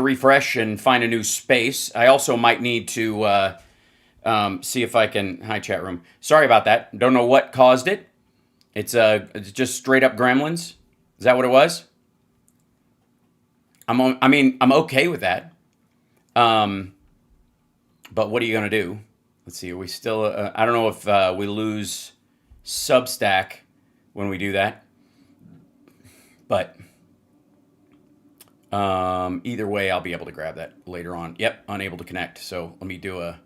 refresh and find a new space. I also might need to see if I can... Hi, chat room. Sorry about that. Don't know what caused it. It's just straight up gremlins. Is that what it was? I'm okay with that. But what are you going to do? Let's see. Are we still... I don't know if we lose Substack when we do that. But either way, I'll be able to grab that later on. Yep, unable to connect. So let me do a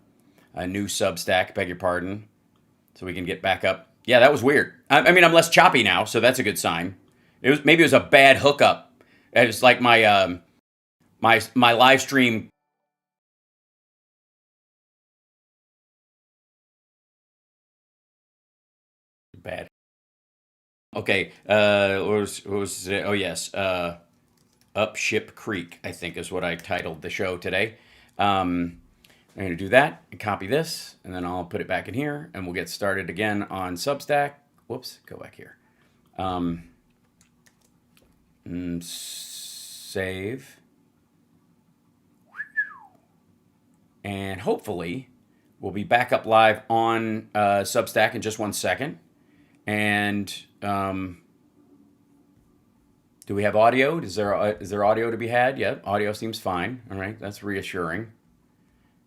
new Substack, beg your pardon, so we can get back up. Yeah, that was weird. I mean, I'm less choppy now, so that's a good sign. Maybe it was a bad hookup. It's like my my live stream. Bad. Okay. What was it? Oh yes. Up Ship Creek, I think is what I titled the show today. I'm going to do that and copy this, and then I'll put it back in here, and we'll get started again on Substack. Whoops, go back here. Save. And hopefully we'll be back up live on Substack in just 1 second. And do we have audio? Is there audio to be had? Yep, audio seems fine. All right, that's reassuring.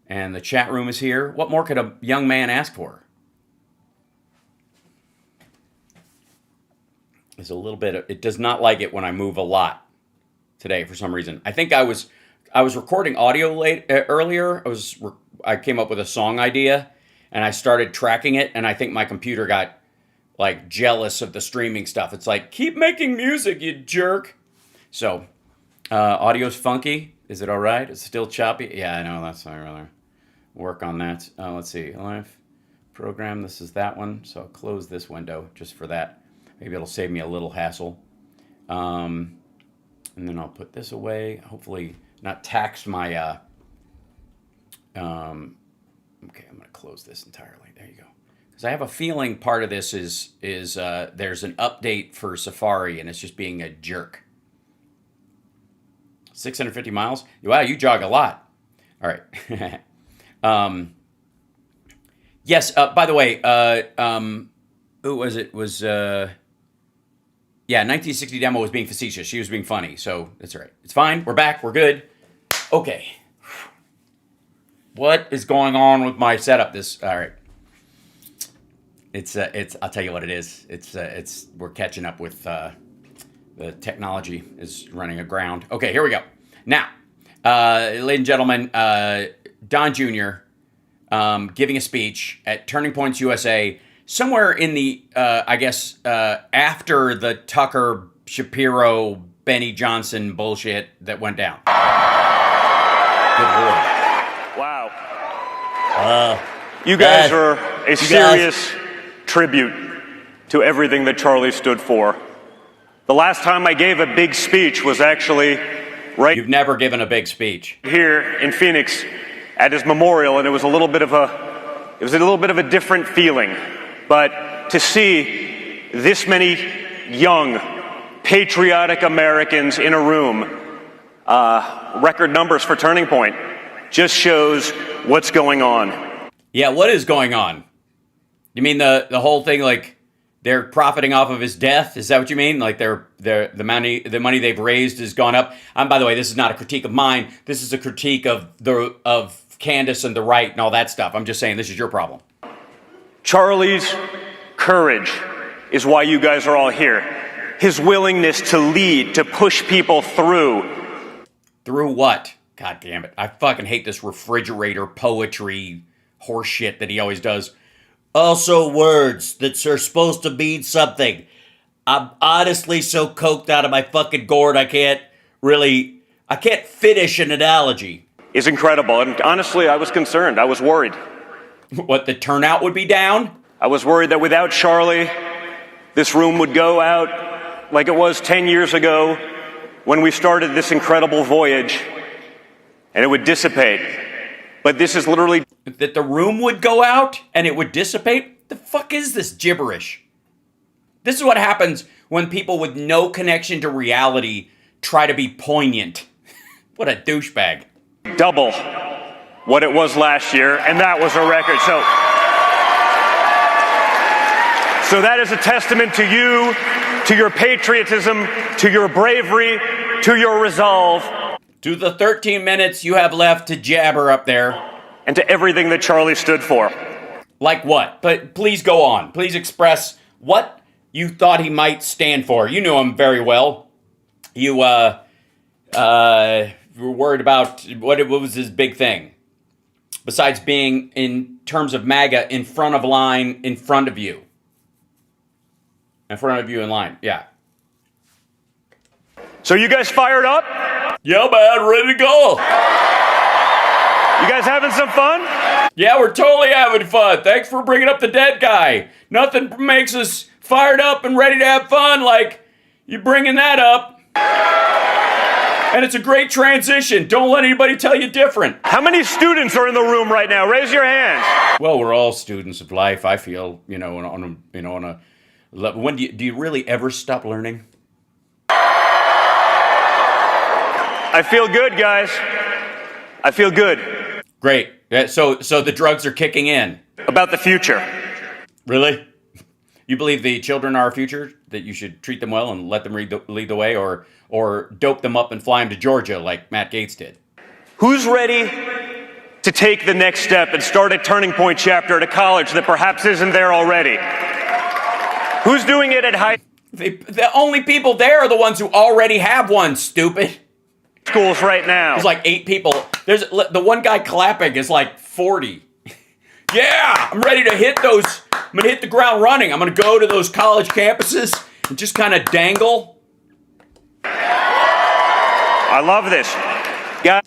And the chat room is here. What more could a young man ask for? There's a little bit of, it does not like it when I move a lot today for some reason. I think I was recording audio earlier. I came up with a song idea and I started tracking it, and I think my computer got like jealous of the streaming stuff. It's like, keep making music, you jerk. So audio's funky. Is it all right? It's still choppy. Yeah, I know. That's not really work on that. Let's see. Live program. This is that one. So I'll close this window just for that. Maybe it'll save me a little hassle. And then I'll put this away. Hopefully not tax my... okay, I'm going to close this entirely. There you go. Because I have a feeling part of this is there's an update for Safari, and it's just being a jerk. 650 miles? Wow, you jog a lot. All right. Yes, by the way, who was it? Yeah, 1960 demo was being facetious. She was being funny, so that's all right. It's fine. We're back. We're good. Okay. What is going on with my setup? All right. It's. I'll tell you what it is. We're catching up with the technology is running aground. Okay, here we go. Now, ladies and gentlemen, Don Jr. Giving a speech at Turning Points USA. Somewhere in the, after the Tucker, Shapiro, Benny Johnson bullshit that went down. Good Lord. Wow. You guys are a serious tribute to everything that Charlie stood for. The last time I gave a big speech was actually right... You've never given a big speech. ...here in Phoenix at his memorial, and it was a little bit of a different feeling. But to see this many young, patriotic Americans in a room, record numbers for Turning Point, just shows what's going on. Yeah, what is going on? You mean the whole thing, like they're profiting off of his death? Is that what you mean? Like the money they've raised has gone up? And by the way, this is not a critique of mine. This is a critique of Candace and the right and all that stuff. I'm just saying this is your problem. Charlie's courage is why you guys are all here. His willingness to lead, to push people through. Through what? God damn it. I fucking hate this refrigerator poetry horseshit that he always does. Also words that are supposed to mean something. I'm honestly so coked out of my fucking gourd I can't finish an analogy. Is incredible. And honestly, I was concerned. I was worried. What, the turnout would be down? I was worried that without Charlie, this room would go out like it was 10 years ago when we started this incredible voyage, and it would dissipate. But this is literally... That the room would go out and it would dissipate? The fuck is this gibberish? This is what happens when people with no connection to reality try to be poignant. What a douchebag. Double what it was last year, and that was a record. So that is a testament to you, to your patriotism, to your bravery, to your resolve. To the 13 minutes you have left to jabber up there. And to everything that Charlie stood for. Like what? But please go on. Please express what you thought he might stand for. You knew him very well. You were worried about what was his big thing. Besides being, in terms of MAGA, in front of line, in front of you. In front of you in line, yeah. So you guys fired up? Yeah, man, ready to go. You guys having some fun? Yeah, we're totally having fun. Thanks for bringing up the dead guy. Nothing makes us fired up and ready to have fun like you bringing that up. And it's a great transition. Don't let anybody tell you different. How many students are in the room right now? Raise your hands. Well, we're all students of life. I feel, on a level. When do you really ever stop learning? I feel good, guys. I feel good. Great. So the drugs are kicking in. About the future. Really? You believe the children are our future? That you should treat them well and let them lead the way, or dope them up and fly them to Georgia like Matt Gaetz did? Who's ready to take the next step and start a turning point chapter at a college that perhaps isn't there already? Who's doing it at high The only people there are the ones who already have one, stupid. schools right now? There's like 8 people. There's the one guy clapping is like 40. Yeah, I'm ready to hit those. I'm going to hit the ground running. I'm going to go to those college campuses and just kind of dangle. I love this.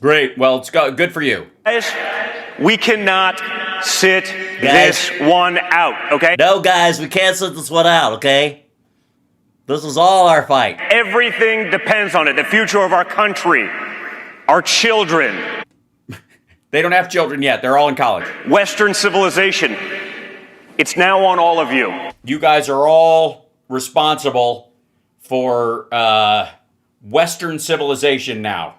Great. Well, it's good for you. Guys, we cannot sit this one out, okay? No, guys, we can't sit this one out, okay? This is all our fight. Everything depends on it. The future of our country, our children. They don't have children yet. They're all in college. Western civilization. It's now on all of you. You guys are all responsible for Western civilization now.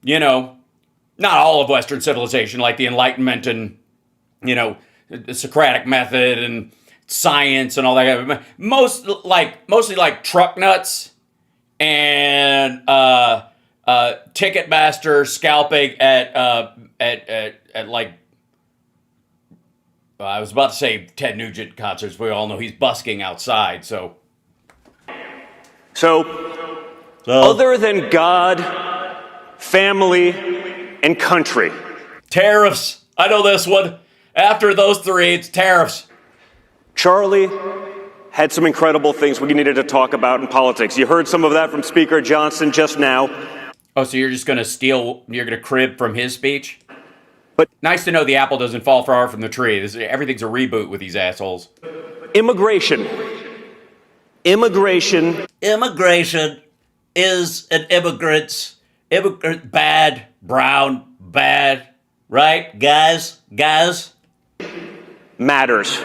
Not all of Western civilization, like the Enlightenment and, the Socratic method and science and all that. Mostly like truck nuts and Ticketmaster scalping at like, I was about to say Ted Nugent concerts. We all know he's busking outside, so. So other than God, family, and country. Tariffs. I know this one. After those 3, it's tariffs. Charlie had some incredible things we needed to talk about in politics. You heard some of that from Speaker Johnson just now. Oh, so you're just going to you're going to crib from his speech? But nice to know the apple doesn't fall far from the tree. Everything's a reboot with these assholes. Immigration. Immigration is an immigrant bad, brown, bad, right, guys? Matters.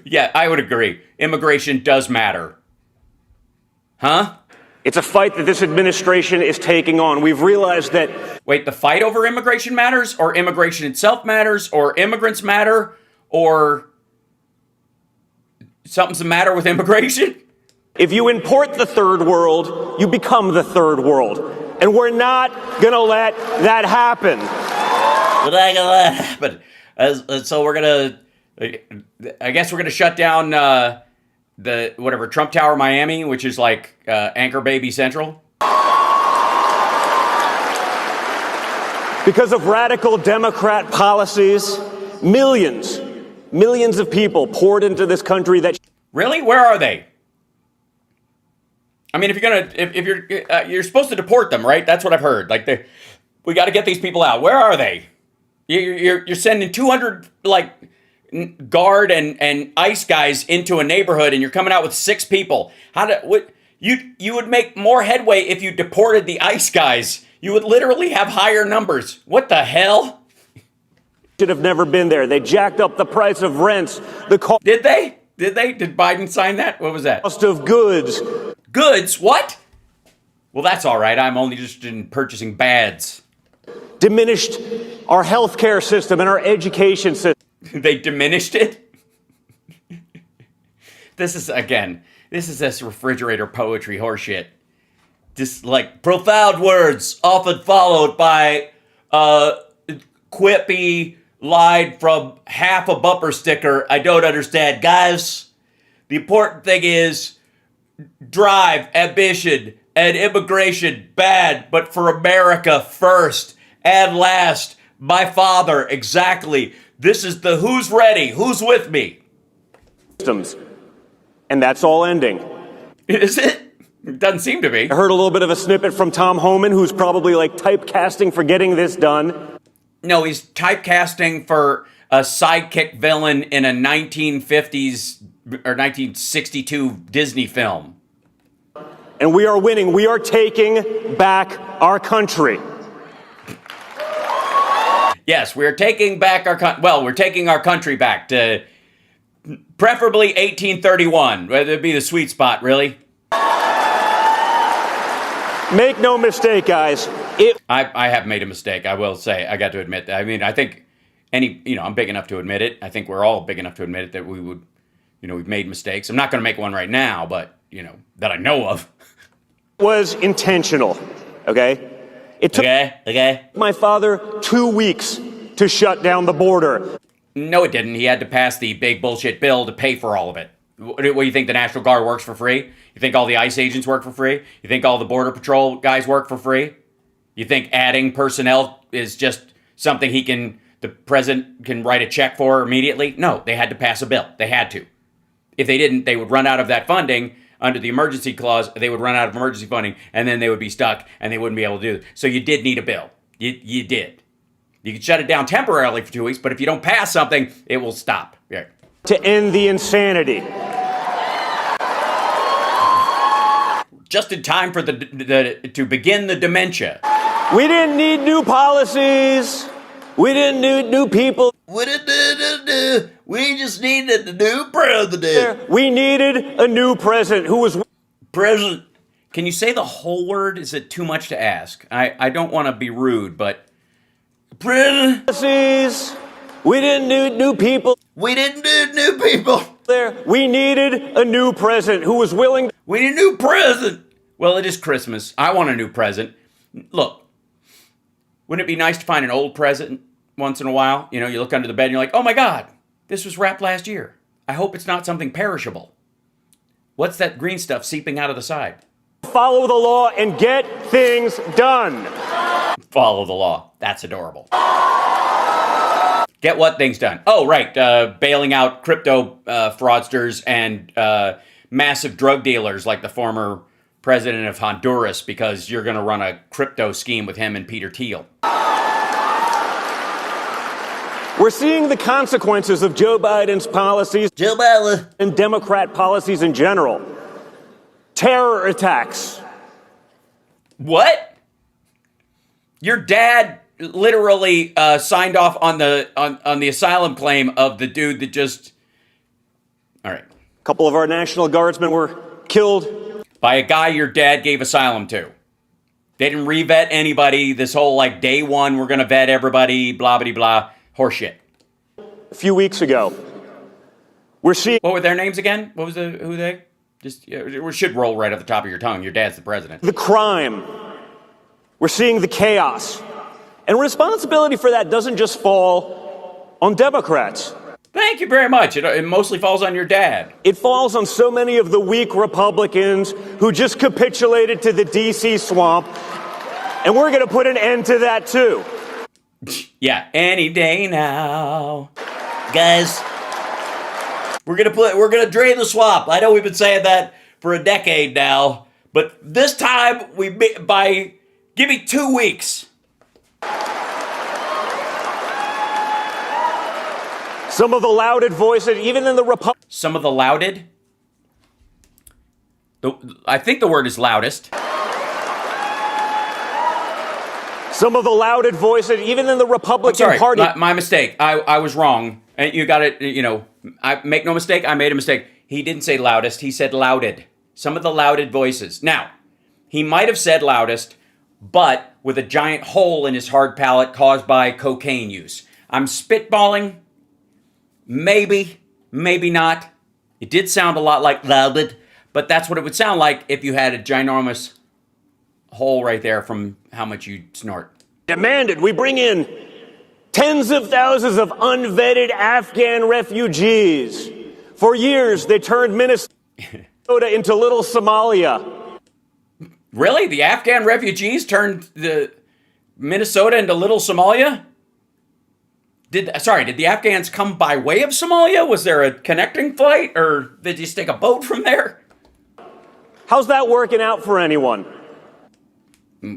Yeah, I would agree. Immigration does matter. Huh? It's a fight that this administration is taking on. We've realized that... Wait, the fight over immigration matters? Or immigration itself matters? Or immigrants matter? Or something's the matter with immigration? If you import the third world, you become the third world. And we're not going to let that happen. We're not going to let that happen. So we're going to... I guess we're going to shut down the Trump Tower Miami, which is like Anchor Baby Central. Because of radical Democrat policies, millions of people poured into this country that... Really? Where are they? I mean, if you're supposed to deport them, right? That's what I've heard. Like, we got to get these people out. Where are they? You're sending 200 guard and ICE guys into a neighborhood, and you're coming out with 6 people. You would make more headway if you deported the ICE guys. You would literally have higher numbers. What the hell? Should have never been there. They jacked up the price of rents. Did they? Did Biden sign that? What was that? Cost of goods. Goods? What? Well, that's all right. I'm only interested in purchasing bads. diminished our healthcare system and our education system. They diminished it? This is this refrigerator poetry horseshit. Just like profound words, often followed by quippy line from half a bumper sticker I don't understand. Guys, the important thing is drive, ambition, and immigration bad, but for America first and last. My father, exactly. This is the who's ready, who's with me. Systems. And that's all ending. Is it? It doesn't seem to be. I heard a little bit of a snippet from Tom Homan, who's probably like typecasting for getting this done. No, he's typecasting for a sidekick villain in a 1950s or 1962 Disney film. And we are winning. We are taking back our country. Yes, we're taking back we're taking our country back to preferably 1831. That'd be the sweet spot, really. Make no mistake, guys. I have made a mistake, I will say. I got to admit that. I mean, I think I'm big enough to admit it. I think we're all big enough to admit it that we would, we've made mistakes. I'm not going to make one right now, but, that I know of. Was intentional, okay? It took my father 2 weeks to shut down the border. No, it didn't. He had to pass the big bullshit bill to pay for all of it. What do you think, the National Guard works for free? You think all the ICE agents work for free? You think all the Border Patrol guys work for free? You think adding personnel is just something the president can write a check for immediately? No, they had to pass a bill. They had to. If they didn't, they would run out of that funding under the emergency clause. They would run out of emergency funding, and then they would be stuck, and they wouldn't be able to do it. So you did need a bill. You did. You could shut it down temporarily for 2 weeks, but if you don't pass something, it will stop. Yeah. To end the insanity. Just in time for to begin the dementia. We didn't need new policies. We didn't need new people. We just needed a new president. We needed a new president who was... President. Can you say the whole word? Is it too much to ask? I don't want to be rude, but... Policies. We didn't need new people. We didn't need new people. We needed a new president who was willing... We need a new president. Well, it is Christmas. I want a new president. Look, wouldn't it be nice to find an old president once in a while? You look under the bed and you're like, oh my God, this was wrapped last year. I hope it's not something perishable. What's that green stuff seeping out of the side? Follow the law and get things done. Follow the law. That's adorable. Get what things done? Oh, right. Bailing out crypto fraudsters and massive drug dealers like the former president of Honduras, because you're going to run a crypto scheme with him and Peter Thiel. We're seeing the consequences of Joe Biden's policies. Joe Biden. And Democrat policies in general. Terror attacks. What? Your dad literally signed off on the asylum claim of the dude that just... All right. A couple of our National Guardsmen were killed by a guy your dad gave asylum to. They didn't re-vet anybody. This whole, day one, we're going to vet everybody, blah, blah, blah, horseshit. A few weeks ago, we're seeing... What were their names again? What was who they? Just, it should roll right off the top of your tongue. Your dad's the president. The crime. We're seeing the chaos. And responsibility for that doesn't just fall on Democrats. Thank you very much. It mostly falls on your dad. It falls on so many of the weak Republicans who just capitulated to the D.C. swamp. And we're going to put an end to that, too. Yeah, any day now. Guys, we're going to drain the swamp. I know we've been saying that for a decade now. But this time, give me 2 weeks. Some of the lauded voices, even in the Some of the lauded? I think the word is loudest. Some of the lauded voices, even in the Republican Party. My mistake. I was wrong. And you got it, I make no mistake, I made a mistake. He didn't say loudest, he said lauded. Some of the lauded voices. Now, he might have said loudest, but with a giant hole in his hard palate caused by cocaine use. I'm spitballing. Maybe, maybe not. It did sound a lot like louded, but that's what it would sound like if you had a ginormous hole right there from how much you snort. Demanded we bring in tens of thousands of unvetted Afghan refugees. For years, they turned Minnesota into little Somalia. Really? The Afghan refugees turned the Minnesota into little Somalia? Did the Afghans come by way of Somalia? Was there a connecting flight, or did they just take a boat from there? How's that working out for anyone?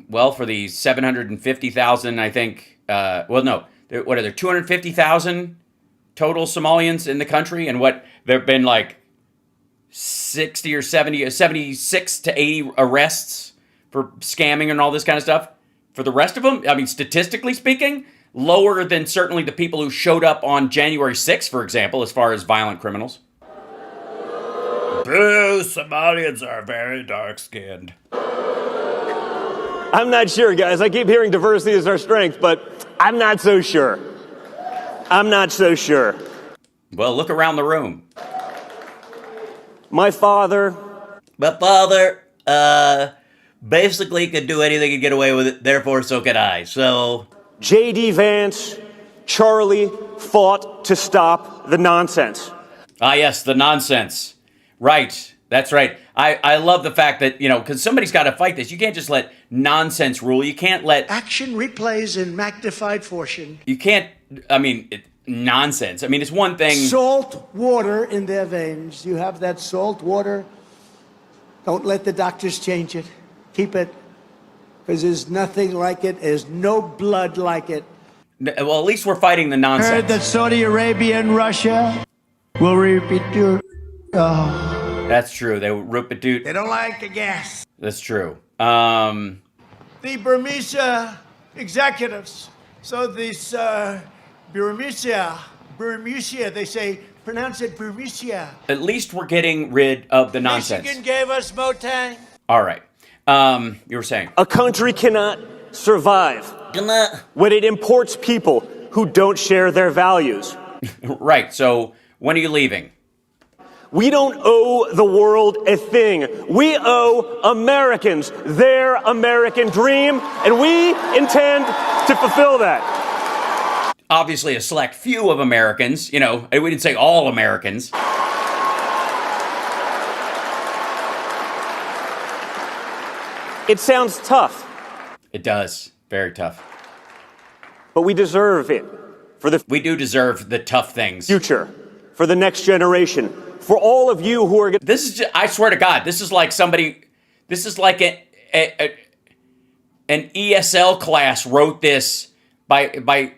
Well, for the 750,000, I think, what are there, 250,000 total Somalians in the country? And there have been like 60 or 70, 76 to 80 arrests for scamming and all this kind of stuff. For the rest of them, I mean, statistically speaking, lower than certainly the people who showed up on January 6th, for example, as far as violent criminals. Boo, Somalians are very dark-skinned. I'm not sure, guys. I keep hearing diversity is our strength, but I'm not so sure. I'm not so sure. Well, look around the room. My father Basically could do anything and get away with it, therefore so can I. So, J.D. Vance, Charlie fought to stop the nonsense. Ah, yes, the nonsense. Right. That's right. I love the fact that, because somebody's got to fight this. You can't just let nonsense rule. You can't let... Action replays in magnified fortune. You can't... nonsense. I mean, it's one thing... Salt water in their veins. You have that salt water. Don't let the doctors change it. Keep it. Because there's nothing like it. There's no blood like it. Well, at least we're fighting the nonsense. Heard that Saudi Arabia and Russia will repeat your... Oh. That's true. They repeat. They don't like the gas. That's true. The Burmese executives. So this Burmese, they say, pronounce it Burmese. At least we're getting rid of the nonsense. Michigan gave us Motang. All right. You were saying? A country cannot survive when it imports people who don't share their values. Right. So when are you leaving? We don't owe the world a thing. We owe Americans their American dream, and we intend to fulfill that. Obviously, a select few of Americans, we didn't say all Americans. It sounds tough. It does. Very tough. But we deserve it for the We do deserve the tough things. future, for the next generation, for all of you who are... This is just, I swear to God, this is like an ESL class wrote this by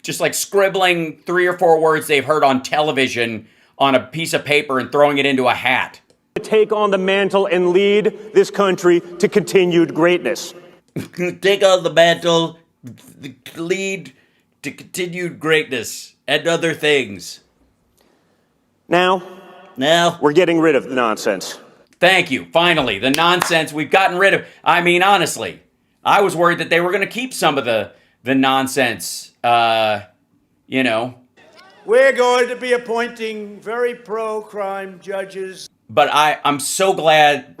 just like scribbling 3 or 4 words they've heard on television on a piece of paper and throwing it into a hat. Take on the mantle and lead this country to continued greatness. take on the mantle, lead to continued greatness and other things. Now, we're getting rid of the nonsense. Thank you. Finally, the nonsense we've gotten rid of. I mean, honestly, I was worried that they were going to keep some of the nonsense, We're going to be appointing very pro-crime judges. But I'm so glad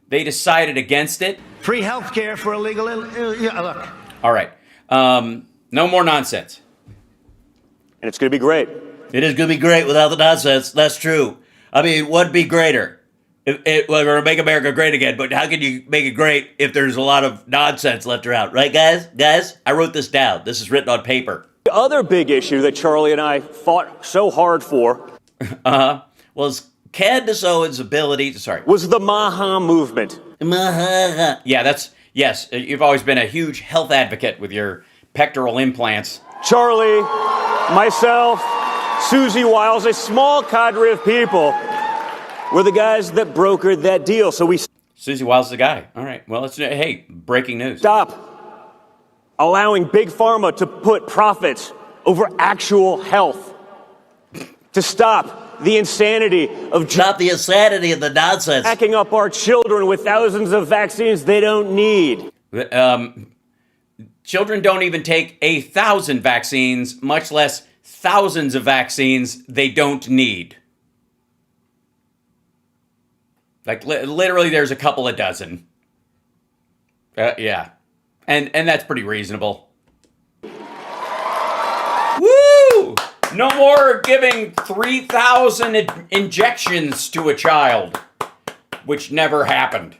they decided against it. Free health care for illegal... look. All right. No more nonsense. And it's going to be great. It is going to be great without the nonsense. That's true. I mean, what'd be greater? We're going to make America great again, but how can you make it great if there's a lot of nonsense left around? Right, guys? Guys, I wrote this down. This is written on paper. The other big issue that Charlie and I fought so hard for was Candace Owens' ability was the Maha movement. Maha. Yeah, yes, you've always been a huge health advocate with your pectoral implants. Charlie, myself, Susie Wiles, a small cadre of people were the guys that brokered that deal. So we Susie Wiles is the guy. All right. Well, hey, breaking news. stop allowing Big Pharma to put profits over actual health. To stop the insanity of Stop the insanity and the nonsense. jacking up our children with thousands of vaccines they don't need. Children don't even take 1,000 vaccines, much less thousands of vaccines they don't need. Like literally, there's a couple of dozen. Yeah, and that's pretty reasonable. Woo! No more giving 3,000 injections to a child, which never happened.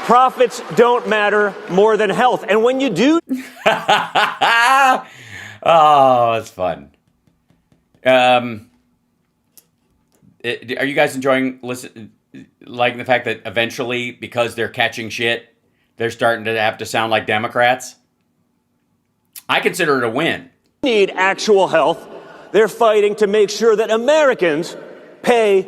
Profits don't matter more than health. And when you do... Oh, that's fun. Are you guys enjoying liking the fact that eventually, because they're catching shit, they're starting to have to sound like Democrats? I consider it a win. Need actual health. They're fighting to make sure that Americans pay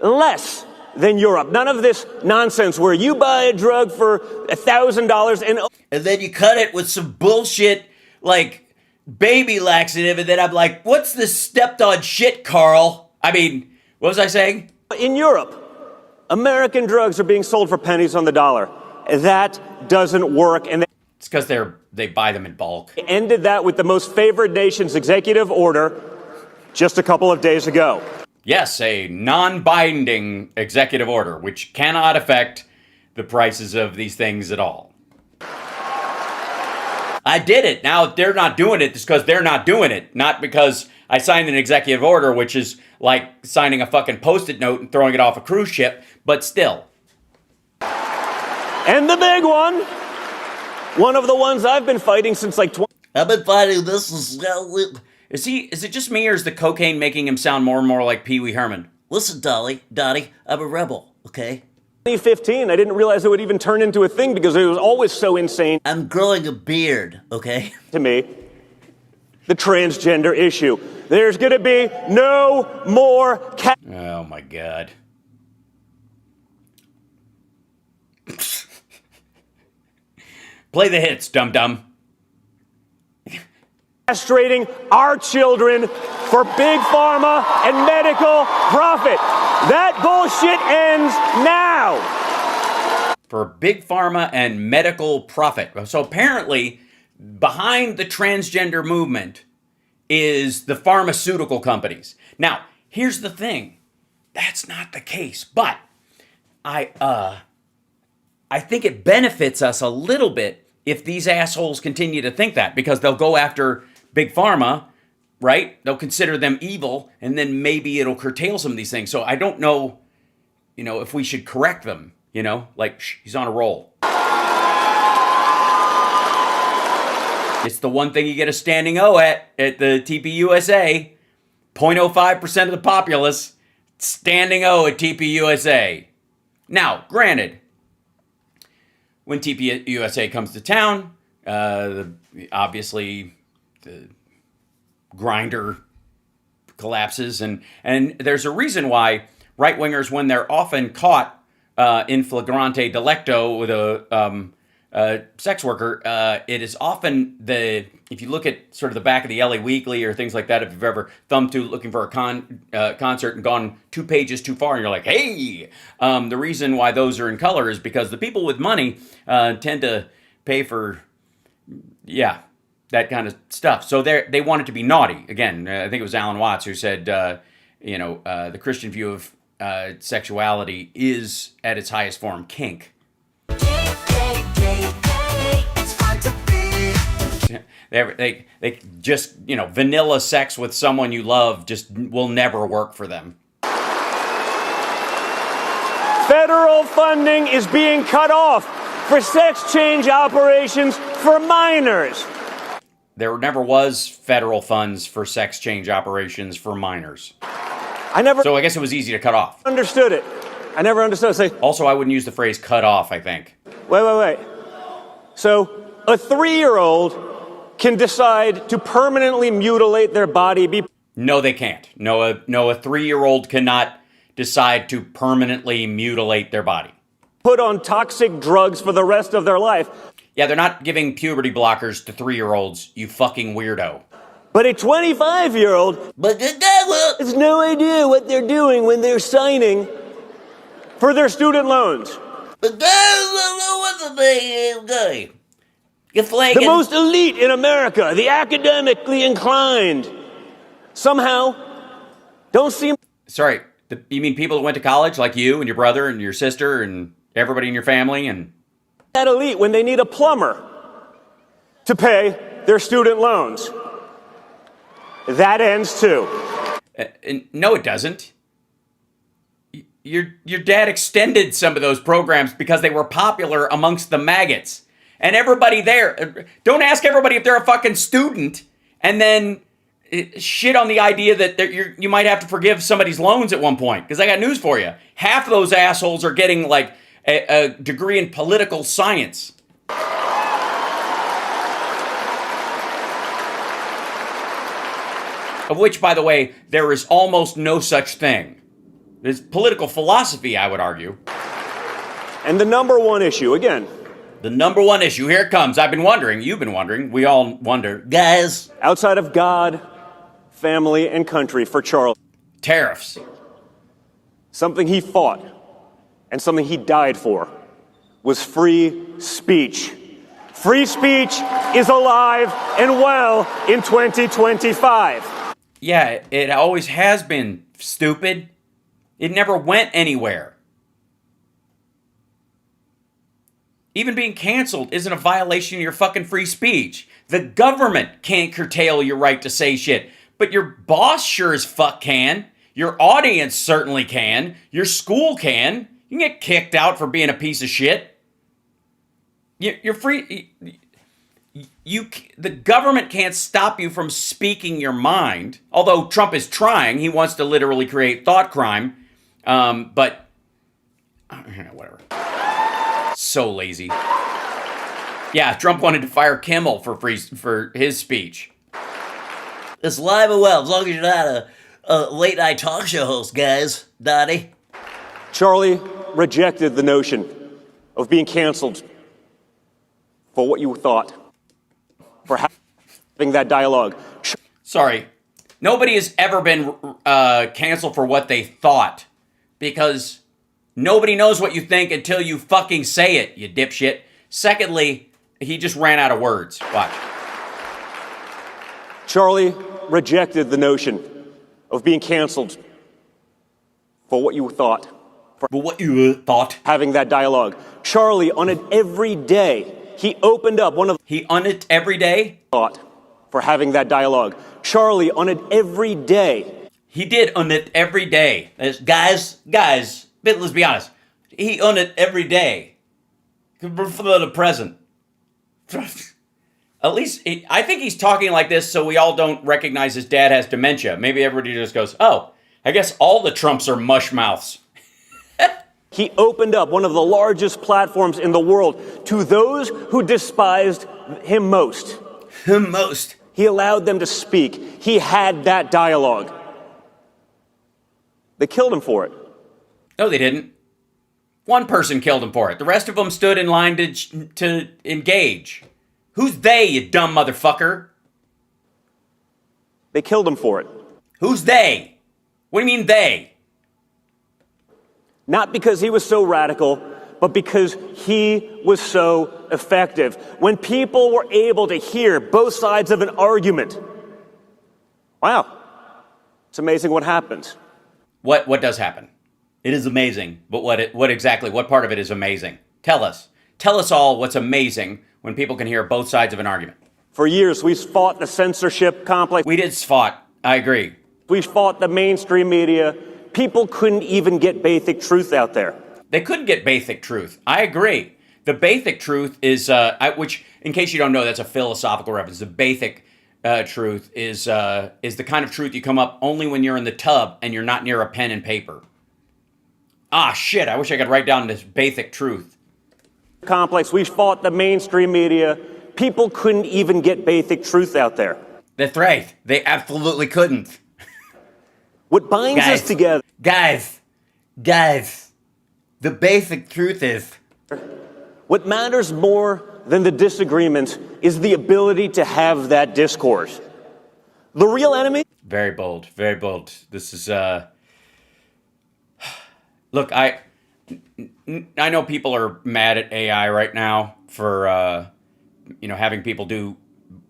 less than Europe. None of this nonsense where you buy a drug for $1,000 And then you cut it with some bullshit like baby laxative, and then I'm like, what's this stepped on shit, Carl? I mean, what was I saying? in Europe, American drugs are being sold for pennies on the dollar. That doesn't work, and It's because they buy them in bulk. they ended that with the most favored nation's executive order just a couple of days ago. Yes, a non-binding executive order, which cannot affect the prices of these things at all. I did it. Now, if they're not doing it, it's because they're not doing it. Not because I signed an executive order, which is like signing a fucking Post-it note and throwing it off a cruise ship, but still. And the big one of the ones I've been fighting since like I've been fighting this Is it just me, or is the cocaine making him sound more and more like Pee Wee Herman? Listen, Dottie, I'm a rebel, okay? 2015. I didn't realize it would even turn into a thing because it was always so insane I'm growing a beard, okay? to me. The transgender issue. There's going to be no more Oh my god. Play the hits, dum-dum. castrating our children for big pharma and medical profit. That bullshit ends now. For big pharma and medical profit. So apparently, behind the transgender movement is the pharmaceutical companies. Now, here's the thing. That's not the case. But I think it benefits us a little bit if these assholes continue to think that, because they'll go after big pharma, right? They'll consider them evil, and then maybe it'll curtail some of these things. So I don't know, if we should correct them, like, he's on a roll. It's the one thing you get a standing O at the TPUSA. 0.05% of the populace, standing O at TPUSA. Now, granted, when TPUSA comes to town, obviously the grinder collapses, and there's a reason why right-wingers, when they're often caught in flagrante delicto with a sex worker, it is often if you look at sort of the back of the LA Weekly or things like that, if you've ever thumbed through looking for a concert and gone 2 pages too far and you're like, hey, the reason why those are in color is because the people with money tend to pay for, that kind of stuff. So they want it to be naughty. Again, I think it was Alan Watts who said, the Christian view of sexuality is at its highest form kink. They just, vanilla sex with someone you love just will never work for them. Federal funding is being cut off for sex change operations for minors. There never was federal funds for sex change operations for minors. So I guess it was easy to cut off. Understood it. I never understood. Say, Also, I wouldn't use the phrase cut off, I think. wait. So a 3-year-old can decide to permanently mutilate their body. No, they can't. No, a 3-year-old cannot decide to permanently mutilate their body. Put on toxic drugs for the rest of their life. Yeah, they're not giving puberty blockers to 3-year-olds, you fucking weirdo. But a 25-year-old But the devil has no idea what they're doing when they're signing for their student loans. What's the name, guy? You're The flaking. most elite in America, the academically inclined, somehow don't seem Sorry, you mean people that went to college like you and your brother and your sister and everybody in your family and... that elite when they need a plumber to pay their student loans. That ends too. No, it doesn't. Your dad extended some of those programs because they were popular amongst the maggots. And everybody there, don't ask everybody if they're a fucking student and then shit on the idea that you might have to forgive somebody's loans at one point. Because I got news for you. Half of those assholes are getting like a degree in political science. Of which, by the way, there is almost no such thing. There's political philosophy, I would argue. And the number one issue, again, The number one issue, here it comes. I've been wondering, you've been wondering, we all wonder. Guys, outside of God, family, and country for Charles, Tariffs. something he fought and something he died for was free speech. Free speech is alive and well in 2025. Yeah, it always has been, stupid. It never went anywhere. Even being canceled isn't a violation of your fucking free speech. The government can't curtail your right to say shit, but your boss sure as fuck can. Your audience certainly can. Your school can. You can get kicked out for being a piece of shit. You're free. The government can't stop you from speaking your mind. Although Trump is trying, he wants to literally create thought crime. But whatever. So lazy. Yeah, Trump wanted to fire Kimmel for his speech. it's live and well, as long as you're not a late night talk show host, guys. Donnie. Charlie rejected the notion of being canceled for what you thought, for having that dialogue. Sorry. Nobody has ever been canceled for what they thought. Because nobody knows what you think until you fucking say it, you dipshit. Secondly, he just ran out of words. Watch. Charlie rejected the notion of being canceled for what you thought, But what you thought. having that dialogue. Charlie, on it every day, he opened up one of He on it every day? thought for having that dialogue. Charlie, on it every day. He did on it every day. Guys, But let's be honest. He on it every day. For the present. At least, I think he's talking like this so we all don't recognize his dad has dementia. Maybe everybody just goes, oh, I guess all the Trumps are mush mouths. He opened up one of the largest platforms in the world to those who despised him most. most. He allowed them to speak. He had that dialogue. They killed him for it. No, they didn't. One person killed him for it. The rest of them stood in line to engage. Who's they, you dumb motherfucker? They killed him for it. Who's they? What do you mean they? Not because he was so radical, but because he was so effective. When people were able to hear both sides of an argument, wow, it's amazing what happens. What does happen? It is amazing, but what exactly? What part of it is amazing? Tell us. Tell us all what's amazing when people can hear both sides of an argument. For years, we've fought the censorship complex. We did fought. I agree. We fought the mainstream media. People couldn't even get basic truth out there. They couldn't get basic truth. I agree. The basic truth is, which, in case you don't know, that's a philosophical reference. The basic truth is the kind of truth you come up only when you're in the tub and you're not near a pen and paper. Ah, shit, I wish I could write down this basic truth. Complex. We fought the mainstream media. People couldn't even get basic truth out there. That's right. They absolutely couldn't. What binds us together Guys, the basic truth is, what matters more than the disagreement is the ability to have that discourse. The real enemy? Very bold, very bold. This is, look, I know people are mad at AI right now for having people do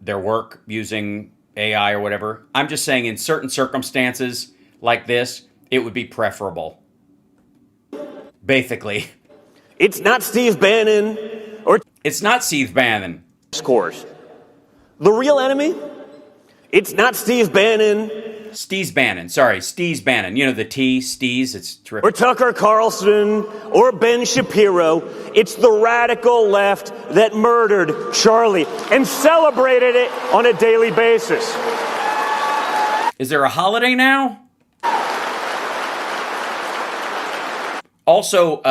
their work using AI or whatever. I'm just saying in certain circumstances like this, it would be preferable. Basically. It's not Steve Bannon or It's not Steve Bannon. scores. The real enemy? It's not Steve Bannon Steez Bannon. Sorry, Steez Bannon. You know the T, Steez. It's or terrific. Tucker Carlson or Ben Shapiro. It's the radical left that murdered Charlie and celebrated it on a daily basis. Is there a holiday now? Also,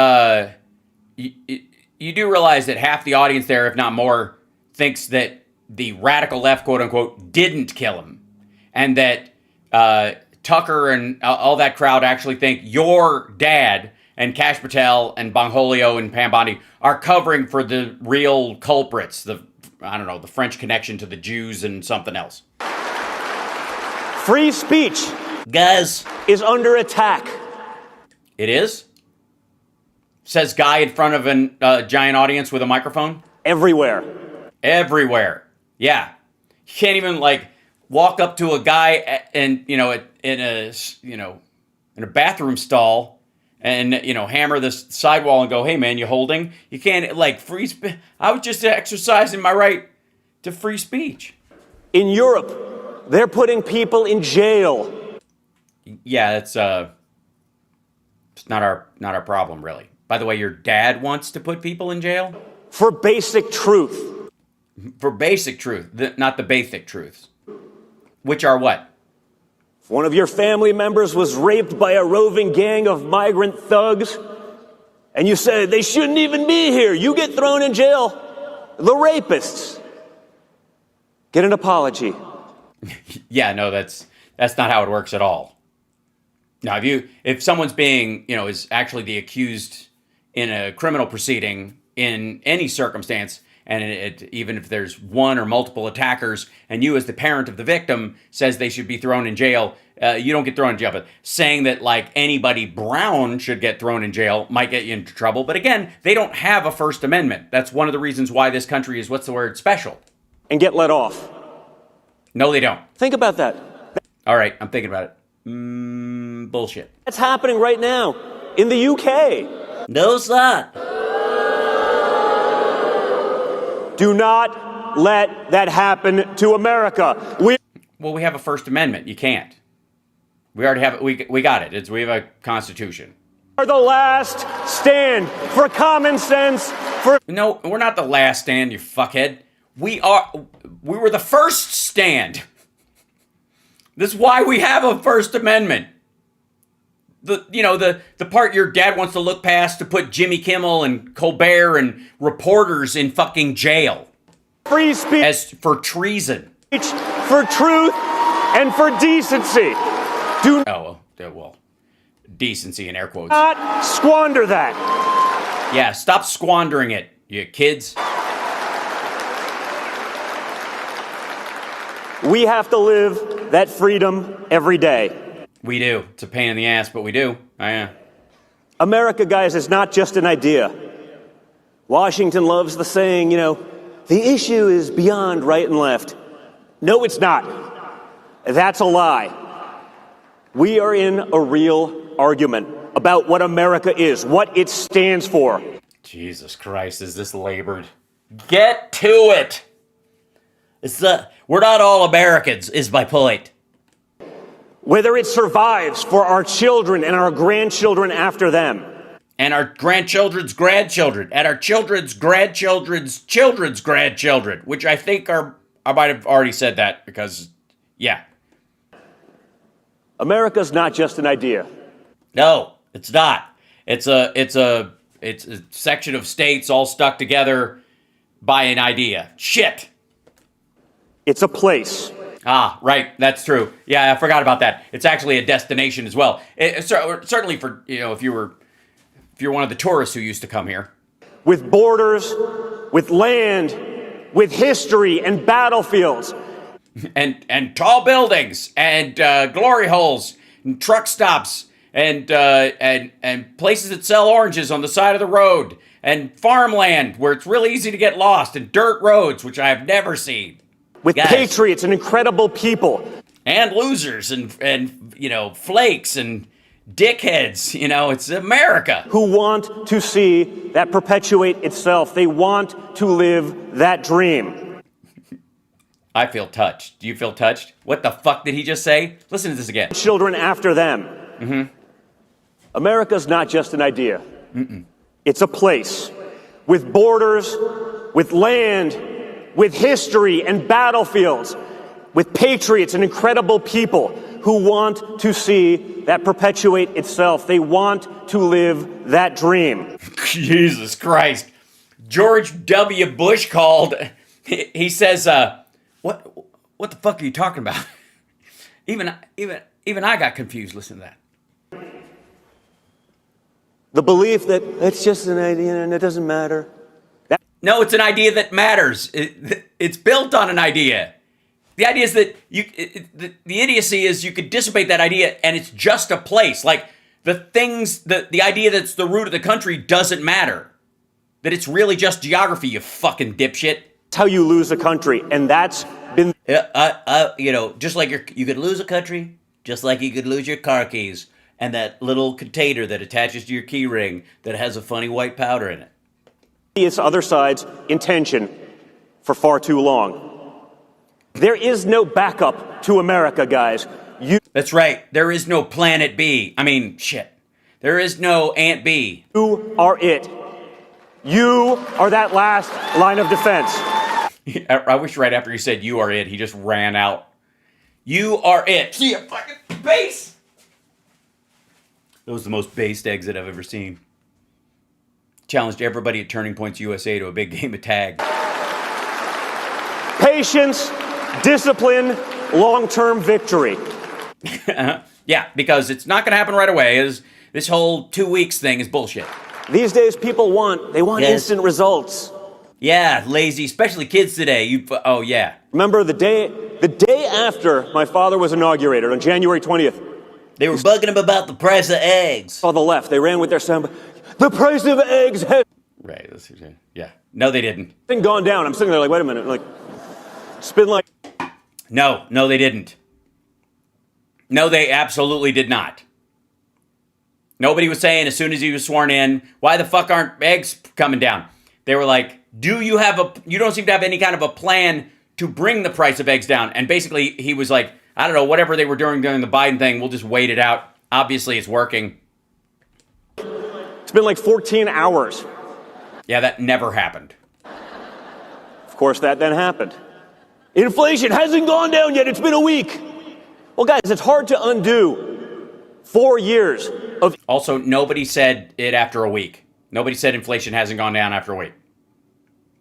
you do realize that half the audience there, if not more, thinks that the radical left, quote unquote, didn't kill him. And that Tucker and all that crowd actually think your dad and Kash Patel and Bongholio and Pam Bondi are covering for the real culprits, the French connection to the Jews and something else. Free speech, Guys, is under attack. It is? Says guy in front of a giant audience with a microphone? Everywhere. Everywhere. Yeah. You can't even walk up to a guy and in a bathroom stall and hammer the sidewall and go, "Hey man, you holding?" You can't free speech. I was just exercising my right to free speech. In Europe, they're putting people in jail. Yeah, it's not our problem really. By the way, your dad wants to put people in jail For basic truth. for basic truth, not the basic truths. Which are what? If one of your family members was raped by a roving gang of migrant thugs, and you said they shouldn't even be here, you get thrown in jail. The rapists get an apology. Yeah, no, that's not how it works at all. Now, if someone's being, is actually the accused in a criminal proceeding in any circumstance, and even if there's one or multiple attackers, and you as the parent of the victim says they should be thrown in jail, you don't get thrown in jail. But saying that anybody brown should get thrown in jail might get you into trouble. But again, they don't have a First Amendment. That's one of the reasons why this country is, special. And get let off. No, they don't. Think about that. All right, I'm thinking about it. Bullshit. That's happening right now in the UK. no, it's not. Do not let that happen to America. Well, we have a First Amendment. You can't. We already have it. We got it. We have a Constitution. Are the last stand for common sense. No, we're not the last stand, you fuckhead. We were the first stand. This is why we have a First Amendment. The part your dad wants to look past to put Jimmy Kimmel and Colbert and reporters in fucking jail. Free speech As for treason. for truth and for decency. Do Well, decency in air quotes. not squander that. Yeah, stop squandering it, you kids. We have to live that freedom every day. We do. It's a pain in the ass, but we do. America, guys, is not just an idea. Washington loves the saying, the issue is beyond right and left. No, it's not. That's a lie. We are in a real argument about what America is, what it stands for. Jesus Christ, is this labored? Get to it! We're not all Americans, is my point. Whether it survives for our children and our grandchildren after them. And our grandchildren's grandchildren, and our children's grandchildren's children's grandchildren, which I think I might have already said that because, yeah. America's not just an idea. No, it's not. It's a section of states all stuck together by an idea. Shit. It's a place. Ah, right. That's true. Yeah, I forgot about that. It's actually a destination as well. Certainly for, if you're one of the tourists who used to come here. With borders, with land, with history and battlefields. And tall buildings and glory holes and truck stops and places that sell oranges on the side of the road, and farmland where it's really easy to get lost, and dirt roads, which I have never seen. With Guys. patriots and incredible people. And losers and you know, flakes and dickheads. You know, it's America. Who want to see that perpetuate itself. They want to live that dream. I feel touched. Do you feel touched? What the fuck did he just say? Listen to this again. Children after them. Mm-hmm. America's not just an idea. Mm-mm. It's a place with borders, with land, with history and battlefields, with patriots and incredible people who want to see that perpetuate itself. They want to live that dream. Jesus Christ. George W. Bush called. He says, what the fuck are you talking about? Even I got confused listening to that. The belief that it's just an idea and it doesn't matter. No, it's an idea that matters. It's built on an idea. The idea is that the idiocy is you could dissipate that idea and it's just a place. Like the idea that's the root of the country doesn't matter. That it's really just geography, you fucking dipshit. That's how you lose a country, and that's been... You know, just like you could lose a country, just like you could lose your car keys and that little container that attaches to your key ring that has a funny white powder in it. Its other side's intention for far too long. There is no backup to America, guys. That's right. There is no Planet B. I mean, shit. There is no Aunt B. You are it. You are that last line of defense. I wish right after he said you are it, he just ran out. You are it. See a fucking base. That was the most based exit I've ever seen. Challenged everybody at Turning Points USA to a big game of tag. Patience, discipline, long-term victory. Yeah, because it's not going to happen right away. This whole 2 weeks thing is bullshit. These days, people want instant results. Yeah, lazy, especially kids today. Oh yeah. Remember the day after my father was inaugurated on January 20th. They were bugging him about the price of eggs. On the left, they ran with their sound. The price of eggs has right. Yeah. No, they didn't. Gone down. I'm sitting there like, wait a minute. Like, it's been like. No, they didn't. No, they absolutely did not. Nobody was saying as soon as he was sworn in, why the fuck aren't eggs coming down? They were like, you don't seem to have any kind of a plan to bring the price of eggs down. And basically he was like, I don't know, whatever they were doing during the Biden thing, we'll just wait it out. Obviously it's working. It's been like 14 hours. Yeah, that never happened. Of course, that then happened. Inflation hasn't gone down yet. It's been a week. Well, guys, it's hard to undo 4 years of... Also, nobody said it after a week. Nobody said inflation hasn't gone down after a week.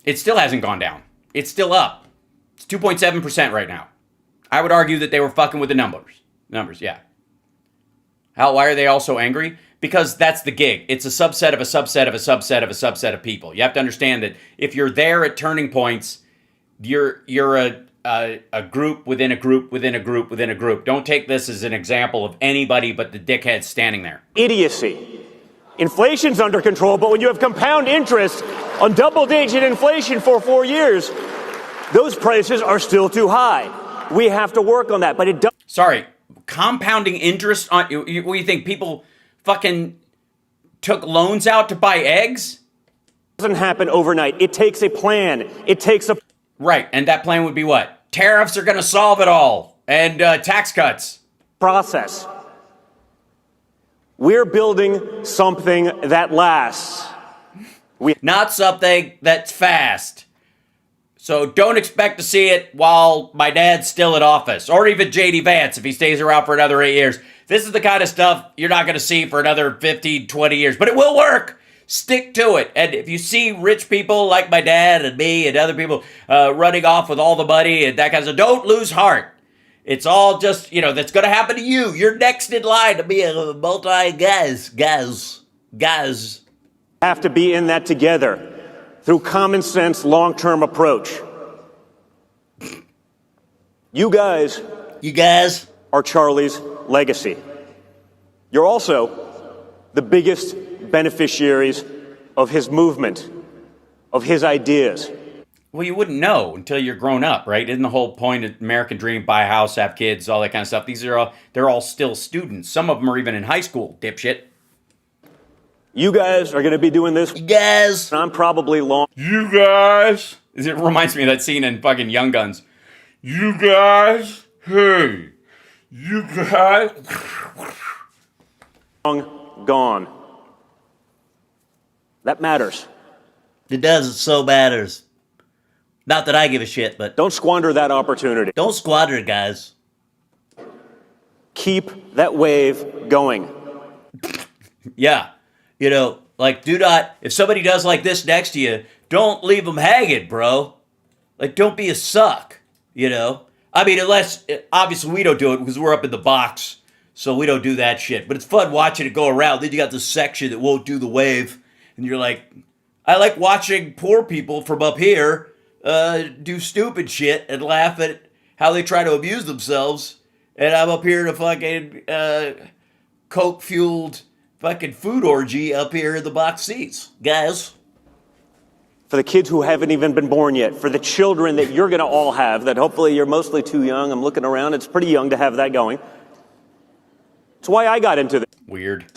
It still hasn't gone down. It's still up. It's 2.7% right now. I would argue that they were fucking with the numbers. Yeah. Why are they all so angry? Because that's the gig. It's a subset of a subset of a subset of a subset of people. You have to understand that if you're there at Turning Points, you're a group within a group within a group within a group. Don't take this as an example of anybody but the dickheads standing there. Idiocy. Inflation's under control, but when you have compound interest on double-digit inflation for 4 years, those prices are still too high. We have to work on that, but it does... Sorry, compounding interest on... What do you think, people fucking took loans out to buy eggs? Doesn't happen overnight. It takes a plan. It takes a... Right, and that plan would be what? Tariffs are going to solve it all, and tax cuts. Process. We're building something that lasts. Not something that's fast. So don't expect to see it while my dad's still in office, or even J.D. Vance if he stays around for another 8 years. This is the kind of stuff you're not going to see for another 15, 20 years, but it will work. Stick to it. And if you see rich people like my dad and me and other people running off with all the money and that kind of stuff, don't lose heart. It's all just, that's going to happen to you. You're next in line to be a multi-guys. Have to be in that together through common sense, long-term approach. You guys You guys? are Charlie's legacy. You're also the biggest beneficiaries of his movement, of his ideas. Well, you wouldn't know until you're grown up, right? Isn't the whole point of American Dream, buy a house, have kids, all that kind of stuff? They're all still students. Some of them are even in high school, dipshit. You guys are going to be doing this. Guys. I'm probably long. You guys. It reminds me of that scene in fucking Young Guns. You guys. Hey. You guys. Long gone. That matters. It does. It so matters. Not that I give a shit, but Don't squander that opportunity. don't squander it, guys. Keep that wave going. Yeah. You know, like, do not, if somebody does like this next to you, don't leave them hanging, bro. Like, don't be a suck, you know? I mean, unless, obviously we don't do it because we're up in the box, so we don't do that shit. But it's fun watching it go around. Then you got this section that won't do the wave, and you're like, I like watching poor people from up here do stupid shit and laugh at how they try to amuse themselves, and I'm up here in a fucking coke-fueled fucking food orgy up here in the box seats. Guys. For the kids who haven't even been born yet, for the children that you're going to all have, that hopefully you're mostly too young. I'm looking around, it's pretty young to have that going. It's why I got into this. Weird.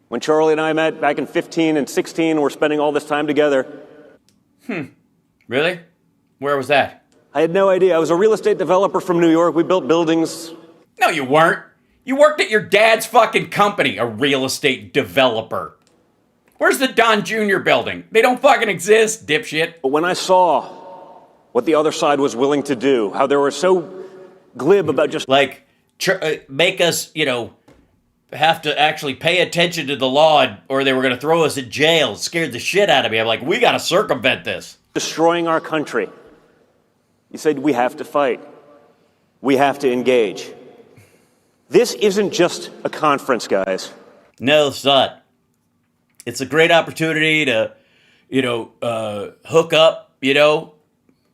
When Charlie and I met back in 15 and 16, we're spending all this time together. Really? Where was that? I had no idea. I was a real estate developer from New York. We built buildings. No, you weren't. You worked at your dad's fucking company, a real estate developer. Where's the Don Jr. building? They don't fucking exist, dipshit. But when I saw what the other side was willing to do, how they were so glib about just Like, make us, you know, have to actually pay attention to the law or they were going to throw us in jail. It scared the shit out of me. I'm like, we got to circumvent this. destroying our country, you said we have to fight. We have to engage. This isn't just a conference, guys. No, it's not. It's a great opportunity to, you know, hook up, you know,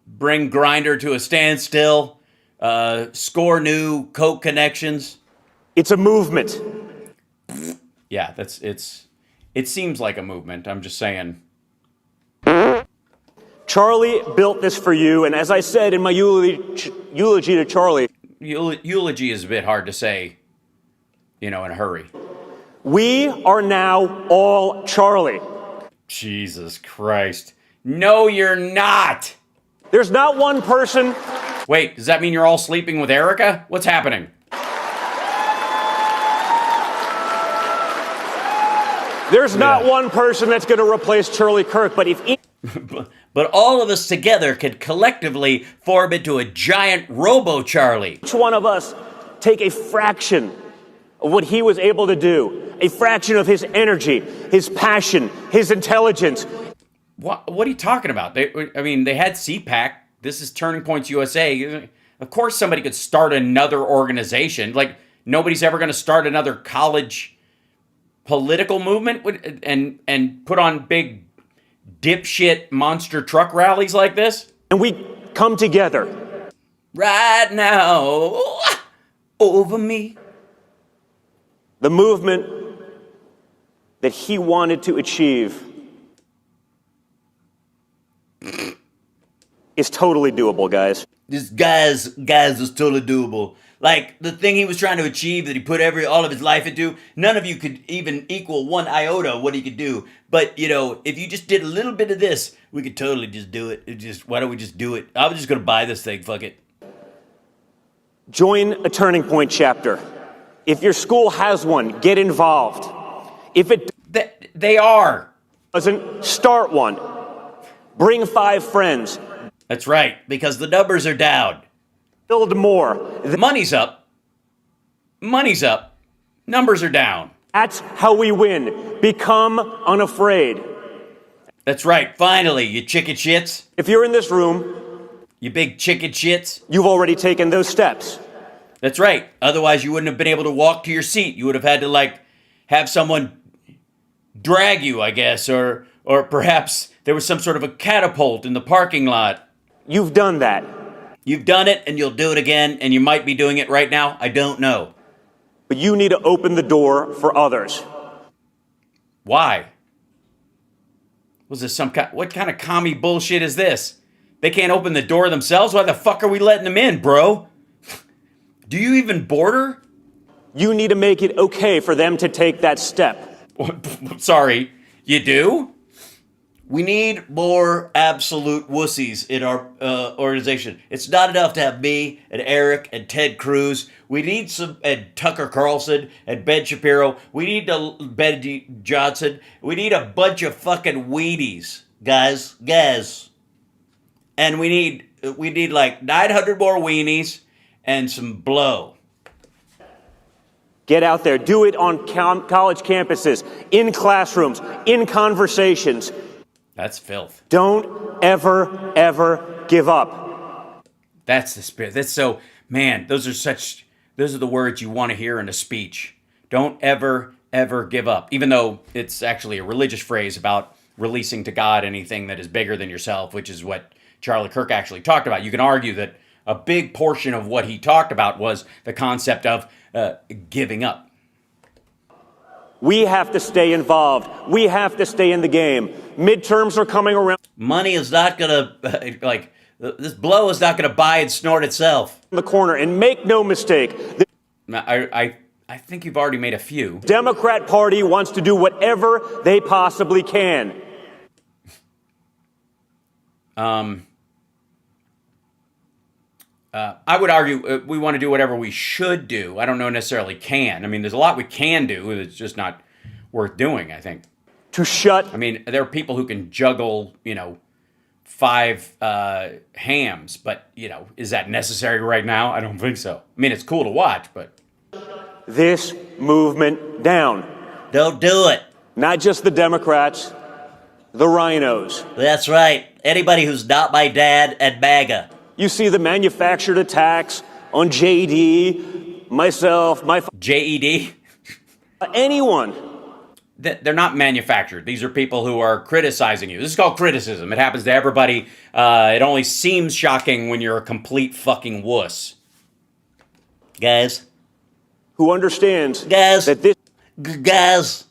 bring Grindr to a standstill, score new Coke connections. It's a movement. Yeah, it seems like a movement. I'm just saying. Charlie built this for you, and as I said in my eulogy to Charlie, Eulogy is a bit hard to say, you know, in a hurry. we are now all Charlie. Jesus Christ. No, you're not. There's not one person. Wait, does that mean you're all sleeping with Erica? What's happening? There's not one person that's going to replace Charlie Kirk, but if But all of us together can collectively form into a giant Robo-Charlie. each one of us take a fraction of what he was able to do, a fraction of his energy, his passion, his intelligence. What are you talking about? They had CPAC. This is Turning Points USA. Of course somebody could start another organization. Like, nobody's ever going to start another college political movement and put on big dipshit monster truck rallies like this. And we come together. Right now, over me. The movement that he wanted to achieve is totally doable, guys. This guys is totally doable. Like, the thing he was trying to achieve that he put all of his life into, none of you could even equal one iota of what he could do. But, you know, if you just did a little bit of this, we could totally just do it. Why don't we just do it? I'm just going to buy this thing, fuck it. Join a Turning Point chapter. If your school has one, get involved. If it They are. doesn't, start one. Bring 5 friends. That's right, because the numbers are down. Build more. Money's up. Money's up. Numbers are down. That's how we win. Become unafraid. That's right, finally, you chicken shits. If you're in this room, You big chicken shits. you've already taken those steps. That's right. Otherwise, you wouldn't have been able to walk to your seat. You would have had to, like, have someone drag you, I guess, or perhaps there was some sort of a catapult in the parking lot. You've done that. You've done it, and you'll do it again, and you might be doing it right now. I don't know. but you need to open the door for others. Why? Was this what kind of commie bullshit is this? They can't open the door themselves? Why the fuck are we letting them in, bro? Do you even border? You need to make it okay for them to take that step. Sorry, you do? We need more absolute wussies in our organization. It's not enough to have me and Eric and Ted Cruz. We need and Tucker Carlson and Ben Shapiro. We need Ben Johnson. We need a bunch of fucking weedies, guys. And we need like 900 more weenies and some blow. Get out there. Do it on college campuses, in classrooms, in conversations. That's filth. Don't ever give up. That's the spirit. That's so, man, those are the words you want to hear in a speech. Don't ever give up. Even though it's actually a religious phrase about releasing to God anything that is bigger than yourself, which is what Charlie Kirk actually talked about. You can argue that a big portion of what he talked about was the concept of giving up. We have to stay involved. We have to stay in the game. Midterms are coming around. Money is not going to, this blow is not going to buy and snort itself. The corner, and make no mistake, I think you've already made a few. the Democrat Party wants to do whatever they possibly can. I would argue we want to do whatever we should do. I don't know necessarily can. I mean, there's a lot we can do. It's just not worth doing, I think. I mean, there are people who can juggle, 5 hams, but, is that necessary right now? I don't think so. I mean, it's cool to watch, but... This movement down. Don't do it. Not just the Democrats, the rhinos. That's right. Anybody who's not my dad and MAGA. You see the manufactured attacks on JD, myself, JED? anyone. They're not manufactured. These are people who are criticizing you. This is called criticism. It happens to everybody. It only seems shocking when you're a complete fucking wuss. Guys. Who understands Guys. that this... Guys.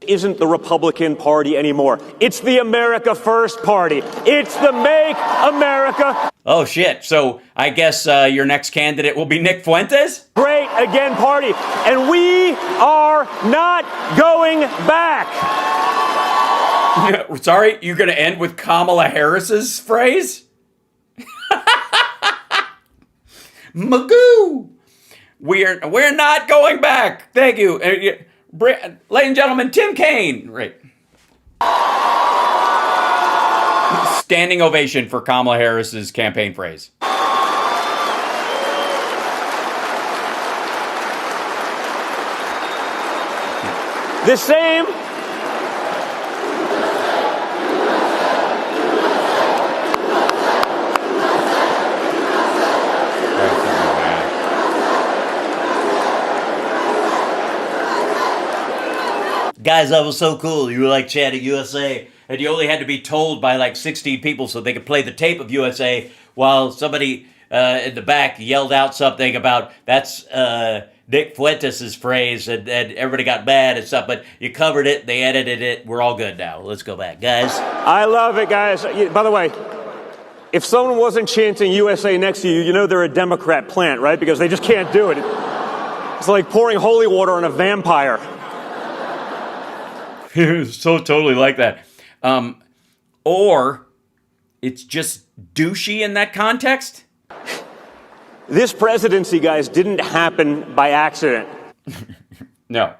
isn't the Republican Party anymore. It's the America First Party. It's the Make America Oh, shit. So I guess your next candidate will be Nick Fuentes? Great Again Party. And we are not going back. Sorry, you're going to end with Kamala Harris's phrase? Magoo! We're not going back. Thank you. Ladies and gentlemen, Tim Kaine. Right. Standing ovation for Kamala Harris's campaign phrase. The same. Guys, that was so cool. You were like chanting USA, and you only had to be told by like 16 people so they could play the tape of USA while somebody in the back yelled out something about that's Nick Fuentes' phrase, and everybody got mad and stuff, but you covered it, they edited it, we're all good now. Let's go back. Guys. I love it, guys. By the way, if someone wasn't chanting USA next to you, you know they're a Democrat plant, right? Because they just can't do it. It's like pouring holy water on a vampire. So totally like that. Or it's just douchey in that context. This presidency, guys, didn't happen by accident. No.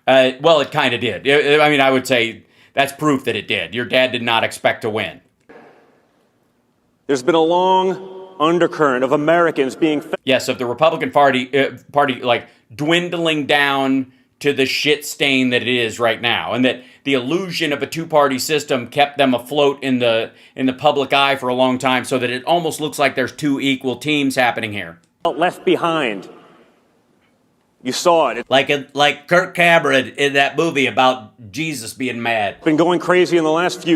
Well, it kind of did. I mean, I would say that's proof that it did. Your dad did not expect to win. There's been a long undercurrent of Americans being... Yes, of the Republican Party like dwindling down to the shit stain that it is right now, and that the illusion of a two-party system kept them afloat in the public eye for a long time, so that it almost looks like there's two equal teams happening here. Left behind. You saw it. Like Kirk Cameron in that movie about Jesus being mad. It's been going crazy in the last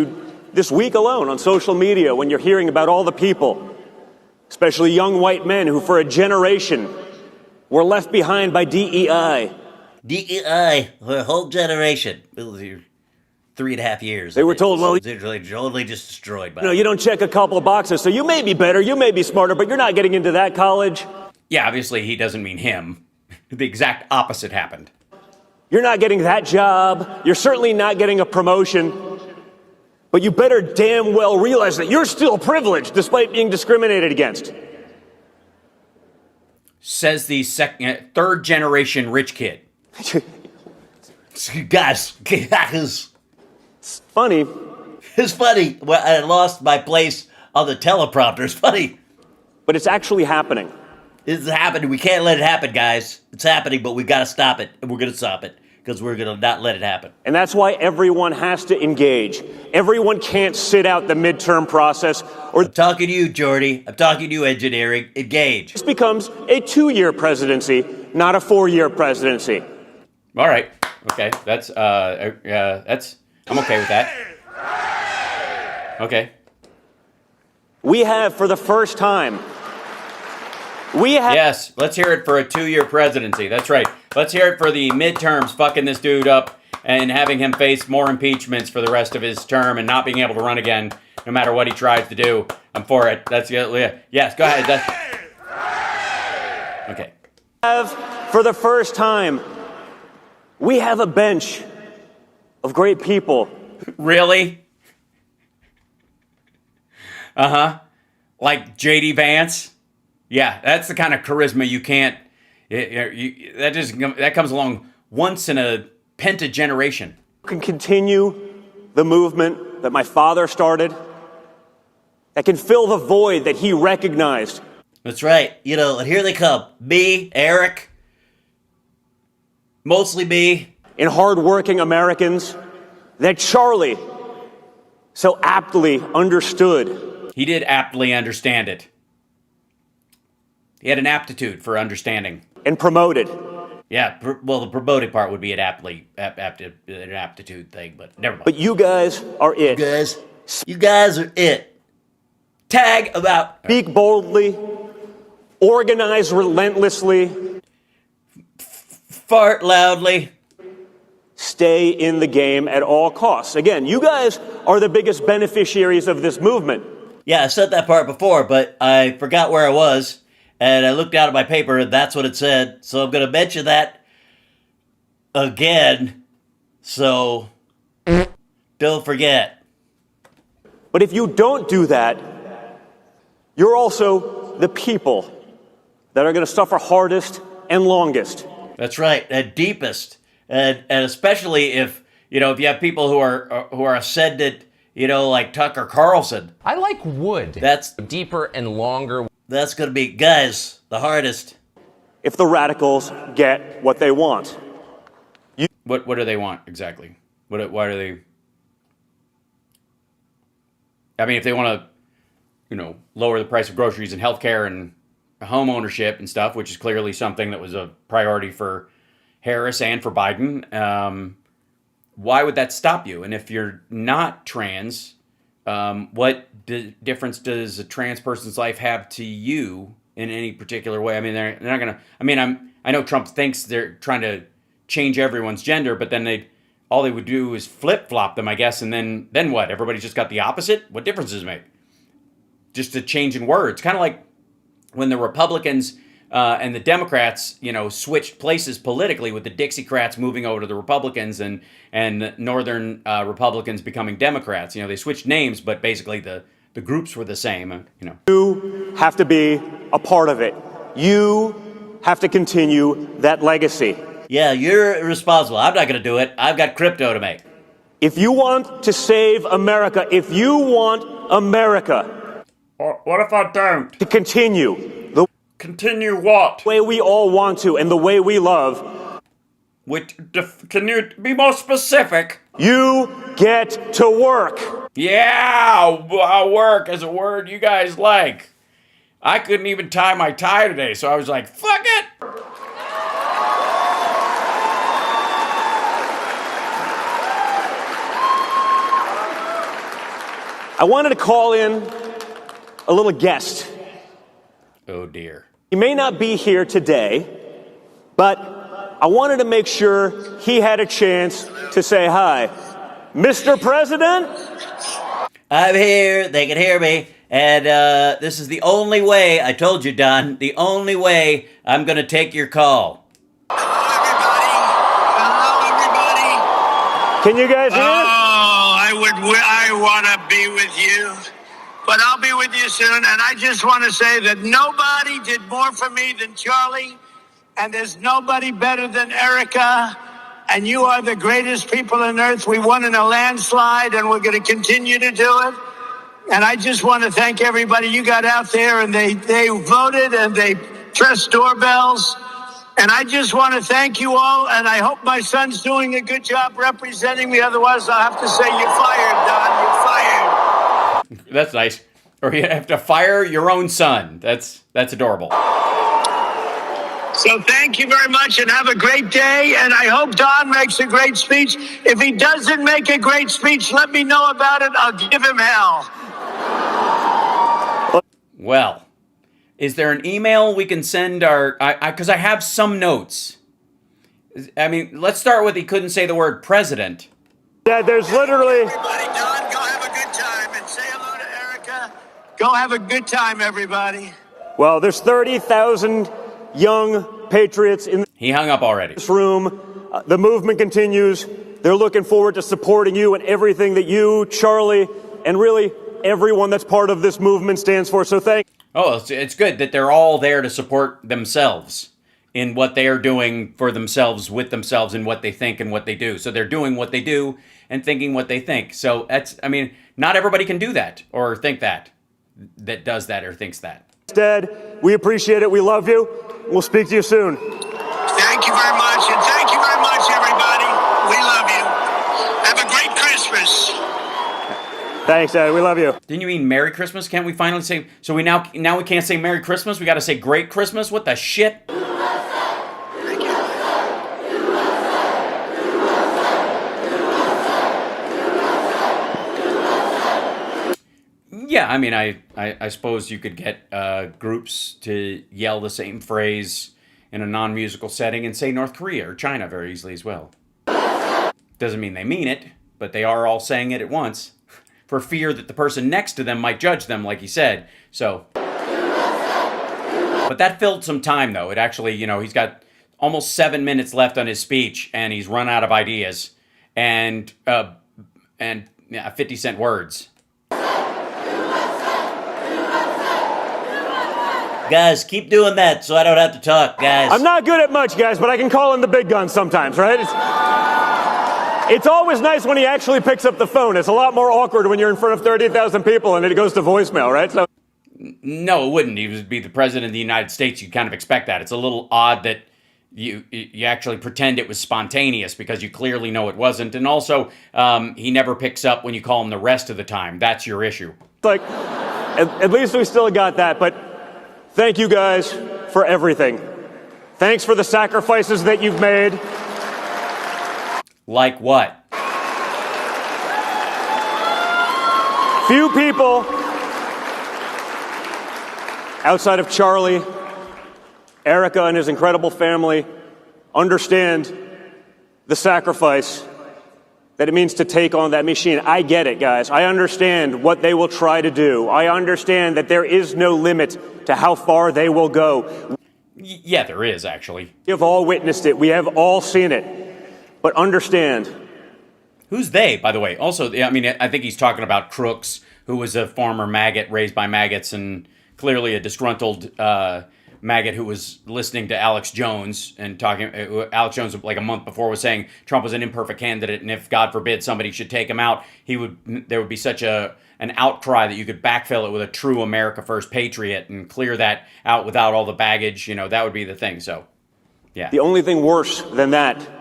this week alone on social media when you're hearing about all the people especially young white men who for a generation were left behind by DEI. DEI, a whole generation. 3.5 years. They were told, well, only just destroyed by. you don't check a couple of boxes, so you may be better, you may be smarter, but you're not getting into that college. Yeah, obviously he doesn't mean him. The exact opposite happened. You're not getting that job. You're certainly not getting a promotion. But you better damn well realize that you're still privileged despite being discriminated against. Says the third generation rich kid. Guys, It's funny. it's funny. Well, I lost my place on the teleprompter. It's funny. But it's actually happening. It's happening. We can't let it happen, guys. It's happening, but we got to stop it. And we're going to stop it because we're going to not let it happen. And that's why everyone has to engage. Everyone can't sit out the midterm process or I'm talking to you, Jordy. I'm talking to you, engineering. Engage. this becomes a 2-year presidency, not a 4-year presidency. All right. Okay. That's I'm okay with that. Okay. We have, for the first time, Yes, let's hear it for a 2-year presidency. That's right. Let's hear it for the midterms fucking this dude up and having him face more impeachments for the rest of his term and not being able to run again no matter what he tries to do. I'm for it. That's yes, go ahead. Okay. for the first time, we have a bench of great people. Really? Like JD Vance? Yeah, that's the kind of charisma you can't. That comes along once in a pentageneration. Can continue the movement that my father started, that can fill the void that he recognized. That's right. And here they come. Me, Eric, mostly me. In hardworking Americans that Charlie so aptly understood. He did aptly understand it. He had an aptitude for understanding. And promoted. Yeah, well, the promoting part would be an aptitude thing, but never mind. But you guys are it. You guys are it. Tag about. Speak boldly, organize relentlessly, Fart loudly. stay in the game at all costs. Again, you guys are the biggest beneficiaries of this movement. Yeah, I said that part before, but I forgot where I was. And I looked down at my paper, and that's what it said. So I'm going to mention that again. So don't forget. But if you don't do that, you're also the people that are going to suffer hardest and longest. That's right, and deepest. And especially if you have people who are ascendant, like Tucker Carlson. I like wood. That's deeper and longer. That's going to be, guys, the hardest. If the radicals get what they want. What do they want exactly? Why do they? I mean, if they want to, lower the price of groceries and healthcare and home ownership and stuff, which is clearly something that was a priority for Harris and for Biden, why would that stop you? And if you're not trans, what difference does a trans person's life have to you in any particular way? I mean, they're not gonna. I mean, I know Trump thinks they're trying to change everyone's gender, but then all they would do is flip flop them, I guess, and then what? Everybody's just got the opposite. What difference does it make? Just a change in words, kind of like when the Republicans and the Democrats, switched places politically, with the Dixiecrats moving over to the Republicans and Northern Republicans becoming Democrats. They switched names, but basically the groups were the same. You have to be a part of it. You have to continue that legacy. Yeah, you're responsible. I'm not going to do it. I've got crypto to make. If you want to save America, if you want America, What if I don't? to continue the Continue what? way we all want to and the way we love, Can you be more specific? you get to work. Yeah, work is a word you guys like. I couldn't even tie my tie today, so I was like, fuck it. I wanted to call in a little guest Oh, dear. He may not be here today, but I wanted to make sure he had a chance to say hi. Mr. President? I'm here. They can hear me. And this is the only way, I told you, Don, the only way I'm going to take your call. Hello, everybody. Can you guys hear? I want to be with you, but I'll be with you soon. And I just want to say that nobody did more for me than Charlie, and there's nobody better than Erica. And you are the greatest people on earth. We won in a landslide, and we're going to continue to do it. And I just want to thank everybody. You got out there, and they voted, and they pressed doorbells. And I just want to thank you all, and I hope my son's doing a good job representing me. Otherwise, I'll have to say, you're fired, Don. You're fired. That's nice. Or you have to fire your own son. That's adorable. So thank you very much, and have a great day. And I hope Don makes a great speech. If he doesn't make a great speech, let me know about it. I'll give him hell. Well, is there an email we can send because I have some notes. I mean, let's start with he couldn't say the word president. Yeah, there's literally... Everybody, Don, go have a good time. And say hello to Erica. Go have a good time, everybody. Well, there's 30,000 young patriots in He hung up already. this room. The movement continues. They're looking forward to supporting you and everything that you, Charlie, and really everyone that's part of this movement stands for. So thank you. Oh, it's good that they're all there to support themselves in what they are doing for themselves, with themselves, and what they think and what they do. So they're doing what they do and thinking what they think. So not everybody can do that or think that does that or thinks that. Dad, we appreciate it. We love you. We'll speak to you soon. Thank you very much, and thank you very much, everybody. We love you. Have a great Christmas. Thanks, Dad. We love you. Didn't you mean Merry Christmas? Can't we finally say? So we now we can't say Merry Christmas. We got to say Great Christmas. What the shit? Thank you. Yeah, I mean, I suppose you could get groups to yell the same phrase in a non-musical setting and say North Korea or China very easily as well. Doesn't mean they mean it, but they are all saying it at once for fear that the person next to them might judge them, like he said. So, but that filled some time, though. It actually, he's got almost 7 minutes left on his speech, and he's run out of ideas and 50-cent words. Guys, keep doing that so I don't have to talk, guys. I'm not good at much, guys, but I can call in the big guns sometimes, right? It's always nice when he actually picks up the phone. It's a lot more awkward when you're in front of 30,000 people and it goes to voicemail, right? So No, it wouldn't. He would be the president of the United States. You'd kind of expect that. It's a little odd that you actually pretend it was spontaneous because you clearly know it wasn't. And also, he never picks up when you call him the rest of the time. That's your issue. like, at least we still got that. But thank you guys for everything. Thanks for the sacrifices that you've made. Like what? Few people outside of Charlie, Erica, and his incredible family understand the sacrifice that it means to take on that machine. I get it, guys. I understand what they will try to do. I understand that there is no limit to how far they will go. Yeah, there is, actually. We have all witnessed it. We have all seen it. But understand. Who's they, by the way? Also, I mean, I think he's talking about Crooks, who was a former maggot raised by maggots and clearly a disgruntled maggot who was listening to Alex Jones and talking. Alex Jones, like a month before, was saying Trump was an imperfect candidate, and if God forbid somebody should take him out, there would be such an outcry that you could backfill it with a true America First patriot and clear that out without all the baggage. That would be the thing. So, yeah. The only thing worse than that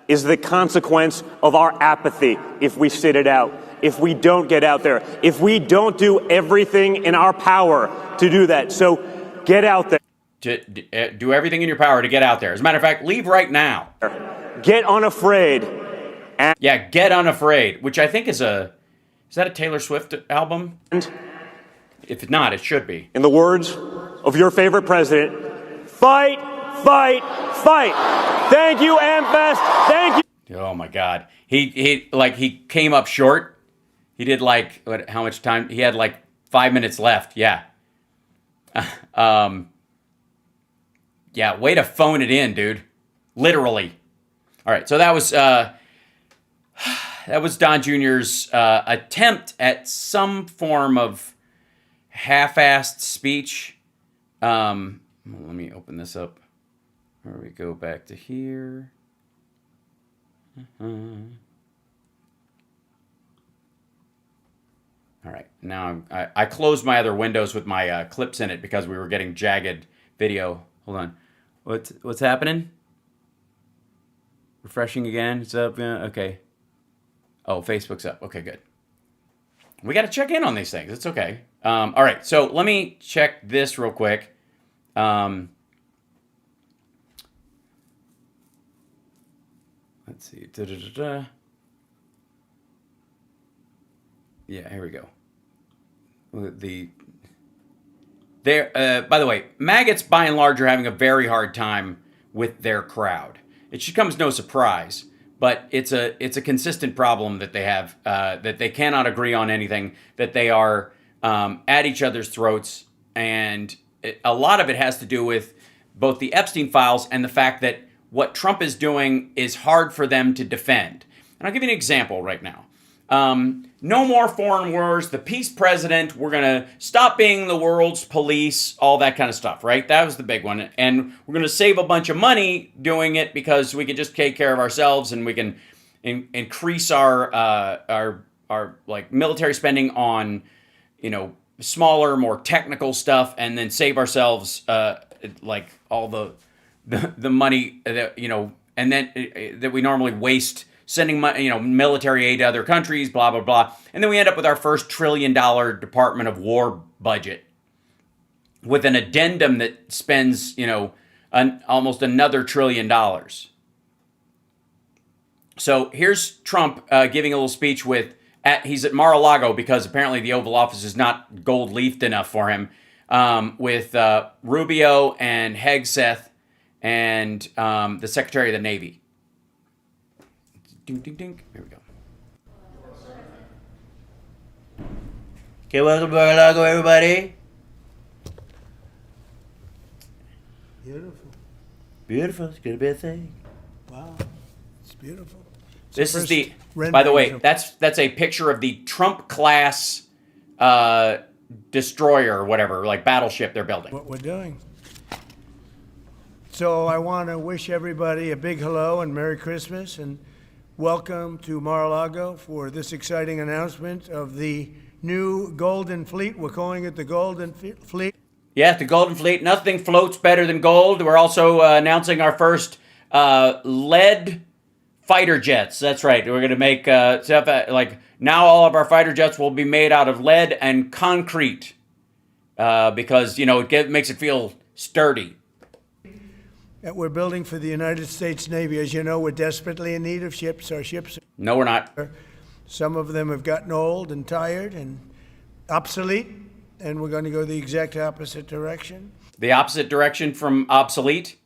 is the consequence of our apathy if we sit it out, if we don't get out there, if we don't do everything in our power to do that. So get out there. To do everything in your power to get out there. As a matter of fact, leave right now. Get unafraid. Yeah, Get Unafraid, which I think is that a Taylor Swift album? And If not, it should be. in the words of your favorite president. Fight, fight, fight. Thank you, AmFest. Thank you. Oh my God. He came up short. He did like, how much time? He had like 5 minutes left. Yeah. Yeah, way to phone it in, dude. Literally. All right, so that was Don Jr.'s attempt at some form of half-assed speech. Let me open this up. Where we go back to here. All right, now I closed my other windows with my clips in it because we were getting jagged video. Hold on. What's happening? Refreshing again. It's up. Yeah, okay. Oh, Facebook's up. Okay, good. We got to check in on these things. It's okay. All right. So let me check this real quick. Let's see. Yeah, here we go. By the way, maggots by and large are having a very hard time with their crowd. It should come as no surprise, but it's a consistent problem that they have, that they cannot agree on anything, that they are at each other's throats, and a lot of it has to do with both the Epstein files and the fact that what Trump is doing is hard for them to defend. And I'll give you an example right now. No more foreign wars, the peace president, we're going to stop being the world's police, all that kind of stuff, right? That was the big one. And we're going to save a bunch of money doing it because we can just take care of ourselves and we can increase our like military spending on, smaller, more technical stuff, and then save ourselves, like all the money that, and then that we normally waste sending money, military aid to other countries, blah, blah, blah. And then we end up with our first $1 trillion Department of War budget with an addendum that spends, almost another $1 trillion. So here's Trump giving a little speech he's at Mar-a-Lago because apparently the Oval Office is not gold-leafed enough for him, with Rubio and Hegseth and the Secretary of the Navy. Ding, ding, ding. Here we go. Okay, welcome to Mar-a-Lago, everybody. Beautiful. Beautiful. It's gonna be a thing. Wow. It's beautiful. It's This is first by the way, rendering that's a picture of the Trump class destroyer or whatever, like battleship they're building. what we're doing. So I want to wish everybody a big hello and Merry Christmas and welcome to Mar-a-Lago for this exciting announcement of the new Golden Fleet. We're calling it the Golden Fleet. Yeah, the Golden Fleet. Nothing floats better than gold. We're also announcing our first lead fighter jets. That's right. We're going to make stuff like now all of our fighter jets will be made out of lead and concrete because, it makes it feel sturdy. That we're building for the United States Navy. As you know, we're desperately in need of ships. Our ships, No, we're not. some of them have gotten old and tired and obsolete, and we're going to go the exact opposite direction. The opposite direction from obsolete?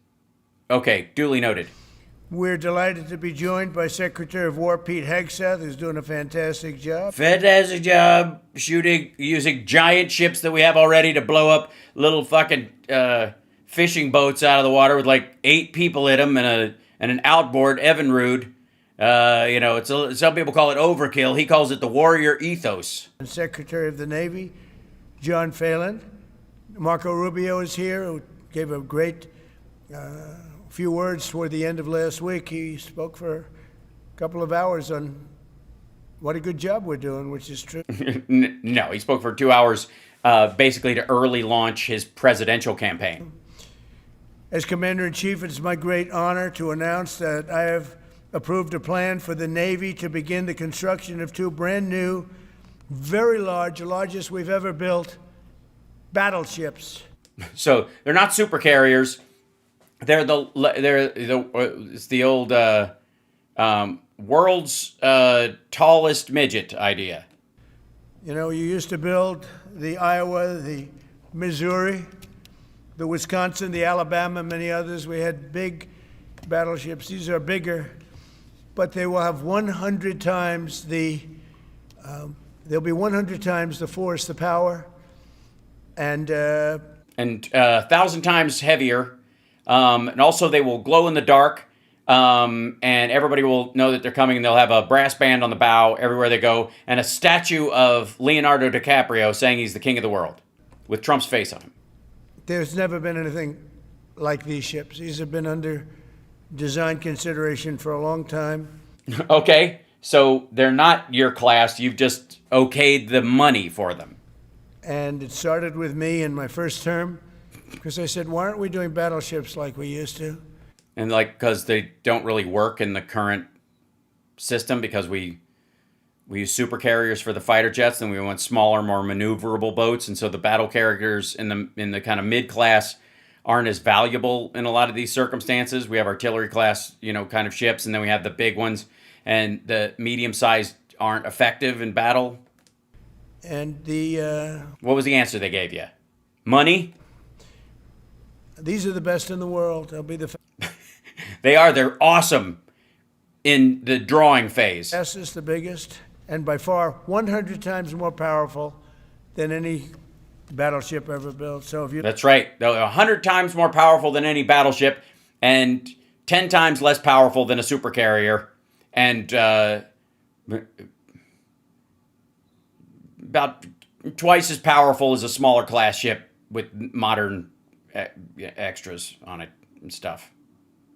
Okay, duly noted. We're delighted to be joined by Secretary of War Pete Hegseth, who's doing a fantastic job. Fantastic job using giant ships that we have already to blow up little fucking fishing boats out of the water with like 8 people in them and an outboard, Evinrude. Some people call it overkill. He calls it the warrior ethos. And Secretary of the Navy, John Phelan. Marco Rubio is here, who gave a great few words toward the end of last week. He spoke for a couple of hours on what a good job we're doing, which is true. No, he spoke for 2 hours basically to early launch his presidential campaign. As Commander-in-Chief, it's my great honor to announce that I have approved a plan for the Navy to begin the construction of 2 brand new, very large, the largest we've ever built, battleships. So they're not super carriers. It's the old world's tallest midget idea. You used to build the Iowa, the Missouri. the Wisconsin, the Alabama, many others. We had big battleships. These are bigger, but they will have 100 times they'll be 100 times the force, the power, and 1,000 times heavier. And also they will glow in the dark. And everybody will know that they're coming, and they'll have a brass band on the bow everywhere they go, and a statue of Leonardo DiCaprio saying he's the king of the world, with Trump's face on him. there's never been anything like these ships. These have been under design consideration for a long time. Okay, so they're not your class. You've just okayed the money for them. And it started with me in my first term, because I said, why aren't we doing battleships like we used to? And because they don't really work in the current system, because we use super carriers for the fighter jets, and we want smaller, more maneuverable boats, and so the battle carriers in the kind of mid class aren't as valuable in a lot of these circumstances. We have artillery class, kind of ships, and then we have the big ones, and the medium sized aren't effective in battle. And What was the answer they gave you? Money? these are the best in the world. They'll be the They're awesome in the drawing phase. fastest, the biggest, and by far 100 times more powerful than any battleship ever built. So if you That's right. They're 100 times more powerful than any battleship, and 10 times less powerful than a supercarrier, and about twice as powerful as a smaller class ship with modern extras on it and stuff.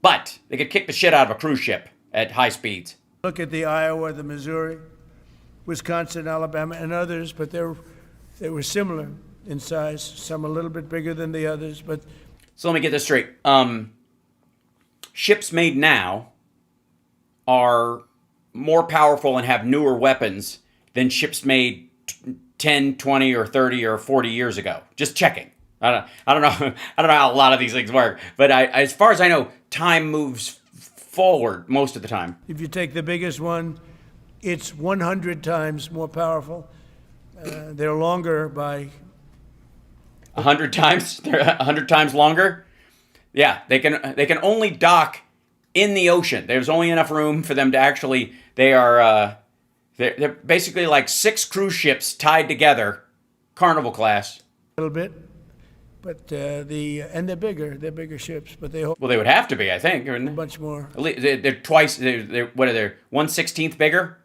But they could kick the shit out of a cruise ship at high speeds. look at the Iowa, the Missouri, Wisconsin, Alabama, and others, but they were similar in size. Some a little bit bigger than the others, but So let me get this straight. Ships made now are more powerful and have newer weapons than ships made 10, 20, or 30, or 40 years ago. Just checking. I don't know. I don't know how a lot of these things work, but as far as I know, time moves forward most of the time. if you take the biggest one, it's 100 times more powerful. They're longer by 100 times. They're 100 times longer. Yeah, they can only dock in the ocean. There's only enough room for them to actually. They're basically like 6 cruise ships tied together, Carnival class. a little bit, but and they're bigger. They're bigger ships, but they hold Well, they would have to be, I think. Wouldn't they? much more. They're twice. What are they? 1/16 bigger,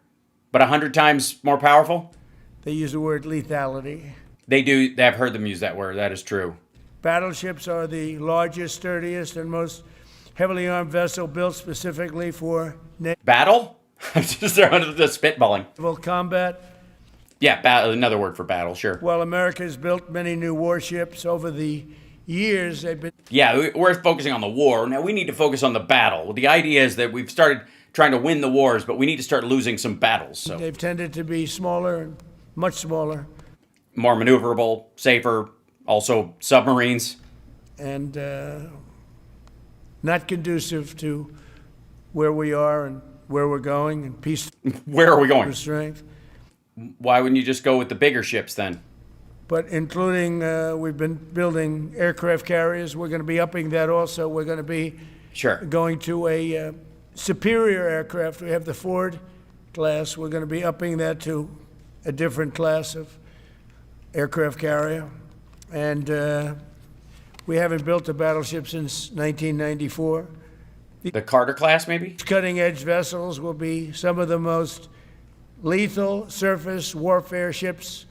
but 100 times more powerful. They use the word lethality. They do. I've heard them use that word. That is true. Battleships are the largest, sturdiest, and most heavily armed vessel built specifically for Battle? Just they're under the spitballing. naval combat. Yeah, another word for battle. Sure. While America has built many new warships over the years, they've been Yeah, we're focusing on the war. Now we need to focus on the battle. The idea is that we've started trying to win the wars, but we need to start losing some battles. So they've tended to be smaller and much smaller, more maneuverable, safer. Also submarines. and not conducive to where we are and where we're going and peace Where are we going? strength. Why wouldn't you just go with the bigger ships then? But including, we've been building aircraft carriers. We're going to be upping that also. We're going to be Sure. going to a superior aircraft. We have the Ford class. We're going to be upping that to a different class of aircraft carrier. And we haven't built a battleship since 1994. The Carter class, maybe? Cutting-edge vessels will be some of the most lethal surface warfare ships.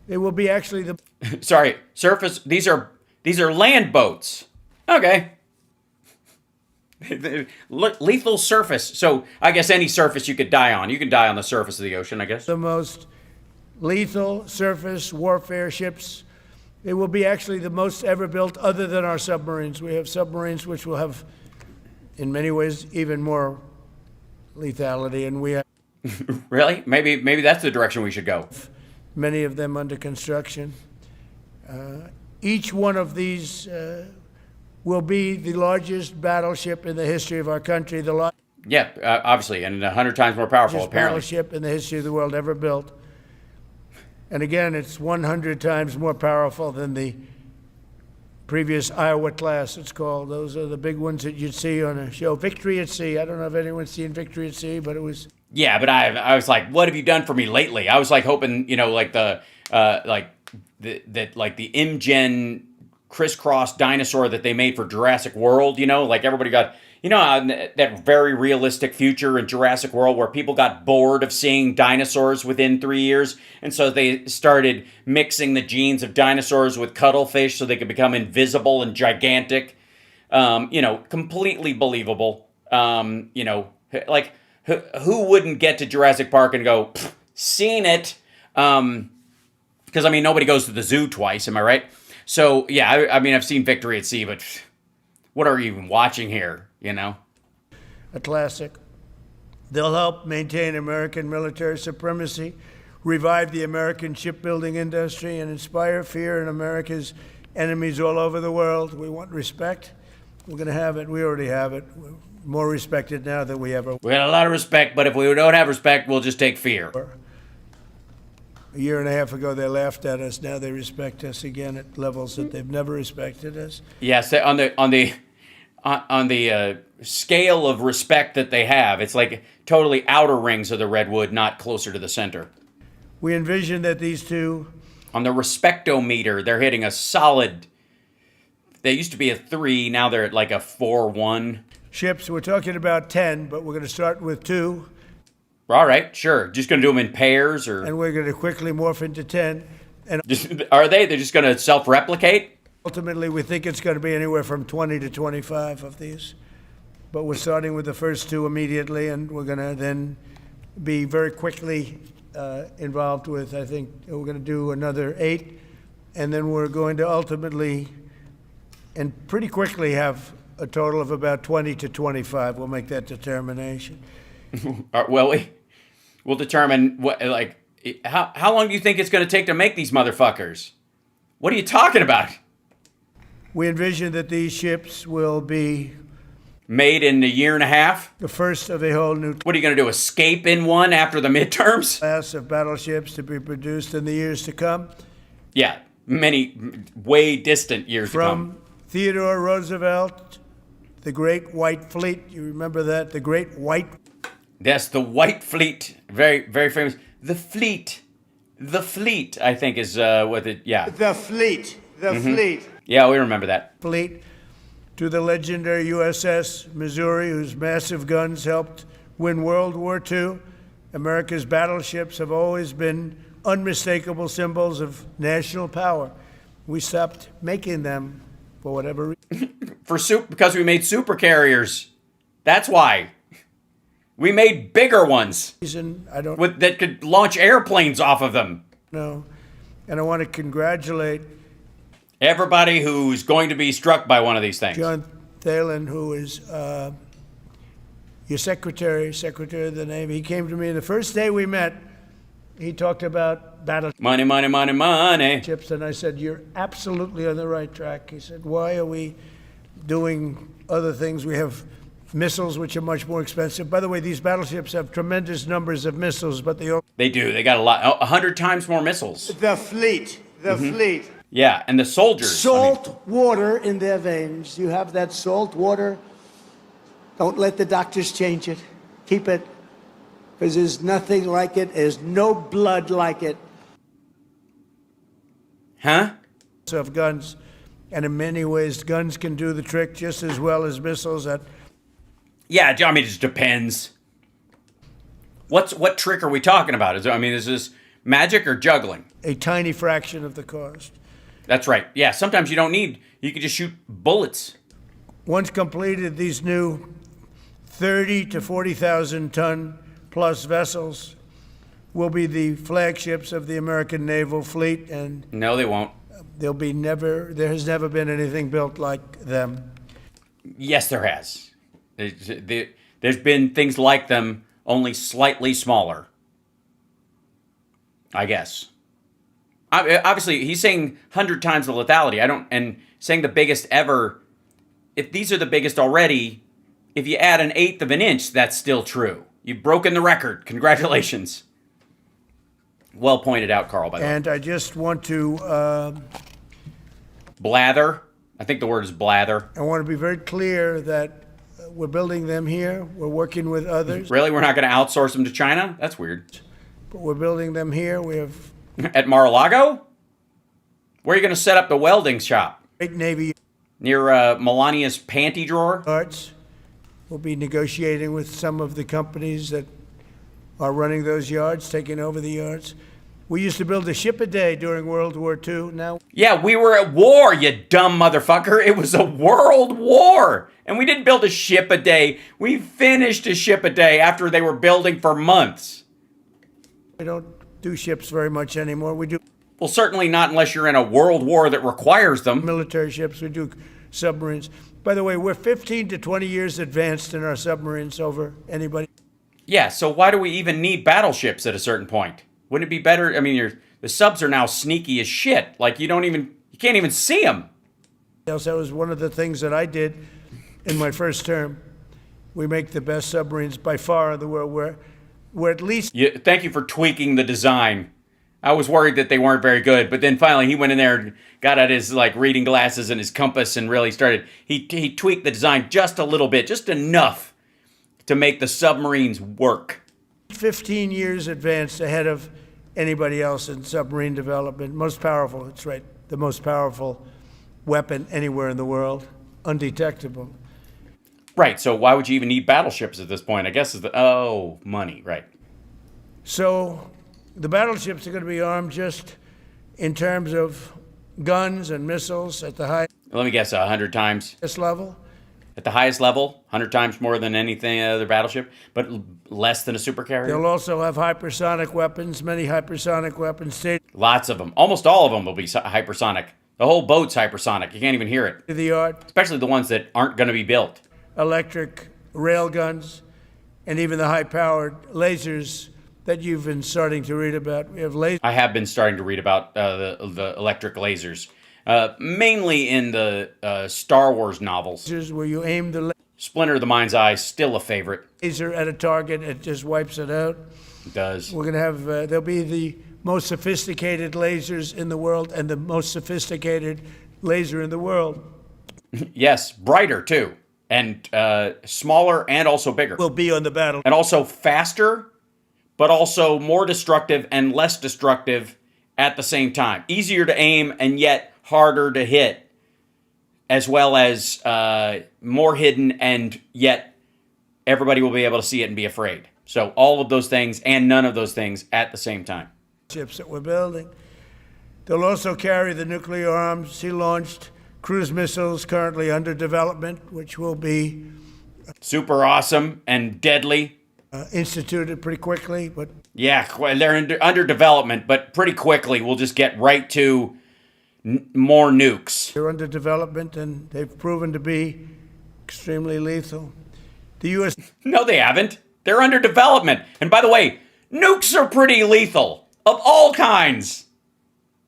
They will be actually the Sorry, surface. These are land boats. Okay. Lethal surface. So I guess any surface you could die on. You can die on the surface of the ocean, I guess. most lethal surface warfare ships. They will be actually the most ever built other than our submarines. We have submarines which will have, in many ways, even more lethality, and we have Really? Maybe that's the direction we should go. many of them under construction. Each one of these will be the largest battleship in the history of our country, the largest Yeah, obviously, and 100 times more powerful, apparently. battleship in the history of the world ever built. And again, it's 100 times more powerful than the previous Iowa class, it's called. Those are the big ones that you'd see on a show. Victory at Sea. I don't know if anyone's seen Victory at Sea, but it was. Yeah, but I was like, what have you done for me lately? I was like hoping, like the ImGen crisscross dinosaur that they made for Jurassic World, like everybody got, that very realistic future in Jurassic World where people got bored of seeing dinosaurs within 3 years. And so they started mixing the genes of dinosaurs with cuttlefish so they could become invisible and gigantic. Completely believable. Like who wouldn't get to Jurassic Park and go, seen it? Because, nobody goes to the zoo twice, am I right? So, yeah, I've seen Victory at Sea, but what are you even watching here, A classic. They'll help maintain American military supremacy, revive the American shipbuilding industry, and inspire fear in America's enemies all over the world. We want respect. We're going to have it. We already have it. We're more respected now that we have a... We got a lot of respect, but if we don't have respect, we'll just take fear. A year and a half ago, they laughed at us. Now they respect us again at levels that they've never respected us. Yes, on the scale of respect that they have, it's like totally outer rings of the redwood, not closer to the center. We envision that these two... On the respectometer, they're hitting a solid... They used to be a 3, now they're at like a 4-1. Ships, we're talking about 10, but we're going to start with 2. All right, sure. Just going to do them in pairs, or... And we're going to quickly morph into 10. And are they? They're just going to self-replicate? Ultimately, we think it's going to be anywhere from 20 to 25 of these. But we're starting with the first 2 immediately, and we're going to then be very quickly involved with, I think, we're going to do another 8. And then we're going to ultimately, and pretty quickly, have a total of about 20 to 25. We'll make that determination. We'll determine how long do you think it's going to take to make these motherfuckers? What are you talking about? We envision that these ships will be made in a year and a half. The first of a whole new. What are you going to do? Escape in one after the midterms? Class of battleships to be produced in the years to come. Yeah, many way distant years to come. From Theodore Roosevelt, the Great White Fleet. You remember that? The Great White. Yes, the White Fleet, very, very famous. The Fleet, I think is what it. Yeah. The Fleet, Fleet. Yeah, we remember that. Fleet, to the legendary USS Missouri, whose massive guns helped win World War II. America's battleships have always been unmistakable symbols of national power. We stopped making them for whatever reason. Because we made supercarriers. That's why. We made bigger ones that could launch airplanes off of them. No, and I want to congratulate everybody who's going to be struck by one of these things. John Thalen, who is your secretary of the Navy. He came to me the first day we met. He talked about battleships. Money. Ships, and I said, you're absolutely on the right track. He said, why are we doing other things? We have missiles, which are much more expensive. By the way, these battleships have tremendous numbers of missiles, but they do. They got a lot, 100 times more missiles. The Fleet, Fleet. Yeah, and the soldiers. Salt water in their veins. You have that salt water. Don't let the doctors change it. Keep it, because there's nothing like it. There's no blood like it. Huh? Of guns, and in many ways, guns can do the trick just as well as missiles. Yeah, it just depends. What trick are we talking about? Is this magic or juggling? A tiny fraction of the cost. That's right. Yeah, sometimes you could just shoot bullets. Once completed, these new 30 to 40,000 ton plus vessels will be the flagships of the American naval fleet, and no, they won't. There has never been anything built like them. Yes, there has. There's been things like them, only slightly smaller. I guess. Obviously, he's saying 100 times the lethality. And saying the biggest ever. If these are the biggest already, if you add 1/8 of an inch, that's still true. You've broken the record. Congratulations. Well pointed out, Carl, by the way. And I just want to... Blather. I think the word is blather. I want to be very clear that we're building them here. We're working with others, Really? We're not going to outsource them to China? That's weird. but we're building them here. We have At Mar-a-Lago? Where are you going to set up the welding shop? great Navy Near Melania's panty drawer? yards. We'll be negotiating with some of the companies that are running those yards, taking over the yards. We used to build a ship a day during World War II. Now Yeah, we were at war, you dumb motherfucker. It was a world war. And we didn't build a ship a day. We finished a ship a day after they were building for months. we don't do ships very much anymore. We do Well, certainly not unless you're in a world war that requires them. military ships. We do submarines. By the way, we're 15 to 20 years advanced in our submarines over anybody. Yeah, so why do we even need battleships at a certain point? Wouldn't it be better? I mean, the subs are now sneaky as shit. Like, you can't even see them. That was one of the things that I did in my first term. We make the best submarines by far in the world. We're at least Thank you for tweaking the design. I was worried that they weren't very good, but then finally he went in there and got out his like reading glasses and his compass and really started. He tweaked the design just a little bit, just enough to make the submarines work. 15 years advanced ahead of anybody else in submarine development. Most powerful, that's right, the most powerful weapon anywhere in the world, undetectable. Right. So why would you even need battleships at this point? I guess is money. Right. So the battleships are going to be armed just in terms of guns and missiles at the Let me guess, 100 times. highest level. At the highest level, 100 times more than anything other battleship, but less than a supercarrier. They'll also have hypersonic weapons, many hypersonic weapons, state Lots of them. Almost all of them will be hypersonic. The whole boat's hypersonic. You can't even hear it. of the art, Especially the ones that aren't going to be built. electric rail guns, and even the high-powered lasers that you've been starting to read about. We have lasers. I have been starting to read about the electric lasers, mainly in the Star Wars novels. Where you aim the Splinter of the Mind's Eye, still a favorite. laser at a target, it just wipes it out. It does. We're going to have, there'll be the most sophisticated lasers in the world and the most sophisticated laser in the world Yes, brighter too, and smaller and also bigger. will be on the battle. And also faster, but also more destructive and less destructive at the same time. Easier to aim and yet harder to hit, as well as more hidden and yet everybody will be able to see it and be afraid. So all of those things and none of those things at the same time. Ships that we're building. They'll also carry the nuclear arms, sea-launched cruise missiles currently under development, which will be Super awesome and deadly. instituted pretty quickly, but Yeah, they're under development, but pretty quickly we'll just get right to more nukes. they're under development and they've proven to be extremely lethal. The U.S. No, they haven't. They're under development. And by the way, nukes are pretty lethal of all kinds.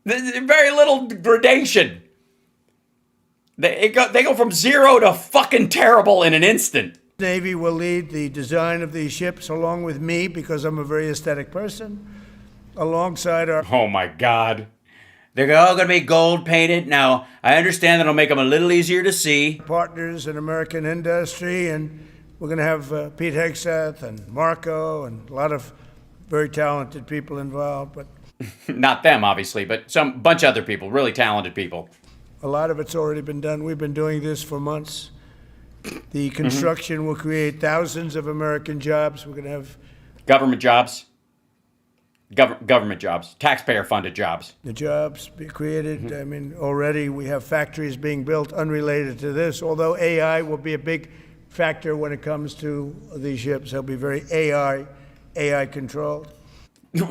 Very little gradation. They go from 0 to fucking terrible in an instant. Navy will lead the design of these ships along with me because I'm a very aesthetic person, alongside our Oh my God. They're all going to be gold painted. Now, I understand that'll make them a little easier to see. partners in American industry, and we're going to have Pete Hegseth and Marco and a lot of very talented people involved, but Not them, obviously, but some bunch of other people, really talented people. a lot of it's already been done. We've been doing this for months. The construction will create thousands of American jobs. We're going to have Government jobs. Government jobs. Taxpayer-funded jobs. the jobs be created. I mean, already we have factories being built unrelated to this, although AI will be a big factor when it comes to these ships. They'll be very AI controlled.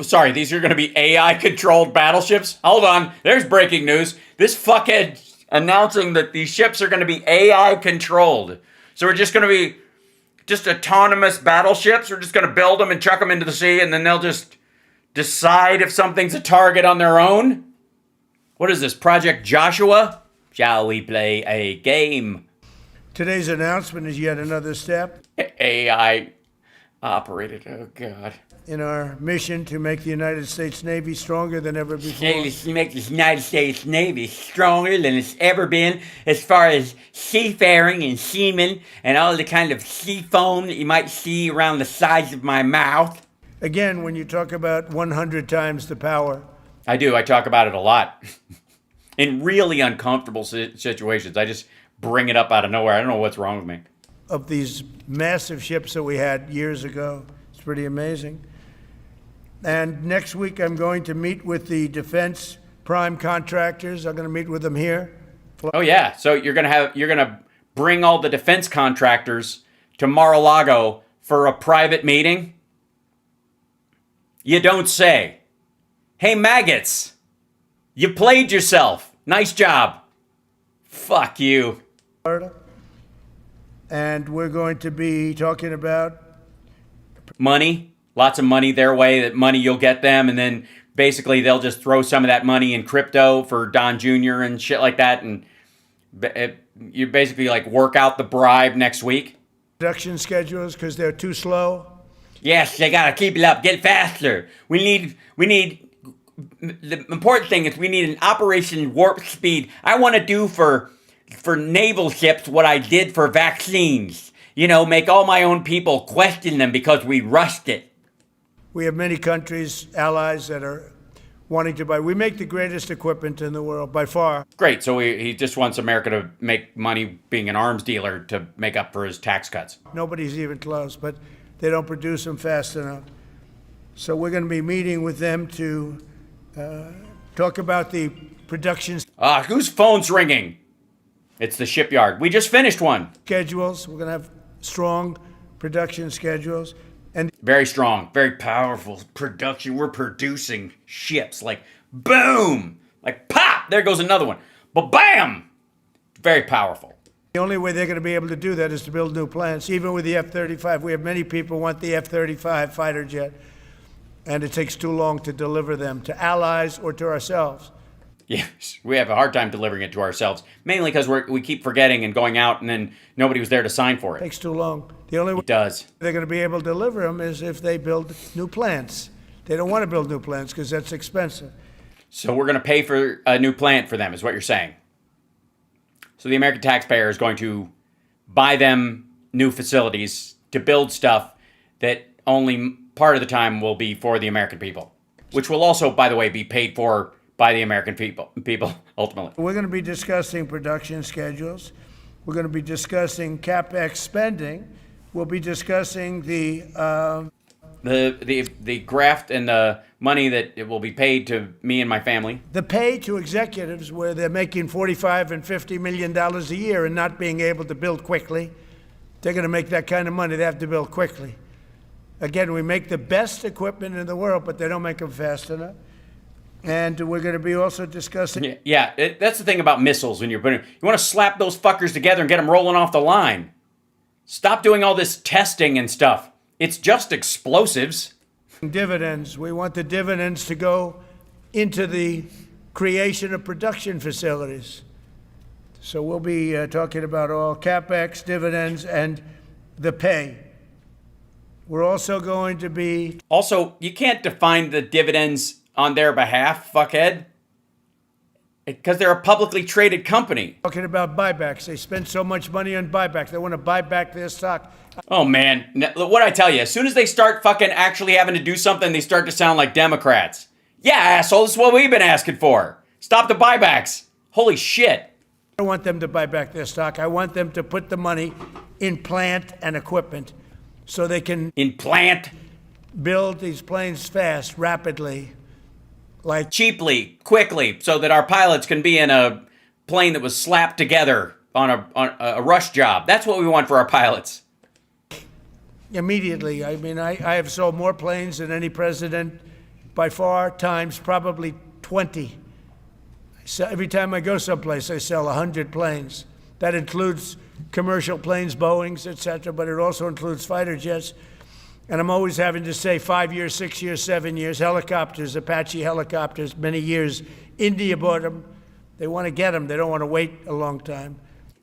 Sorry, these are going to be AI-controlled battleships? Hold on, there's breaking news. This fuckhead announcing that these ships are going to be AI-controlled. So we're just going to be just autonomous battleships? We're just going to build them and chuck them into the sea, and then they'll just decide if something's a target on their own? What is this, Project Joshua? Shall we play a game? Today's announcement is yet another step. AI operated, oh God. in our mission to make the United States Navy stronger than ever before. Let's make the United States Navy stronger than it's ever been as far as seafaring and seamen and all the kind of sea foam that you might see around the sides of my mouth. Again, when you talk about 100 times the power I do. I talk about it a lot in really uncomfortable situations. I just bring it up out of nowhere. I don't know what's wrong with me. of these massive ships that we had years ago, it's pretty amazing. And next week, I'm going to meet with the defense prime contractors. I'm going to meet with them here. Oh yeah. So you're gonna bring all the defense contractors to Mar-a-Lago for a private meeting? You don't say. Hey, maggots, you played yourself. Nice job. Fuck you. Florida. And we're going to be talking about Money. Lots of money their way. That money you'll get them, and then basically they'll just throw some of that money in crypto for Don Jr. and shit like that, and you basically like work out the bribe next week. production schedules because they're too slow. Yes, they gotta keep it up, get faster. We need, the important thing is we need an Operation Warp Speed. I want to do for naval ships what I did for vaccines. You know, make all my own people question them because we rushed it. We have many countries, allies, that are wanting to buy. We make the greatest equipment in the world by far. Great. So he just wants America to make money being an arms dealer to make up for his tax cuts. Nobody's even close, but they don't produce them fast enough. So we're going to be meeting with them to talk about the production Whose phone's ringing? It's the shipyard. We just finished one. schedules. We're going to have strong production schedules. And Very strong, very powerful production. We're producing ships like boom, like pop. There goes another one. But bam, very powerful. the only way they're going to be able to do that is to build new plants, even with the F-35. We have many people want the F-35 fighter jet, and it takes too long to deliver them to allies or to ourselves. Yes, we have a hard time delivering it to ourselves, mainly because we keep forgetting and going out, and then nobody was there to sign for It it. takes too long. The only way It does. they're going to be able to deliver them is if they build new plants. They don't want to build new plants because that's expensive. So we're going to pay for a new plant for them, is what you're saying. So the American taxpayer is going to buy them new facilities to build stuff that only part of the time will be for the American people, which will also, by the way, be paid for by the American people ultimately. We're going to be discussing production schedules. We're going to be discussing CapEx spending. We'll be discussing the graft and the money that it will be paid to me and my family. pay to executives where they're making $45 and $50 million a year and not being able to build quickly. They're going to make that kind of money. They have to build quickly. Again, we make the best equipment in the world, but they don't make them fast enough. And we're going to be also discussing That's the thing about missiles. When you want to slap those fuckers together and get them rolling off the line. Stop doing all this testing and stuff. It's just explosives. dividends. We want the dividends to go into the creation of production facilities. So we'll be talking about all CapEx, dividends, and the pay. We're also going to be Also, you can't define the dividends on their behalf, fuckhead. Because they're a publicly traded company. talking about buybacks. They spend so much money on buybacks. They want to buy back their stock. Oh man, what I tell you, as soon as they start fucking actually having to do something, they start to sound like Democrats. Yeah, asshole, this is what we've been asking for. Stop the buybacks. Holy shit. I don't want them to buy back their stock. I want them to put the money in plant and equipment so they can In plant, build these planes fast, rapidly. Like cheaply, quickly, so that our pilots can be in a plane that was slapped together on a rush job. That's what we want for our pilots. immediately. I mean, I have sold more planes than any president by far, times probably 20. So every time I go someplace, I sell 100 planes. That includes commercial planes, Boeings, et cetera, but it also includes fighter jets. And I'm always having to say 5 years, 6 years, 7 years, helicopters, Apache helicopters, many years. India bought them. They want to get them. They don't want to wait a long time.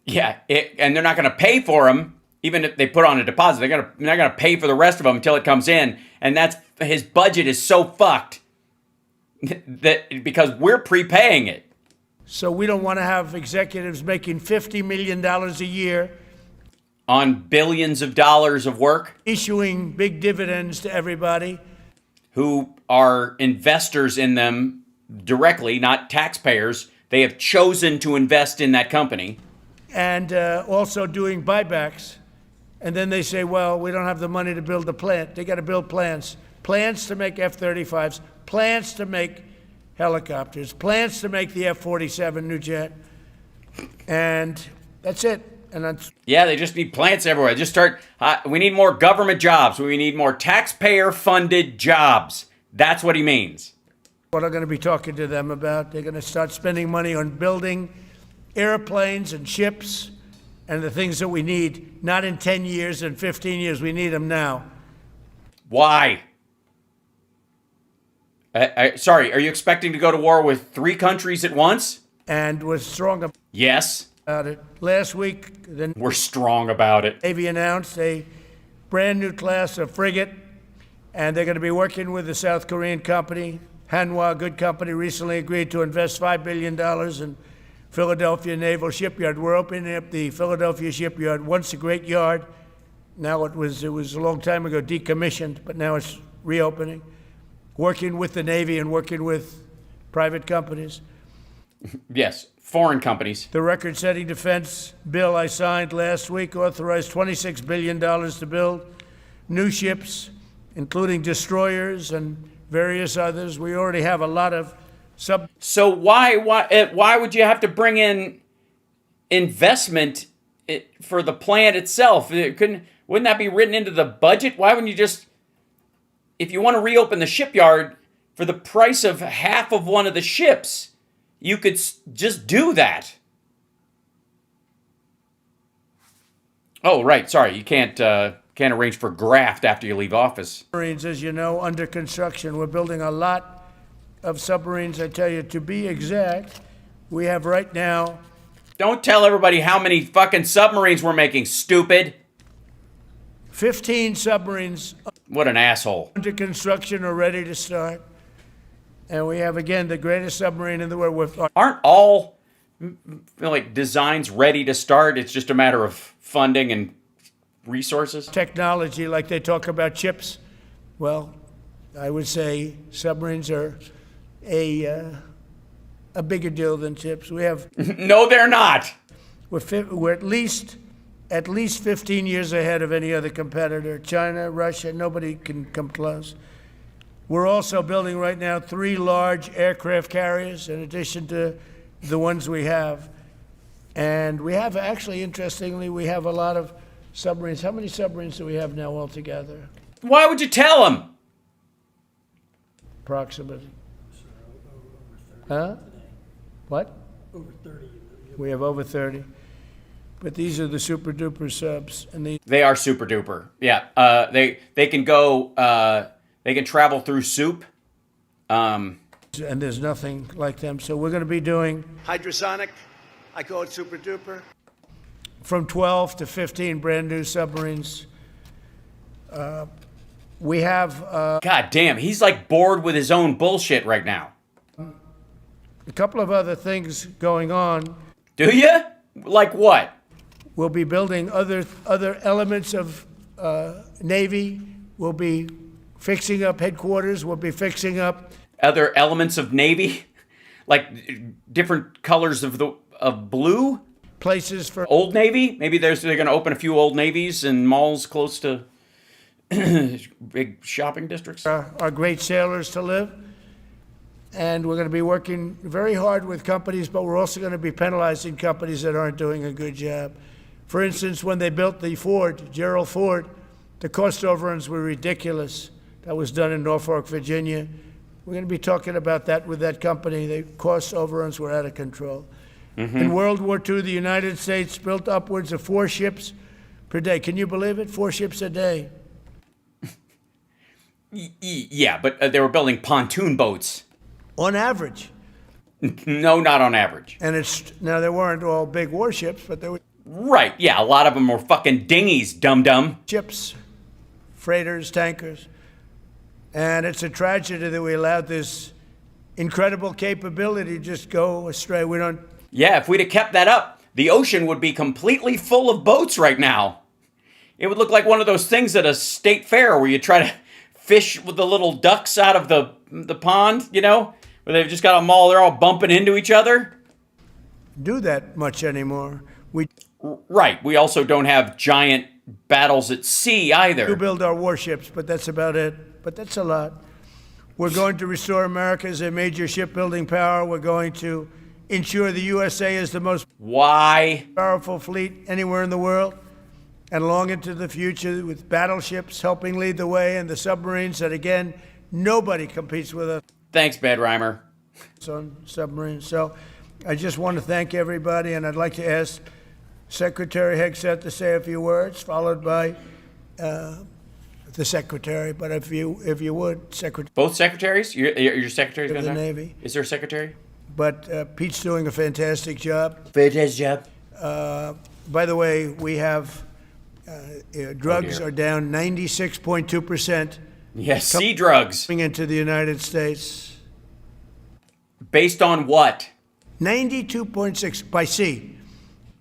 Yeah, and they're not going to pay for them, even if they put on a deposit. They're not going to pay for the rest of them until it comes in, and that's his budget is so fucked that because we're prepaying it. So we don't want to have executives making $50 million a year, On billions of dollars of work, issuing big dividends to everybody. who are investors in them directly, not taxpayers. They have chosen to invest in that company. And also doing buybacks. And then they say, well, we don't have the money to build the plant. They got to build plants. Plants to make F-35s, plants to make helicopters, plants to make the F-47 new jet. And that's it. And that's Yeah, they just need plants everywhere. Just start. We need more government jobs. We need more taxpayer-funded jobs. That's what he means. what I'm going to be talking to them about. They're going to start spending money on building airplanes and ships and the things that we need, not in 10 years and 15 years. We need them now. Why? Sorry, are you expecting to go to war with 3 countries at once? And we're strong Yes. about it. Last week, the We're strong about it. Navy announced a brand new class of frigate, and they're going to be working with the South Korean company. Hanwha, a good company, recently agreed to invest $5 billion in Philadelphia Naval Shipyard. We're opening up the Philadelphia Shipyard, once a great yard. Now it was a long time ago decommissioned, but now it's reopening. Working with the Navy and working with private companies. Yes, foreign companies. The record-setting defense bill I signed last week authorized $26 billion to build new ships, including destroyers and various others. We already have a lot of So why would you have to bring in investment for the plant itself? Wouldn't that be written into the budget? Why wouldn't you just, if you want to reopen the shipyard for the price of half of one of the ships, you could just do that. Oh, right. Sorry, you can't arrange for graft after you leave office. submarines, as you know, under construction. We're building a lot of submarines. I tell you, to be exact, we have right now Don't tell everybody how many fucking submarines we're making, stupid. 15 submarines What an asshole. under construction or ready to start. And we have, again, the greatest submarine in the world. With Aren't all like designs ready to start? It's just a matter of funding and resources. technology, like they talk about chips. Well, I would say submarines are a bigger deal than chips. We have No, they're not. we're at least 15 years ahead of any other competitor. China, Russia, nobody can come close. We're also building right now 3 large aircraft carriers in addition to the ones we have. And we have, actually, interestingly, we have a lot of submarines. How many submarines do we have now altogether? Why would you tell them? Approximately. Huh? What? Over 30. We have over 30. But these are the super duper subs, and They are super duper. Yeah. They can go. They can travel through soup. and there's nothing like them. So we're going to be doing Hydrosonic, I call it super duper. from 12 to 15 brand new submarines. We have God damn, he's like bored with his own bullshit right now. a couple of other things going on. Do you? Like what? We'll be building other elements of Navy. We'll be fixing up headquarters. We'll be fixing up Other elements of Navy, like different colors of blue. places for Old Navy. Maybe they're going to open a few Old Navies in malls close to big shopping districts. our great sailors to live. And we're going to be working very hard with companies, but we're also going to be penalizing companies that aren't doing a good job. For instance, when they built the Ford, Gerald Ford, the cost overruns were ridiculous. That was done in Norfolk, Virginia. We're going to be talking about that with that company. The cost overruns were out of control. In World War II, the United States built upwards of 4 ships per day. Can you believe it? 4 ships a day. Yeah, but they were building pontoon boats. On average. No, not on average. And now they weren't all big warships, but they were Right, yeah, a lot of them were fucking dinghies, dum-dum. ships, freighters, tankers. And it's a tragedy that we allowed this incredible capability to just go astray. We don't. Yeah, if we'd have kept that up, the ocean would be completely full of boats right now. It would look like one of those things at a state fair where you try to fish with the little ducks out of the pond, you know, where they've just got them all, they're all bumping into each other. Do that much anymore. We Right. We also don't have giant battles at sea either. do build our warships, but that's about it. But that's a lot. We're going to restore America as a major shipbuilding power. We're going to ensure the USA is the most Why? powerful fleet anywhere in the world. And long into the future, with battleships helping lead the way and the submarines that, again, nobody competes with us Thanks, Bad Rhymer. on submarines. So I just want to thank everybody, and I'd like to ask Secretary Hegseth to say a few words, followed by the Secretary. But if you would, Secretary Both secretaries? Your secretary's of going the to Navy. Is there a secretary? But Pete's doing a fantastic job. Fantastic job. By the way, we have drugs dear. are down 96.2% Yes, sea drugs. coming into the United States. Based on what? 92.6 by sea.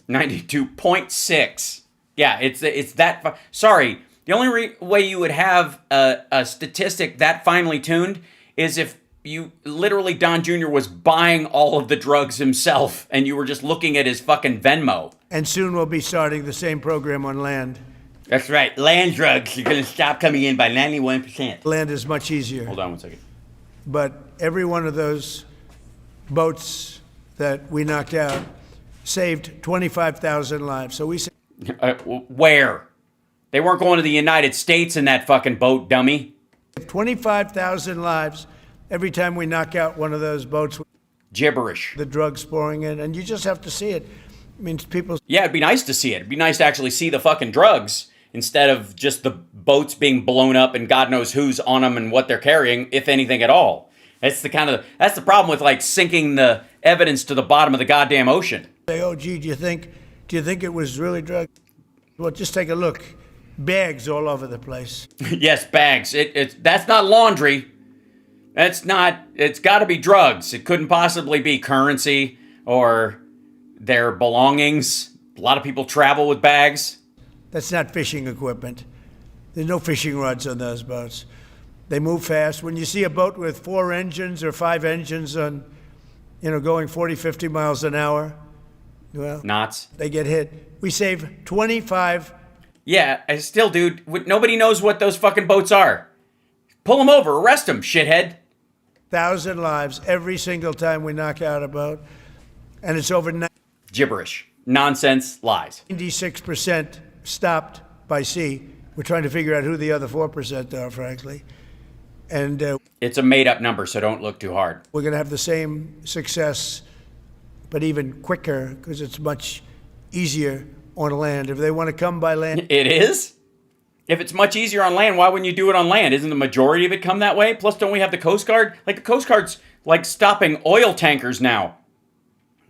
92.6. Yeah, it's that. Sorry, the only way you would have a statistic that finely tuned is if you literally Don Jr. was buying all of the drugs himself, and you were just looking at his fucking Venmo. And soon we'll be starting the same program on land. That's right. Land drugs are going to stop coming in by 91%. Land is much easier. Hold on one second. But every one of those boats that we knocked out saved 25,000 lives. So we saved Where? They weren't going to the United States in that fucking boat, dummy. 25,000 lives every time we knock out one of those boats with Gibberish. the drugs pouring in. And you just have to see it. It means people. Yeah, it'd be nice to see it. It'd be nice to actually see the fucking drugs instead of just the boats being blown up and God knows who's on them and what they're carrying, if anything at all. That's the problem with like sinking the evidence to the bottom of the goddamn ocean. Say, oh, gee, do you think it was really drugs? Well, just take a look. Bags all over the place. Yes, bags. That's not laundry. It's not. It's got to be drugs. It couldn't possibly be currency or their belongings. A lot of people travel with bags. That's not fishing equipment. There's no fishing rods on those boats. They move fast. When you see a boat with 4 engines or 5 engines on, going 40, 50 miles an hour, well, Knots. they get hit. We save 25. Yeah, I still, dude. Nobody knows what those fucking boats are. Pull them over. Arrest them, shithead. 1,000 lives every single time we knock out a boat. And it's over Gibberish. Nonsense. Lies. 96% stopped by sea. We're trying to figure out who the other 4% are, frankly. And It's a made-up number, so don't look too hard. we're going to have the same success, but even quicker, because it's much easier on land. If they want to come by land, It is? If it's much easier on land, why wouldn't you do it on land? Isn't the majority of it come that way? Plus, don't we have the Coast Guard? Like, the Coast Guard's, like, stopping oil tankers now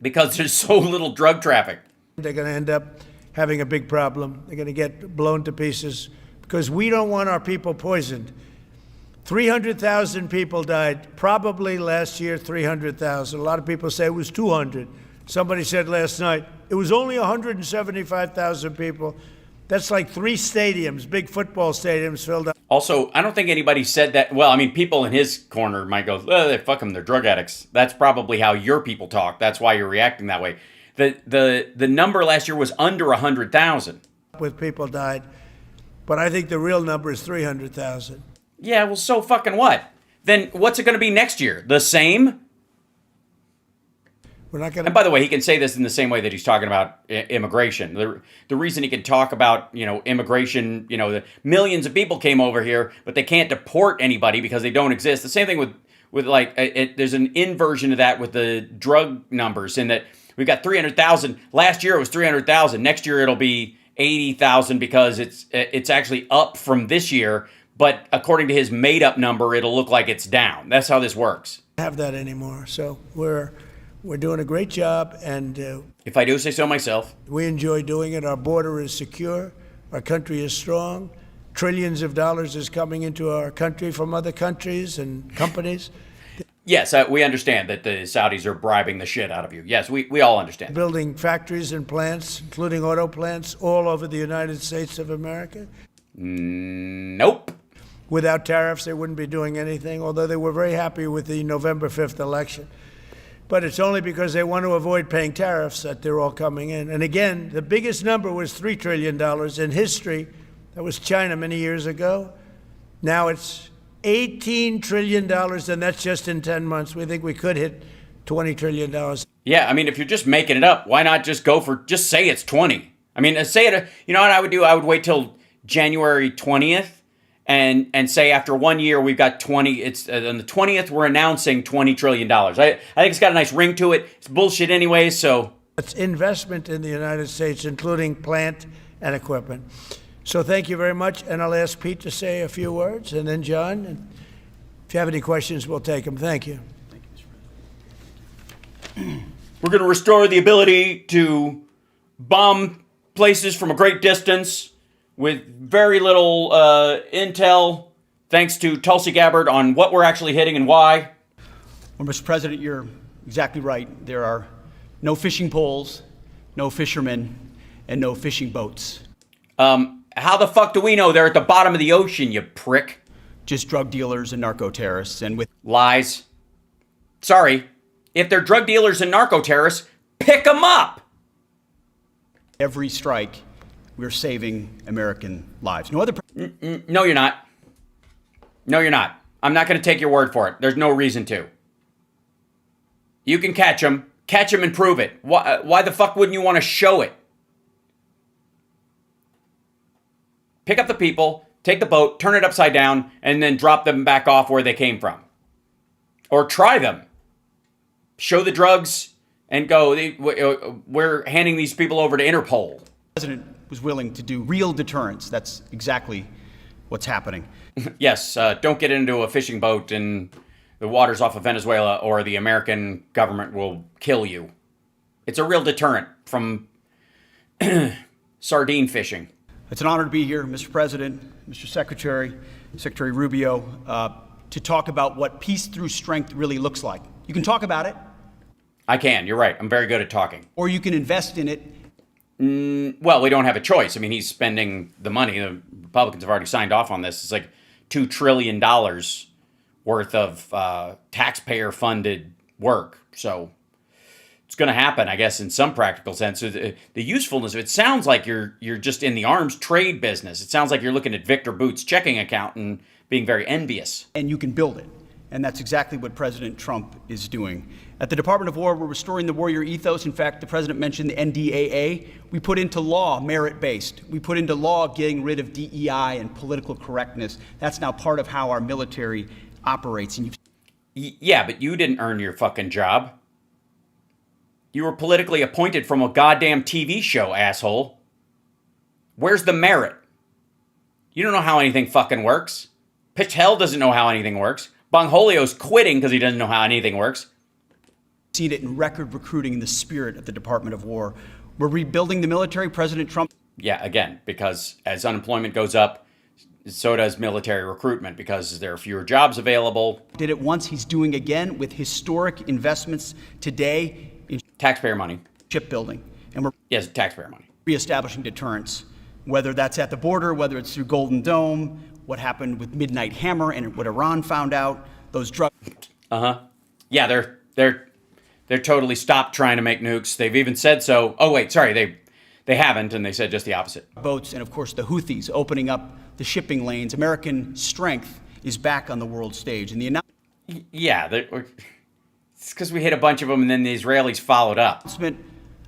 because there's so little drug traffic. they're going to end up having a big problem. They're going to get blown to pieces because we don't want our people poisoned. 300,000 people died, probably last year, 300,000. A lot of people say it was 200. Somebody said last night, it was only 175,000 people. That's like 3 stadiums, big football stadiums filled up. Also, I don't think anybody said that. Well, I mean, people in his corner might go, oh, they fuck them, they're drug addicts. That's probably how your people talk. That's why you're reacting that way. The number last year was under 100,000. With people died. But I think the real number is 300,000. Yeah, well, so fucking what? Then what's it going to be next year? The same? We're not going And by the way, he can say this in the same way that he's talking about immigration. The reason he can talk about, immigration, the millions of people came over here, but they can't deport anybody because they don't exist. The same thing with there's an inversion of that with the drug numbers in that we've got 300,000. Last year it was 300,000. Next year it'll be 80,000 because it's actually up from this year. But according to his made-up number, it'll look like it's down. That's how this works. have that anymore. So we're doing a great job, and If I do say so myself. we enjoy doing it. Our border is secure. Our country is strong. trillions of dollars is coming into our country from other countries and companies. Yes, we understand that the Saudis are bribing the shit out of you. Yes, we all understand. Building factories and plants, including auto plants, all over the United States of America. Nope. Without tariffs, they wouldn't be doing anything, although they were very happy with the November 5th election. But it's only because they want to avoid paying tariffs that they're all coming in. And again, the biggest number was $3 trillion in history. That was China many years ago. Now it's $18 trillion, and that's just in 10 months. We think we could hit $20 trillion. Yeah, I mean, if you're just making it up, why not just say it's 20? I mean, say it, you know what I would do? I would wait till January 20th and say after 1 year we've got 20, it's on the 20th we're announcing $20 trillion. I think it's got a nice ring to it. It's bullshit anyway, so. It's investment in the United States, including plant and equipment. So thank you very much, and I'll ask Pete to say a few words, and then John. And if you have any questions, we'll take them. Thank you. We're going to restore the ability to bomb places from a great distance with very little intel, thanks to Tulsi Gabbard on what we're actually hitting and why. Well, Mr. President, you're exactly right. There are no fishing poles, no fishermen, and no fishing boats. How the fuck do we know they're at the bottom of the ocean, you prick? Just drug dealers and narco-terrorists, and with Lies. Sorry. If they're drug dealers and narco-terrorists, pick them up! every strike, we're saving American lives. No other. No, you're not. No, you're not. I'm not going to take your word for it. There's no reason to. You can catch them and prove it. Why the fuck wouldn't you want to show it? Pick up the people, take the boat, turn it upside down, and then drop them back off where they came from. Or try them. Show the drugs and go, we're handing these people over to Interpol. The president was willing to do real deterrence. That's exactly what's happening. Yes, don't get into a fishing boat in the waters off of Venezuela or the American government will kill you. It's a real deterrent from sardine fishing. It's an honor to be here, Mr. President, Mr. Secretary, Secretary Rubio, to talk about what peace through strength really looks like. You can talk about it. I can, you're right. I'm very good at talking. Or you can invest in it. Well, we don't have a choice. I mean, he's spending the money. The Republicans have already signed off on this. It's like $2 trillion worth of taxpayer-funded work. So it's going to happen, I guess, in some practical sense. So the usefulness of it sounds like you're just in the arms trade business. It sounds like you're looking at Victor Boot's checking account and being very envious. And you can build it. And that's exactly what President Trump is doing. At the Department of War, we're restoring the warrior ethos. In fact, the president mentioned the NDAA. We put into law merit-based. We put into law getting rid of DEI and political correctness. That's now part of how our military operates. And yeah, but you didn't earn your fucking job. You were politically appointed from a goddamn TV show, asshole. Where's the merit? You don't know how anything fucking works. Pitch Hell doesn't know how anything works. Bongholio's quitting because he doesn't know how anything works. Seen it in record recruiting in the spirit of the Department of War. We're rebuilding the military. President Trump. Yeah, again, because as unemployment goes up, so does military recruitment because there are fewer jobs available. Did it once. He's doing again with historic investments today in taxpayer money, shipbuilding, and we're taxpayer money, reestablishing deterrence. Whether that's at the border, whether it's through Golden Dome, what happened with Midnight Hammer and what Iran found out, those drugs. Yeah, they're totally stopped trying to make nukes. They've even said so. Oh wait, sorry, they haven't, and they said just the opposite. Boats and of course the Houthis opening up the shipping lanes. American strength is back on the world stage, and the it's because we hit a bunch of them, and then the Israelis followed up. Announcement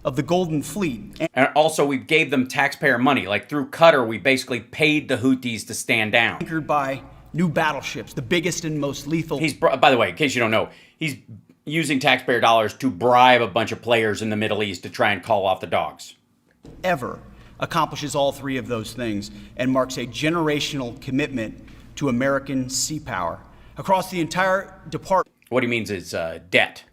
of the Golden Fleet. And also, we gave them taxpayer money. Like, through Qatar, we basically paid the Houthis to stand down. Anchored by new battleships, the biggest and most lethal. By the way, in case you don't know, he's using taxpayer dollars to bribe a bunch of players in the Middle East to try and call off the dogs. Ever accomplishes all three of those things and marks a generational commitment to American sea power. Across the entire department. What he means is debt.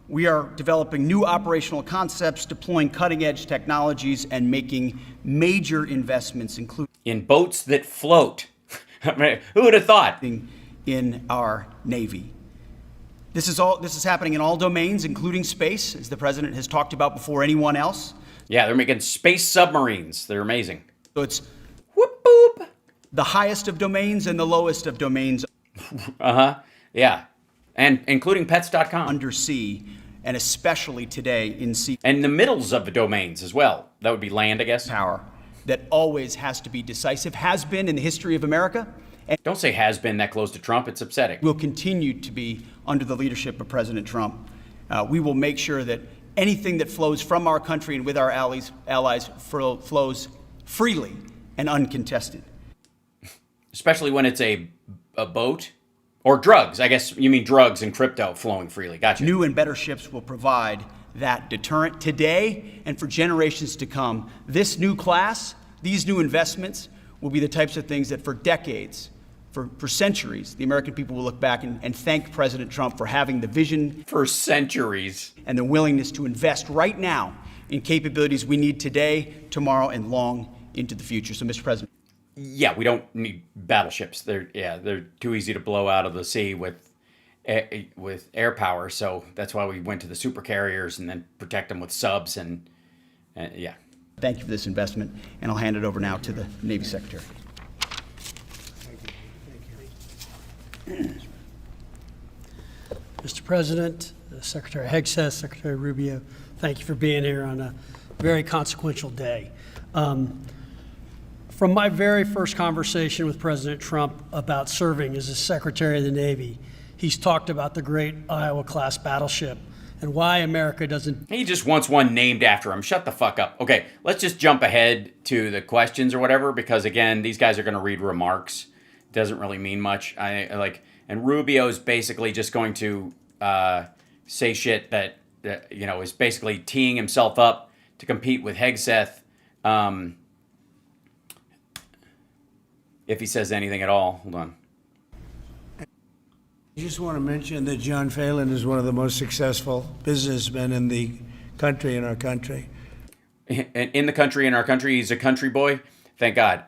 We are developing new operational concepts, deploying cutting-edge technologies, and making major investments, including... in boats that float. I mean, who would have thought? In our Navy. This is happening in all domains, including space, as the president has talked about before anyone else. Yeah, they're making space submarines. They're amazing. So it's Whoop boop. the highest of domains and the lowest of domains Yeah. And including pets.com. undersea, and especially today in sea And the middles of the domains as well. That would be land, I guess. power that always has to be decisive, has been in the history of America, and Don't say has been that close to Trump. It's upsetting. will continue to be under the leadership of President Trump. We will make sure that anything that flows from our country and with our allies flows freely and uncontested. Especially when it's a boat or drugs. I guess you mean drugs and crypto flowing freely. Gotcha. New and better ships will provide that deterrent today and for generations to come. This new class, these new investments, will be the types of things that for decades, for centuries, the American people will look back and thank President Trump for having the vision For centuries. and the willingness to invest right now in capabilities we need today, tomorrow, and long into the future. So, Mr. President. Yeah, we don't need battleships. They're too easy to blow out of the sea with air power. So that's why we went to the super carriers and then protect them with subs and yeah. Thank you for this investment, and I'll hand it over now to the Navy Secretary. Mr. President, Secretary Hegseth, Secretary Rubio, thank you for being here on a very consequential day. From my very first conversation with President Trump about serving as a Secretary of the Navy, he's talked about the great Iowa-class battleship and why America doesn't. He just wants one named after him. Shut the fuck up. Okay, let's just jump ahead to the questions or whatever, because again, these guys are going to read remarks. It doesn't really mean much. And Rubio's basically just going to say shit that is basically teeing himself up to compete with Hegseth. If he says anything at all. Hold on. I just want to mention that John Phelan is one of the most successful businessmen in the country, in our country. In the country, in our country, he's a country boy. Thank God.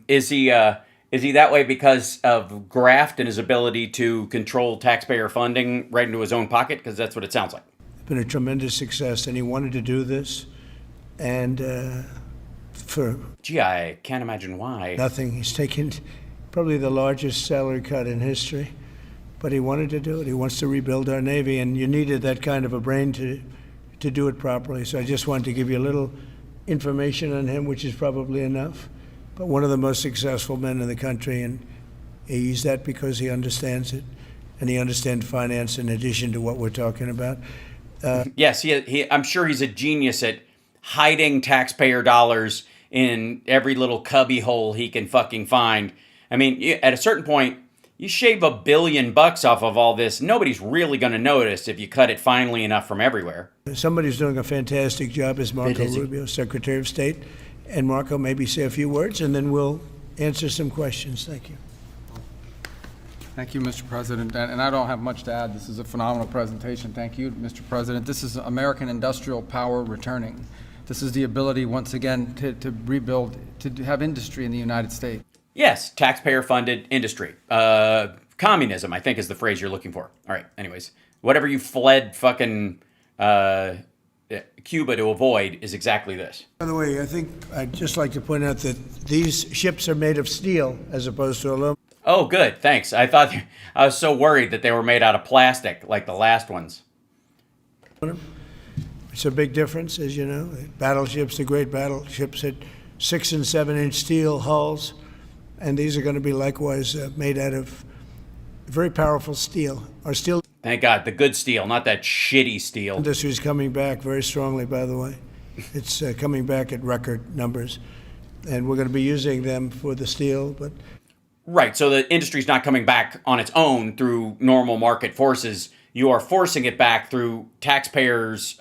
Is he that way because of graft and his ability to control taxpayer funding right into his own pocket? Because that's what it sounds like. It's been a tremendous success, and he wanted to do this, and Gee, I can't imagine why. nothing. He's taken probably the largest salary cut in history, but he wanted to do it. He wants to rebuild our Navy, and you needed that kind of a brain to do it properly. So I just wanted to give you a little information on him, which is probably enough. But one of the most successful men in the country, and he's that because he understands it, and he understands finance in addition to what we're talking about. Yes, I'm sure he's a genius at hiding taxpayer dollars in every little cubby hole he can fucking find. I mean, at a certain point, you shave $1 billion off of all this, nobody's really going to notice if you cut it finely enough from everywhere. Somebody who's doing a fantastic job is Marco Rubio, Secretary of State. And Marco, maybe say a few words, and then we'll answer some questions. Thank you. Thank you, Mr. President. And I don't have much to add. This is a phenomenal presentation. Thank you, Mr. President. This is American industrial power returning. This is the ability, once again, to rebuild, to have industry in the United States. Yes, taxpayer-funded industry. Communism, I think, is the phrase you're looking for. All right, anyways. Whatever you fled fucking Cuba to avoid is exactly this. By the way, I think I'd just like to point out that these ships are made of steel as opposed to aluminum. Oh, good, thanks. I was so worried that they were made out of plastic, like the last ones. It's a big difference, as you know. Battleships, the great battleships, had 6- and 7-inch steel hulls, and these are going to be likewise made out of very powerful steel. Our steel Thank God, the good steel, not that shitty steel. industry is coming back very strongly, by the way. It's coming back at record numbers, and we're going to be using them for the steel, but Right, so the industry's not coming back on its own through normal market forces. You are forcing it back through taxpayers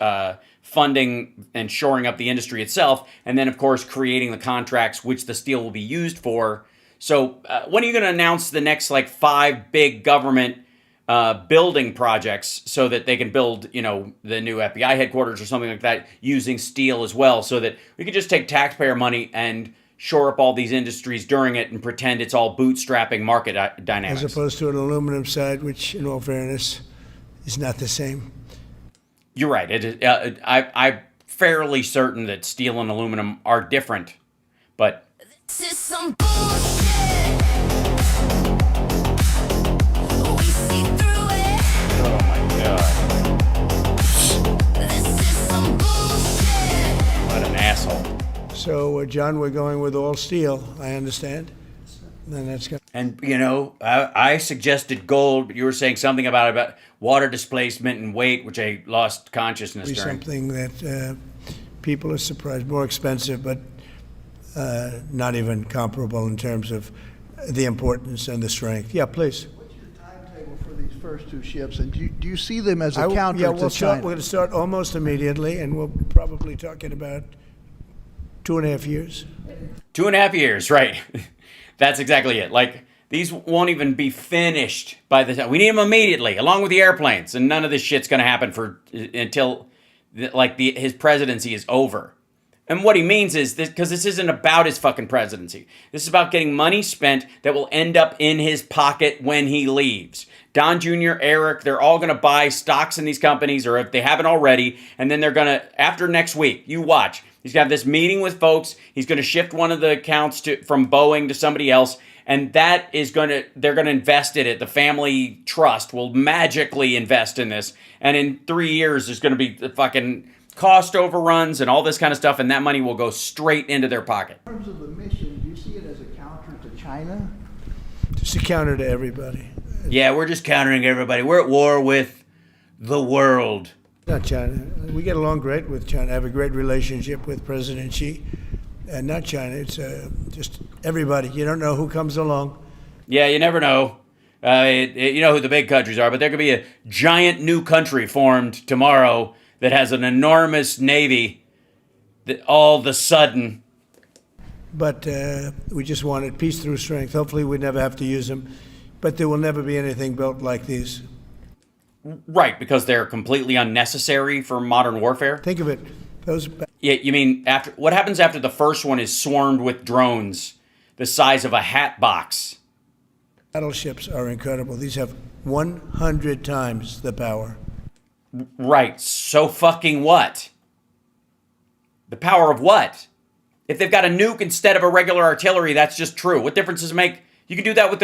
funding and shoring up the industry itself, and then, of course, creating the contracts which the steel will be used for. So when are you going to announce the next, 5 big government building projects so that they can build, the new FBI headquarters or something like that using steel as well, so that we can just take taxpayer money and shore up all these industries during it and pretend it's all bootstrapping market dynamics. As opposed to an aluminum side, which, in all fairness, is not the same. You're right. It is, I'm fairly certain that steel and aluminum are different, but This is some bullshit. We see through it. oh my god, This is some bullshit. what an asshole. So, John, we're going with all steel, I understand. Then that's going And you know, I suggested gold, but you were saying something about water displacement and weight, which I lost consciousness to be during. something that people are surprised. More expensive, but not even comparable in terms of the importance and the strength. Yeah, please. What's your timetable for these first two ships, and do you see them as a Yeah, counter we'll to China? we're going to start almost immediately, and we'll probably talk in about 2.5 years. 2.5 years, right? That's exactly it. Like, these won't even be finished by the time. We need them immediately, along with the airplanes, and none of this shit's going to happen until his presidency is over. And what he means is this, because this isn't about his fucking presidency. This is about getting money spent that will end up in his pocket when he leaves. Don Jr., Eric, they're all going to buy stocks in these companies, or if they haven't already, and then they're going to, after next week, you watch. He's got this meeting with folks. He's going to shift one of the accounts from Boeing to somebody else, and they're going to invest in it. The family trust will magically invest in this, and in 3 years, there's going to be the fucking cost overruns and all this kind of stuff, and that money will go straight into their pocket. In terms of the mission, do you see it as a counter to China? Just a counter to everybody. Yeah, we're just countering everybody. We're at war with the world. Not China. We get along great with China. I have a great relationship with President Xi. And not China. It's just everybody. You don't know who comes along. Yeah, you never know. You know who the big countries are, but there could be a giant new country formed tomorrow that has an enormous navy that all of a sudden. But we just wanted peace through strength. Hopefully we never have to use them. But there will never be anything built like these. Right, because they're completely unnecessary for modern warfare. Think of it. Those. Yeah, you mean what happens after the first one is swarmed with drones the size of a hat box? Battleships are incredible. These have 100 times the power. Right. So fucking what? The power of what? If they've got a nuke instead of a regular artillery, that's just true. What difference does it make? You can do that with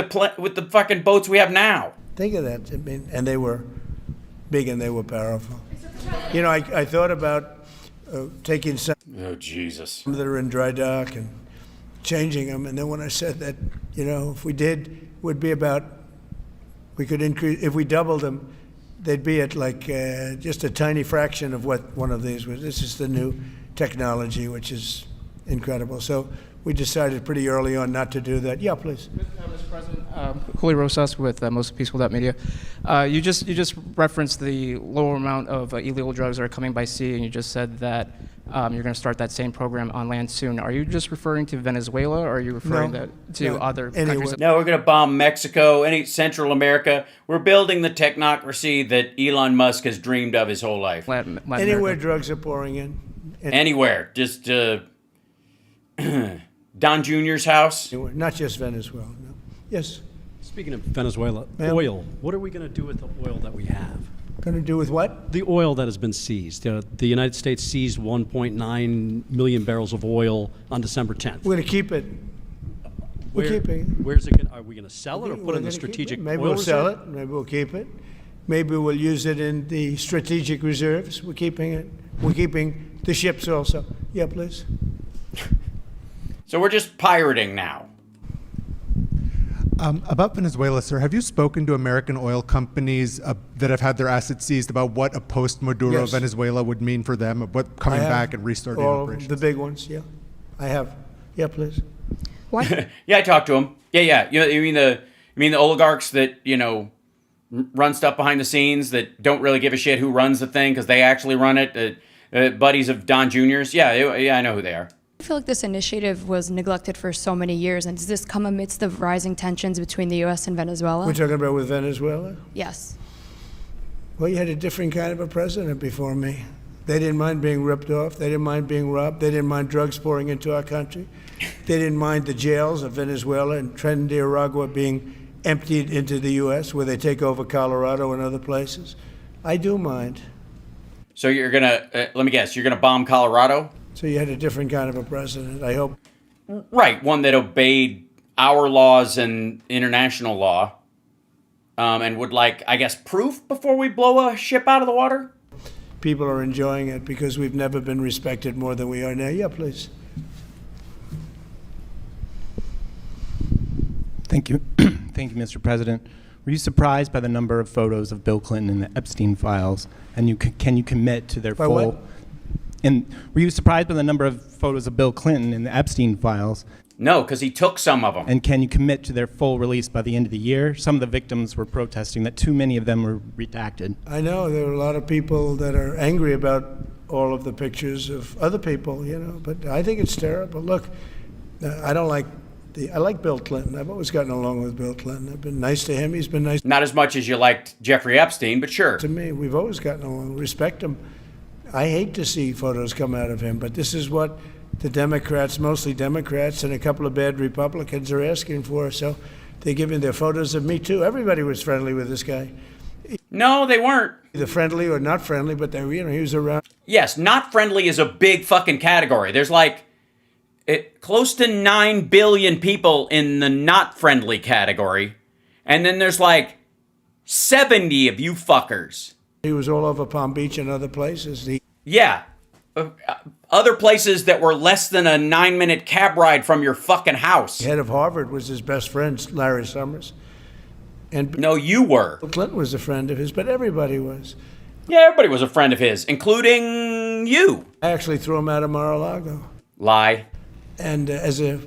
the fucking boats we have now. Think of that. I mean, and they were big and they were powerful. You know, I thought about taking some Oh, Jesus. that are in dry dock and changing them. And then when I said that, you know, if we did, would be about, we could increase, if we doubled them, they'd be at like just a tiny fraction of what one of these was. This is the new technology, which is incredible. So we decided pretty early on not to do that. Yeah, please. Mr. President, Julio Rosas with Most Peaceful Media. You just referenced the lower amount of illegal drugs that are coming by sea, and you just said that you're going to start that same program on land soon. Are you just referring to Venezuela, or are you referring to other countries? No, we're going to bomb Mexico, any Central America. We're building the technocracy that Elon Musk has dreamed of his whole life. Latin Anywhere America. drugs are pouring in. Anywhere. Just Don Jr.'s house. Not just Venezuela. No. Yes. Speaking of Venezuela, oil. What are we going to do with the oil that we have? Going to do with what? The oil that has been seized. The United States seized 1.9 million barrels of oil on December 10th. We're going to keep it. We're keeping it. Where's it? Are we going to sell it or put it in the strategic Maybe oil we'll sell reserve? it. Maybe we'll keep it. Maybe we'll use it in the strategic reserves. We're keeping it. We're keeping the ships also. Yeah, please. So we're just pirating now. About Venezuela, sir, have you spoken to American oil companies that have had their assets seized about what a post-Maduro Yes. Venezuela would mean for them, what coming back and restarting all operations? the big ones, yeah. I have. Yeah, please. What? Yeah, I talked to him. Yeah. You mean the oligarchs that run stuff behind the scenes that don't really give a shit who runs the thing because they actually run it. Buddies of Don Jr.'s. Yeah, I know who they are. I feel like this initiative was neglected for so many years, and does this come amidst the rising tensions between the U.S. and Venezuela? We're talking about with Venezuela? Yes. Well, you had a different kind of a president before me. They didn't mind being ripped off. They didn't mind being robbed. They didn't mind drugs pouring into our country. They didn't mind the jails of Venezuela and Trinidad being emptied into the U.S., where they take over Colorado and other places. I do mind. So you're going to, let me guess, you're going to bomb Colorado? So you had a different kind of a president, I hope. Right, one that obeyed our laws and international law, and would like, I guess, proof before we blow a ship out of the water? People are enjoying it because we've never been respected more than we are now. Yeah, please. Thank you. Thank you, Mr. President. Were you surprised by the number of photos of Bill Clinton in the Epstein files? And can you commit to their By full... what? And were you surprised by the number of photos of Bill Clinton in the Epstein files? No, because he took some of them. And can you commit to their full release by the end of the year? Some of the victims were protesting that too many of them were redacted. I know there are a lot of people that are angry about all of the pictures of other people, you know, but I think it's terrible. Look, I don't like I like Bill Clinton. I've always gotten along with Bill Clinton. I've been nice to him. He's been nice. Not as much as you liked Jeffrey Epstein, but sure. To me, we've always gotten along. Respect him. I hate to see photos come out of him, but this is what the Democrats, mostly Democrats, and a couple of bad Republicans are asking for. So they're giving their photos of me, too. Everybody was friendly with this guy. No, they weren't. Either friendly or not friendly, but they, you know, he was around. Yes, not friendly is a big fucking category. There's like close to 9 billion people in the not friendly category. And then there's like 70 of you fuckers. He was all over Palm Beach and other places. Yeah. Other places that were less than a 9-minute cab ride from your fucking house. The head of Harvard was his best friend, Larry Summers. And no, you were. Bill Clinton was a friend of his, but everybody was. Yeah, everybody was a friend of his, including you. I actually threw him out of Mar-a-Lago. Lie. And as a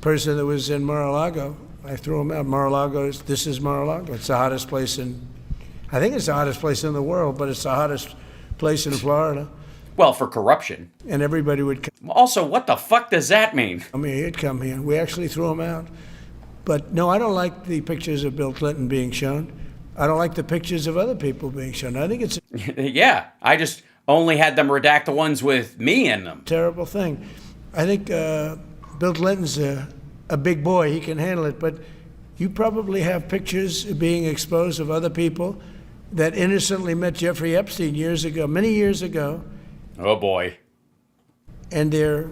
person that was in Mar-a-Lago, I threw him out. Mar-a-Lago, this is Mar-a-Lago. It's the hottest place I think it's the hottest place in the world, but it's the hottest place in Florida. Well, for corruption. And everybody would come. Also, what the fuck does that mean? I mean, he'd come here. We actually threw him out. But no, I don't like the pictures of Bill Clinton being shown. I don't like the pictures of other people being shown. I think it's yeah, I just only had them redact the ones with me in them. Terrible thing. I think Bill Clinton's a big boy. He can handle it. But you probably have pictures being exposed of other people that innocently met Jeffrey Epstein years ago, many years ago. Oh, boy. And they're,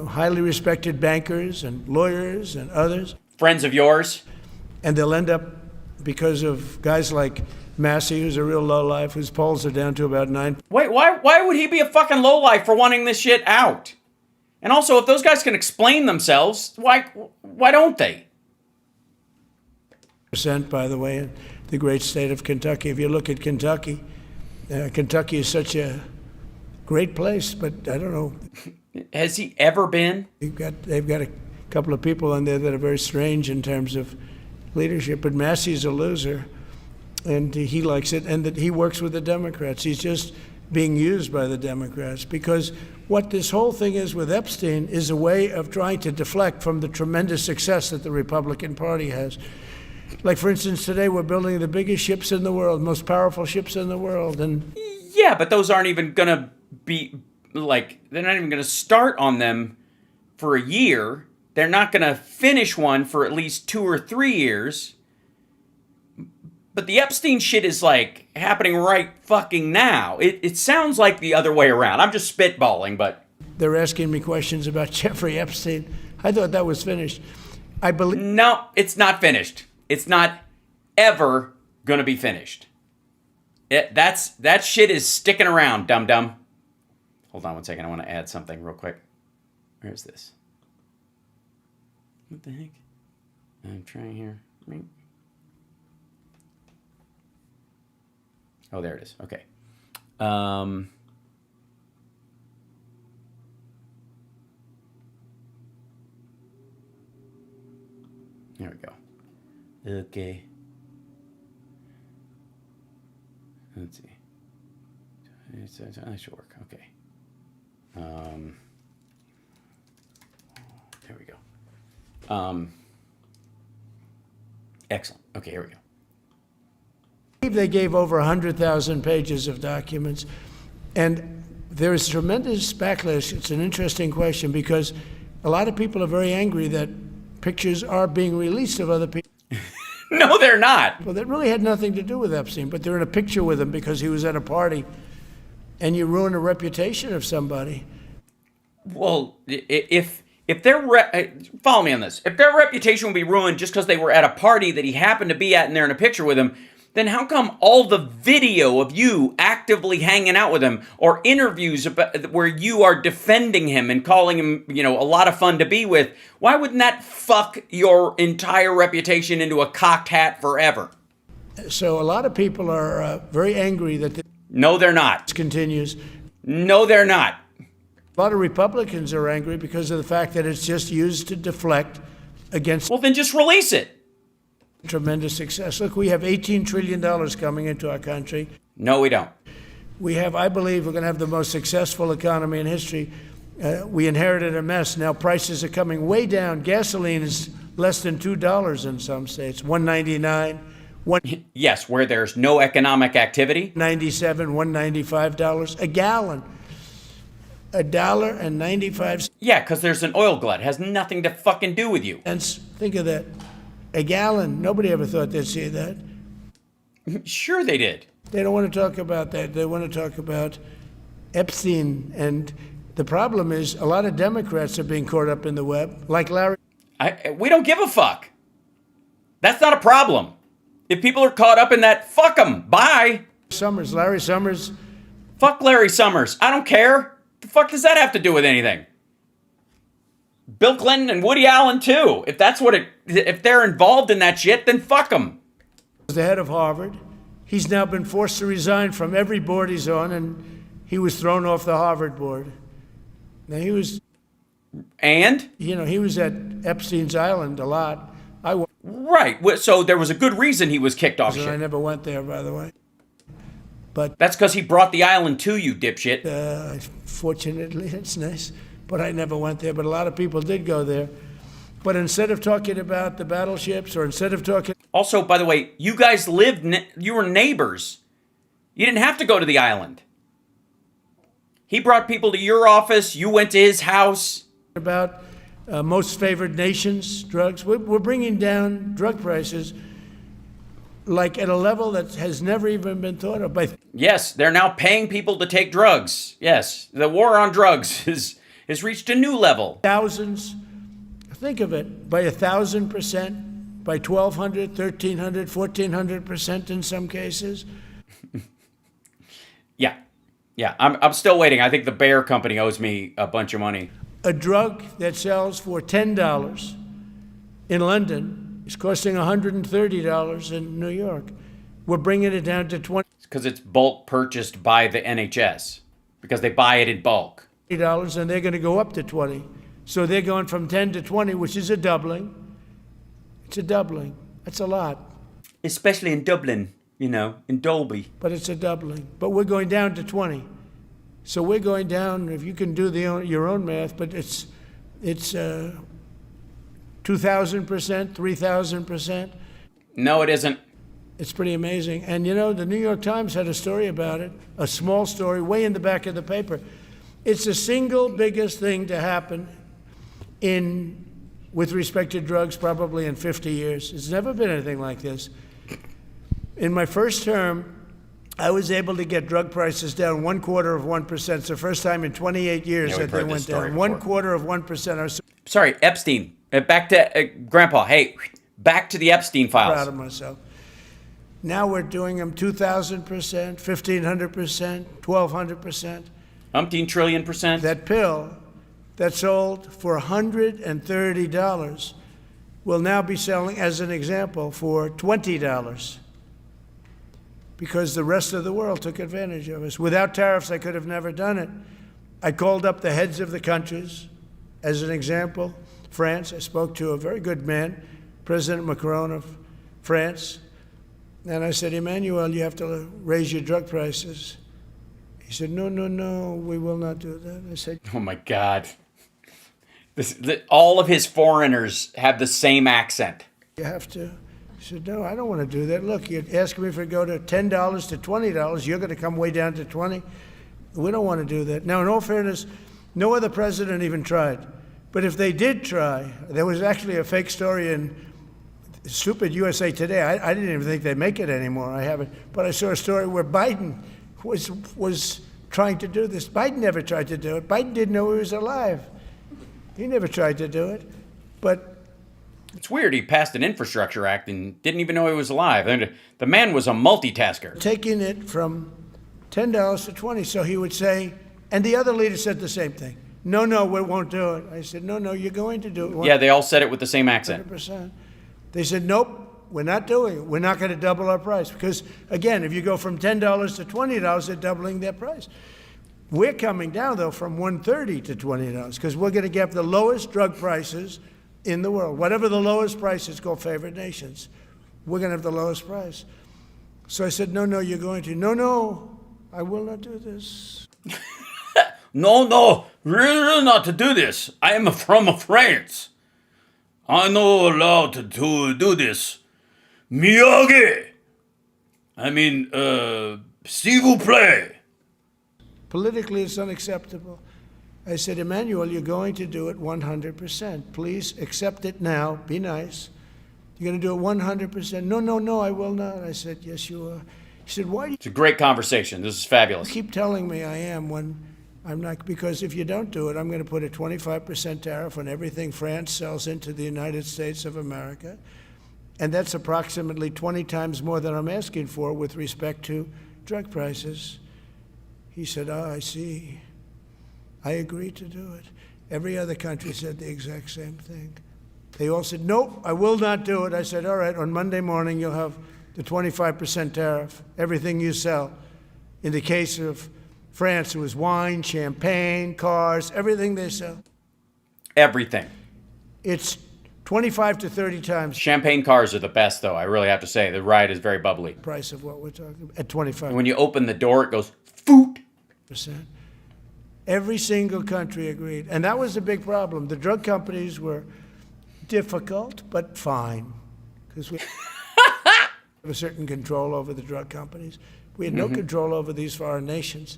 highly respected bankers and lawyers and others. Friends of yours. And they'll end up, because of guys like Massey, who's a real lowlife, whose polls are down to about 9. Wait, why would he be a fucking lowlife for wanting this shit out? And also, if those guys can explain themselves, why don't they? Percent, by the way, in the great state of Kentucky. If you look at Kentucky, Kentucky is such a great place, but I don't know. Has he ever been? They've got a couple of people in there that are very strange in terms of leadership, but Massey's a loser, and he likes it, and that he works with the Democrats. He's just being used by the Democrats, because what this whole thing is with Epstein is a way of trying to deflect from the tremendous success that the Republican Party has. Like, for instance, today we're building the biggest ships in the world, most powerful ships in the world, and yeah, but those aren't even gonna be, they're not even gonna start on them for a year. They're not gonna finish one for at least 2 or 3 years. But the Epstein shit is, happening right fucking now. It sounds like the other way around. I'm just spitballing, but... They're asking me questions about Jeffrey Epstein. I thought that was finished. I believe... No, it's not finished. It's not ever gonna be finished. That shit is sticking around, dum-dum. Hold on one second. I want to add something real quick. Where is this? What the heck? I'm trying here. Oh, there it is. Okay. There we go. Okay. Let's see. That should work. Okay. There we go. Excellent. Okay, here we go. They gave over 100,000 pages of documents, and There is tremendous backlash. It's an interesting question because a lot of people are very angry that pictures are being released of other people. No, they're not. Well, that really had nothing to do with Epstein, but they're in a picture with him because he was at a party, and you ruin a reputation of somebody. Well, if their follow me on this, if their reputation would be ruined just because they were at a party that he happened to be at and they're in a picture with him, then how come all the video of you actively hanging out with him or interviews where you are defending him and calling him, a lot of fun to be with, why wouldn't that fuck your entire reputation into a cocked hat forever? So a lot of people are very angry that No, they're not. Continues. No, they're not. A lot of Republicans are angry because of the fact that it's just used to deflect against. Well, then just release it. Tremendous success. Look, we have $18 trillion coming into our country. No, we don't. We have, I believe, we're going to have the most successful economy in history. We inherited a mess. Now prices are coming way down. Gasoline is less than $2 in some states. $1.99. Yes, where there's no economic activity. $97, $195 a gallon. $1.95. Yeah, because there's an oil glut. It has nothing to fucking do with you. And think of that. A gallon. Nobody ever thought they'd see that. Sure they did. They don't want to talk about that. They want to talk about Epstein. And the problem is a lot of Democrats are being caught up in the web, like Larry. We don't give a fuck. That's not a problem. If people are caught up in that, fuck them. Bye. Larry Summers. Fuck Larry Summers. I don't care. The fuck does that have to do with anything? Bill Clinton and Woody Allen too. If they're involved in that shit, then fuck them. The head of Harvard. He's now been forced to resign from every board he's on, and he was thrown off the Harvard board. Now he was. And? He was at Epstein's Island a lot. Right. So there was a good reason he was kicked off shit. I never went there, by the way. But that's because he brought the island to you, dipshit. Fortunately, it's nice. But I never went there. But a lot of people did go there. But instead of talking about the battleships, or instead of talking... Also, by the way, you guys you were neighbors. You didn't have to go to the island. He brought people to your office. You went to his house. About most favored nations, drugs. We're bringing down drug prices like at a level that has never even been thought of. Yes, they're now paying people to take drugs. Yes, the war on drugs has reached a new level. Thousands, think of it, by 1,000%, by 1,200, 1,300, 1,400% in some cases. Yeah, I'm still waiting. I think the Bayer company owes me a bunch of money. A drug that sells for $10 in London is costing $130 in New York. We're bringing it down to $20. Because it's bulk purchased by the NHS. Because they buy it in bulk. $20, and they're going to go up to 20. So they're going from 10 to 20, which is a doubling. It's a doubling. That's a lot. Especially in Dublin, in Dolby. But it's a doubling. But we're going down to 20. So we're going down, if you can do your own math, but it's 2,000%, 3,000%. No, it isn't. It's pretty amazing. And the New York Times had a story about it, a small story, way in the back of the paper. It's the single biggest thing to happen with respect to drugs probably in 50 years. It's never been anything like this. In my first term, I was able to get drug prices down 1/4%. It's the first time in 28 years that they went down. 1/4%. Sorry, Epstein. Back to Grandpa. Hey, back to the Epstein files. Proud of myself. Now we're doing them 2,000%, 1,500%, 1,200%. Umpteen trillion%. That pill that sold for $130 will now be selling, as an example, for $20. Because the rest of the world took advantage of us. Without tariffs, I could have never done it. I called up the heads of the countries. As an example, France, I spoke to a very good man, President Macron of France. And I said, Emmanuel, you have to raise your drug prices. He said, no, we will not do that. I said, oh my God. All of his foreigners have the same accent. You have to. He said, no, I don't want to do that. Look, you're asking me for it to go to $10 to $20. You're going to come way down to 20. We don't want to do that. Now, in all fairness, no other president even tried. But if they did try, there was actually a fake story in stupid USA Today. I didn't even think they'd make it anymore. I haven't. But I saw a story where Biden was trying to do this. Biden never tried to do it. Biden didn't know he was alive. He never tried to do it. But it's weird he passed an infrastructure act and didn't even know he was alive. And the man was a multitasker. Taking it from $10 to 20, so he would say, and the other leader said the same thing. No, we won't do it. I said, no, you're going to do it. Yeah, they all said it with the same accent. 100%. They said, nope, we're not doing it. We're not going to double our price. Because, again, if you go from $10 to $20, they're doubling their price. We're coming down, though, from $130 to $20, because we're going to get the lowest drug prices in the world. Whatever the lowest price is called favored nations, we're going to have the lowest price. So I said, no, you're going to. No, I will not do this. No, really not to do this. I am from France. I'm not allowed to do this. Miyagi! I mean, s'il vous plaît. Politically, it's unacceptable. I said, Emmanuel, you're going to do it 100%. Please accept it now. Be nice. You're going to do it 100%. No, I will not. I said, yes, you are. He said, why do you It's a great conversation. This is fabulous. keep telling me I am when I'm not? Because if you don't do it, I'm going to put a 25% tariff on everything France sells into the United States of America. And that's approximately 20 times more than I'm asking for with respect to drug prices. He said, I see. I agree to do it. Every other country said the exact same thing. They all said, nope, I will not do it. I said, all right, on Monday morning, you'll have the 25% tariff, everything you sell. In the case of France, it was wine, champagne, cars, everything they sell. Everything. It's 25 to 30 times Champagne cars are the best, though. I really have to say. The ride is very bubbly. price of what we're talking about, at 25%. And when you open the door, it goes, foot. Every single country agreed. And that was the big problem. The drug companies were difficult, but fine. Because we have a certain control over the drug companies. We had no control over these foreign nations.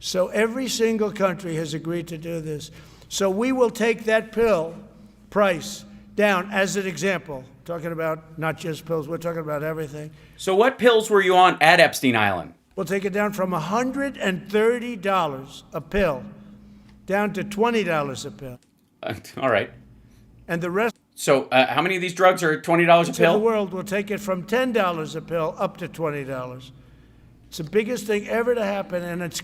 So every single country has agreed to do this. So we will take that pill price down as an example. Talking about not just pills, we're talking about everything. So what pills were you on at Epstein Island? We'll take it down from $130 a pill down to $20 a pill. All right. And the rest So how many of these drugs are $20 a of the pill? world will take it from $10 a pill up to $20. It's the biggest thing ever to happen, and it's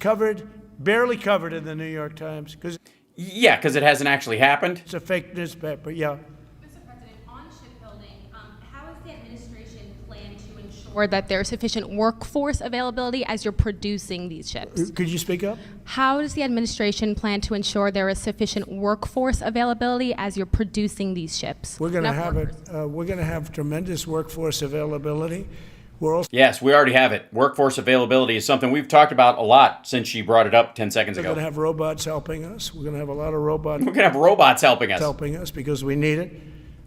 barely covered in the New York Times, because Yeah, because it hasn't actually happened. it's a fake newspaper, yeah. Mr. President, on shipbuilding, how is the administration plan to ensure that there's sufficient workforce availability as you're producing these ships? Could you speak up? How does the administration plan to ensure there is sufficient workforce availability as you're producing these ships? We're going to Enough have workers. we're going to have tremendous workforce availability. We're also Yes, we already have it. Workforce availability is something we've talked about a lot since she brought it up 10 seconds going to ago. have robots helping us. We're going to have a lot of robots We're going to have robots helping us. because we need it.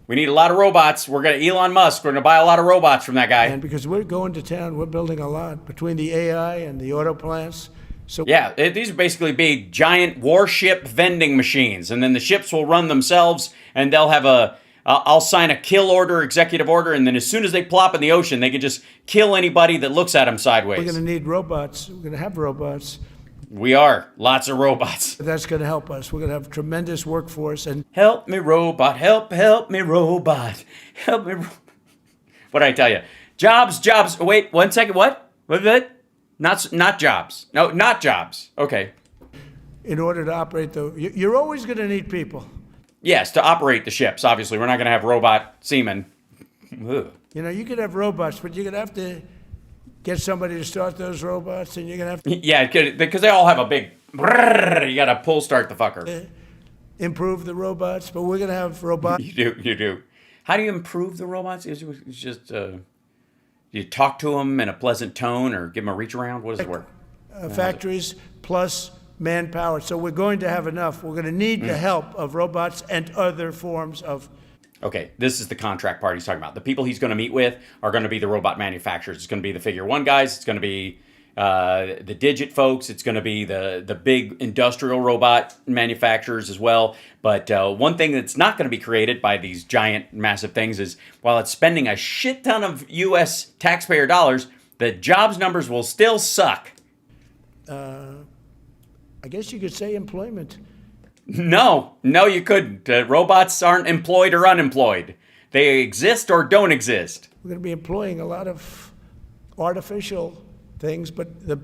We need a lot of robots. We're going to Elon Musk. We're going to buy a lot of robots from that guy. And because we're going to town, we're building a lot between the AI and the auto plants. So Yeah, these are basically big, giant warship vending machines. And then the ships will run themselves, and they'll have I'll sign a kill order, executive order, and then as soon as they plop in the ocean, they can just kill anybody that looks at them sideways. we're going to need robots. We're going to have robots. We are. Lots of robots. That's going to help us. We're going to have tremendous workforce. And Help me, robot. Help me, robot. Help me. What'd I tell you? Jobs. Wait, 1 second. What? What? Not jobs. No, not jobs. Okay. in order to operate you're always going to need people. Yes, to operate the ships. Obviously, we're not going to have robot seamen. Ugh. You know, you could have robots, but you're going to have to get somebody to start those robots, and you're going to have to Yeah, because they all have a big. Brrr, you got to pull start the fucker. improve the robots, but we're going to have robots. You do. How do you improve the robots? It's just you talk to them in a pleasant tone, or give them a reach around. What does it work? Factories plus manpower. So we're going to have enough. We're going to need the help of robots and other forms of. Okay, this is the contract part he's talking about. The people he's going to meet with are going to be the robot manufacturers. It's going to be the Figure 1 guys. It's going to be the digit folks. It's going to be the big industrial robot manufacturers as well. But one thing that's not going to be created by these giant, massive things is while it's spending a shit ton of U.S. taxpayer dollars, the jobs numbers will still suck. I guess you could say employment. No, you couldn't. Robots aren't employed or unemployed. They exist or don't exist. We're going to be employing a lot of artificial things, but the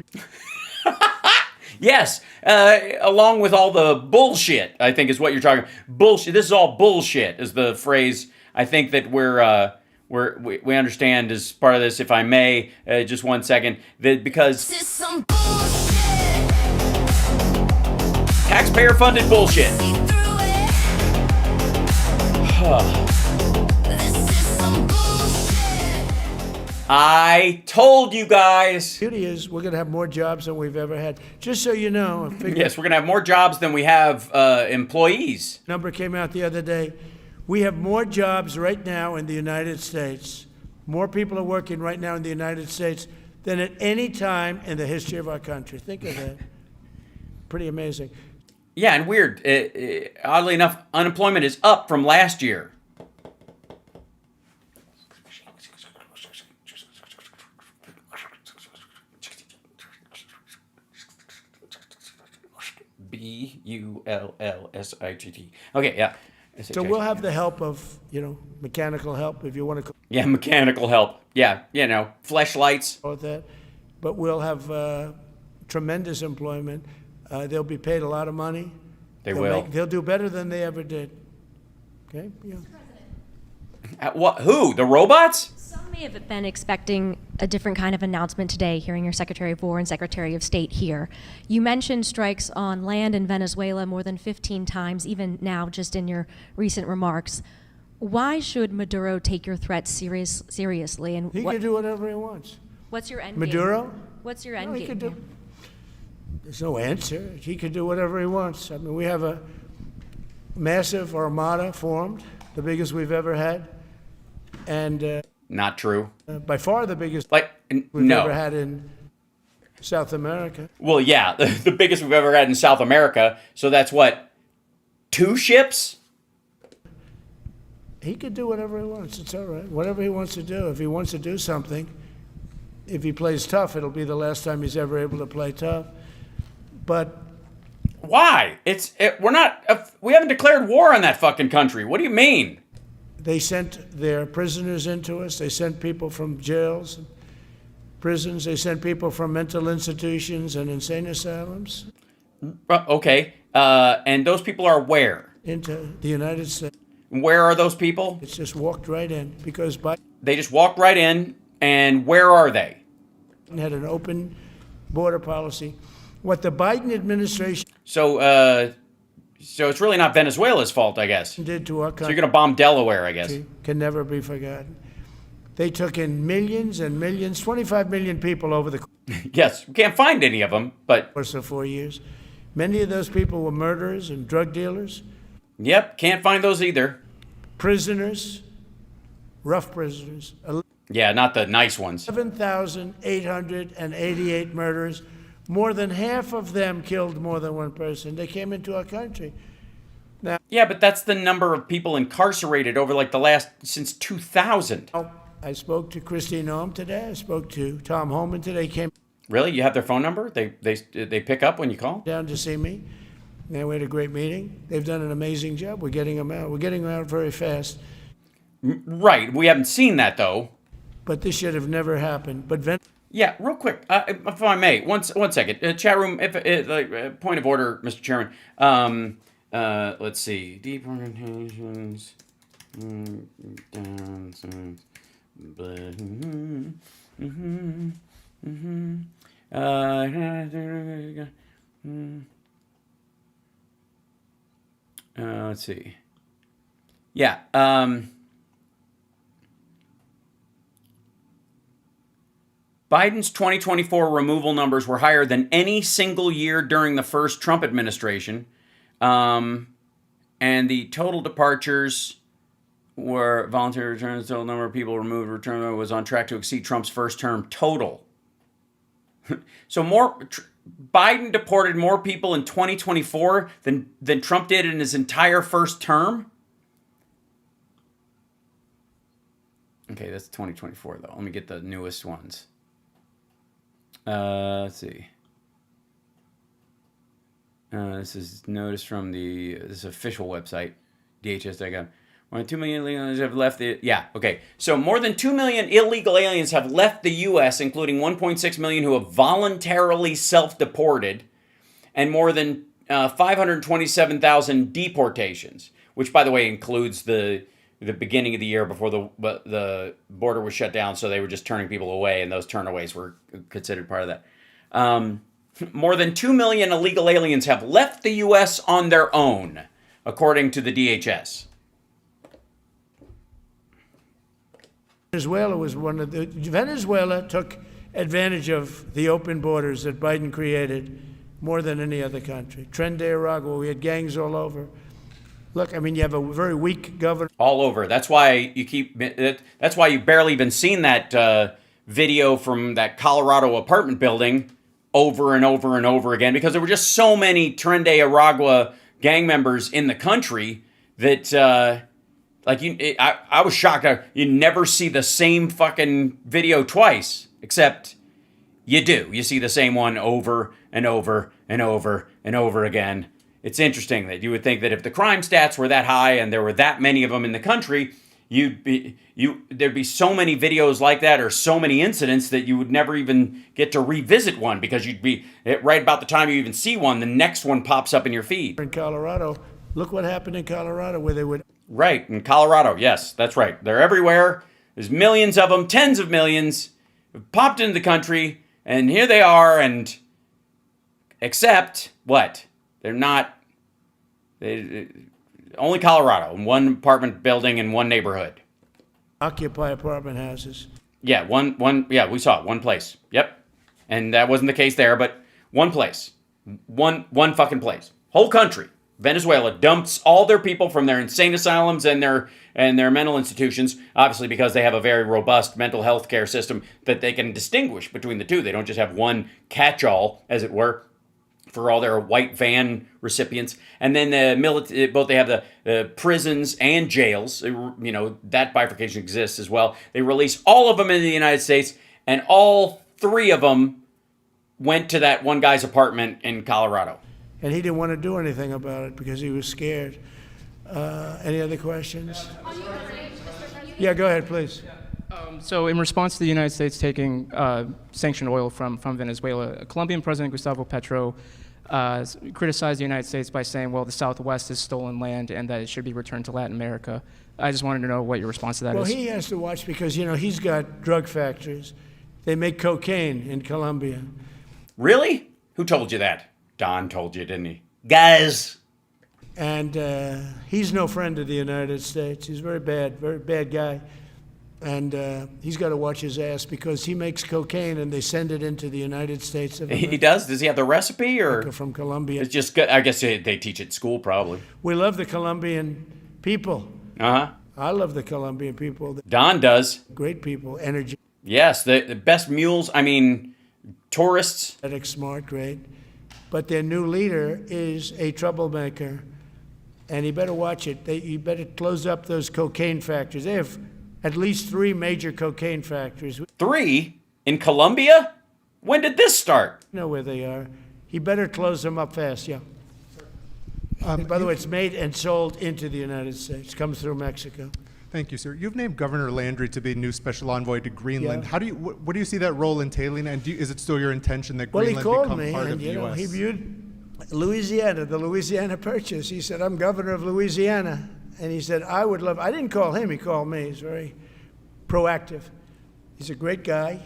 Yes, along with all the bullshit, I think is what you're talking. Bullshit. This is all bullshit. Is the phrase I think that we understand as part of this. If I may, just 1 second, that because taxpayer-funded bullshit. I told you guys. Beauty is we're going to have more jobs than we've ever had. Just so you know. Yes, we're going to have more jobs than we have employees. Number came out the other day. We have more jobs right now in the United States. More people are working right now in the United States than at any time in the history of our country. Think of that. Pretty amazing. Yeah, and weird. Oddly enough, unemployment is up from last year. Bullsigt. Okay, yeah. So we'll have the help of, mechanical help if you want to. Yeah, mechanical help. Yeah, fleshlights. With that, but we'll have tremendous employment. They'll be paid a lot of money. They'll do better than they ever did. Okay. Yeah. Who? The robots? Some may have been expecting a different kind of announcement today, hearing your Secretary of War and Secretary of State here. You mentioned strikes on land in Venezuela more than 15 times, even now, just in your recent remarks. Why should Maduro take your threats seriously? And he can do whatever he wants. What's your end Maduro? game? What's your end He game? could do. There's no answer. He could do whatever he wants. I mean, we have a massive armada formed, the biggest we've ever had, and not true. By far the biggest we've ever had in South America. Well, yeah, the biggest we've ever had in South America. So that's what, 2 ships? He could do whatever he wants. It's all right. Whatever he wants to do. If he wants to do something, if he plays tough, it'll be the last time he's ever able to play tough. But why? We haven't declared war on that fucking country. What do you mean? They sent their prisoners into us. They sent people from jails, and prisons. They sent people from mental institutions and insane asylums. Okay. And those people are where? Into the United States. Where are those people? It's just walked right in because they just walked right in. And where are they? Had an open border policy. What the Biden administration so it's really not Venezuela's fault, I guess. Did to our country. So you're going to bomb Delaware, I guess. Can never be forgotten. They took in millions and millions, 25 million people over the yes, we can't find any of them, but course of 4 years. Many of those people were murderers and drug dealers. Yep, can't find those either. Prisoners, rough prisoners. Yeah, not the nice ones. 7,888 murders. More than half of them killed more than one person. They came into our country. Now, yeah, but that's the number of people incarcerated over since 2000. I spoke to Christine Noem today. I spoke to Tom Homan today. Really? You have their phone number? They pick up when you call? Down to see me. And we had a great meeting. They've done an amazing job. We're getting them out. We're getting them out very fast. Right. We haven't seen that, though. But this should have never happened. But yeah, real quick, if I may, one second. Chat room, point of order, Mr. Chairman. Let's see. Deportations. Let's see. Yeah. Biden's 2024 removal numbers were higher than any single year during the first Trump administration. And the total departures were voluntary returns. The total number of people removed return was on track to exceed Trump's first term total. So Biden deported more people in 2024 than Trump did in his entire first term. Okay, that's 2024 though. Let me get the newest ones. Let's see. This is notice from this official website, DHS.gov. More than 2 million illegal aliens have left the... Yeah, okay. So more than 2 million illegal aliens have left the U.S., including 1.6 million who have voluntarily self-deported, and more than 527,000 deportations, which, by the way, includes the beginning of the year before the border was shut down, so they were just turning people away, and those turnaways were considered part of that. More than 2 million illegal aliens have left the U.S. on their own, according to the DHS. Venezuela took advantage of the open borders that Biden created more than any other country. Tren de Aragua, we had gangs all over. Look, I mean, you have a very weak governor. All over. That's why that's why you barely even seen that video from that Colorado apartment building over and over and over again, because there were just so many Tren de Aragua gang members in the country that I was shocked. You never see the same fucking video twice, except you do. You see the same one over and over and over and over again. It's interesting that you would think that if the crime stats were that high and there were that many of them in the country, there'd be so many videos like that or so many incidents that you would never even get to revisit one, because you'd be right about the time you even see one, the next one pops up in your feed. In Colorado, look what happened in Colorado where they would... Right, in Colorado, yes, that's right. They're everywhere. There's millions of them, tens of millions, have popped into the country, and here they are, and except, what? They're not... only Colorado, in one apartment building in one neighborhood. Occupy apartment houses. Yeah, yeah, we saw it, one place. Yep. And that wasn't the case there, but one place. One fucking place. Whole country. Venezuela dumps all their people from their insane asylums and their mental institutions, obviously because they have a very robust mental health care system that they can distinguish between the two. They don't just have one catch-all, as it were, for all their white van recipients. And then both they have the prisons and jails. That bifurcation exists as well. They release all of them in the United States, and all three of them went to that one guy's apartment in Colorado. And he didn't want to do anything about it because he was scared. Any other questions? Yeah, go ahead, please. So in response to the United States taking sanctioned oil from Venezuela, Colombian President Gustavo Petro criticized the United States by saying, well, the Southwest is stolen land and that it should be returned to Latin America. I just wanted to know what your response to that is. Well, he has to watch because, he's got drug factories. They make cocaine in Colombia. Really? Who told you that? Don told you, didn't he? Guys! And he's no friend of the United States. He's very bad guy. And he's got to watch his ass because he makes cocaine and they send it into the United States of America. He does? Does he have the recipe? Or from Colombia. It's just, I guess they teach it at school probably. We love the Colombian people. Uh-huh. I love the Colombian people. Don does. Great people, energy. Yes, the best mules, tourists. Smart, great. But their new leader is a troublemaker, and he better watch it. He better close up those cocaine factories. They have at least 3 major cocaine factories. 3? In Colombia? When did this start? You know where they are. He better close them up fast, yeah. By the way, it's made and sold into the United States. Comes through Mexico. Thank you, sir. You've named Governor Landry to be new special envoy to Greenland. Yeah. What do you see that role entailing, and is it still your intention that Greenland he called become me, part and of the U.S.? He viewed Louisiana, the Louisiana Purchase. He said, I'm governor of Louisiana. And he said, I didn't call him, he called me. He's very proactive. He's a great guy.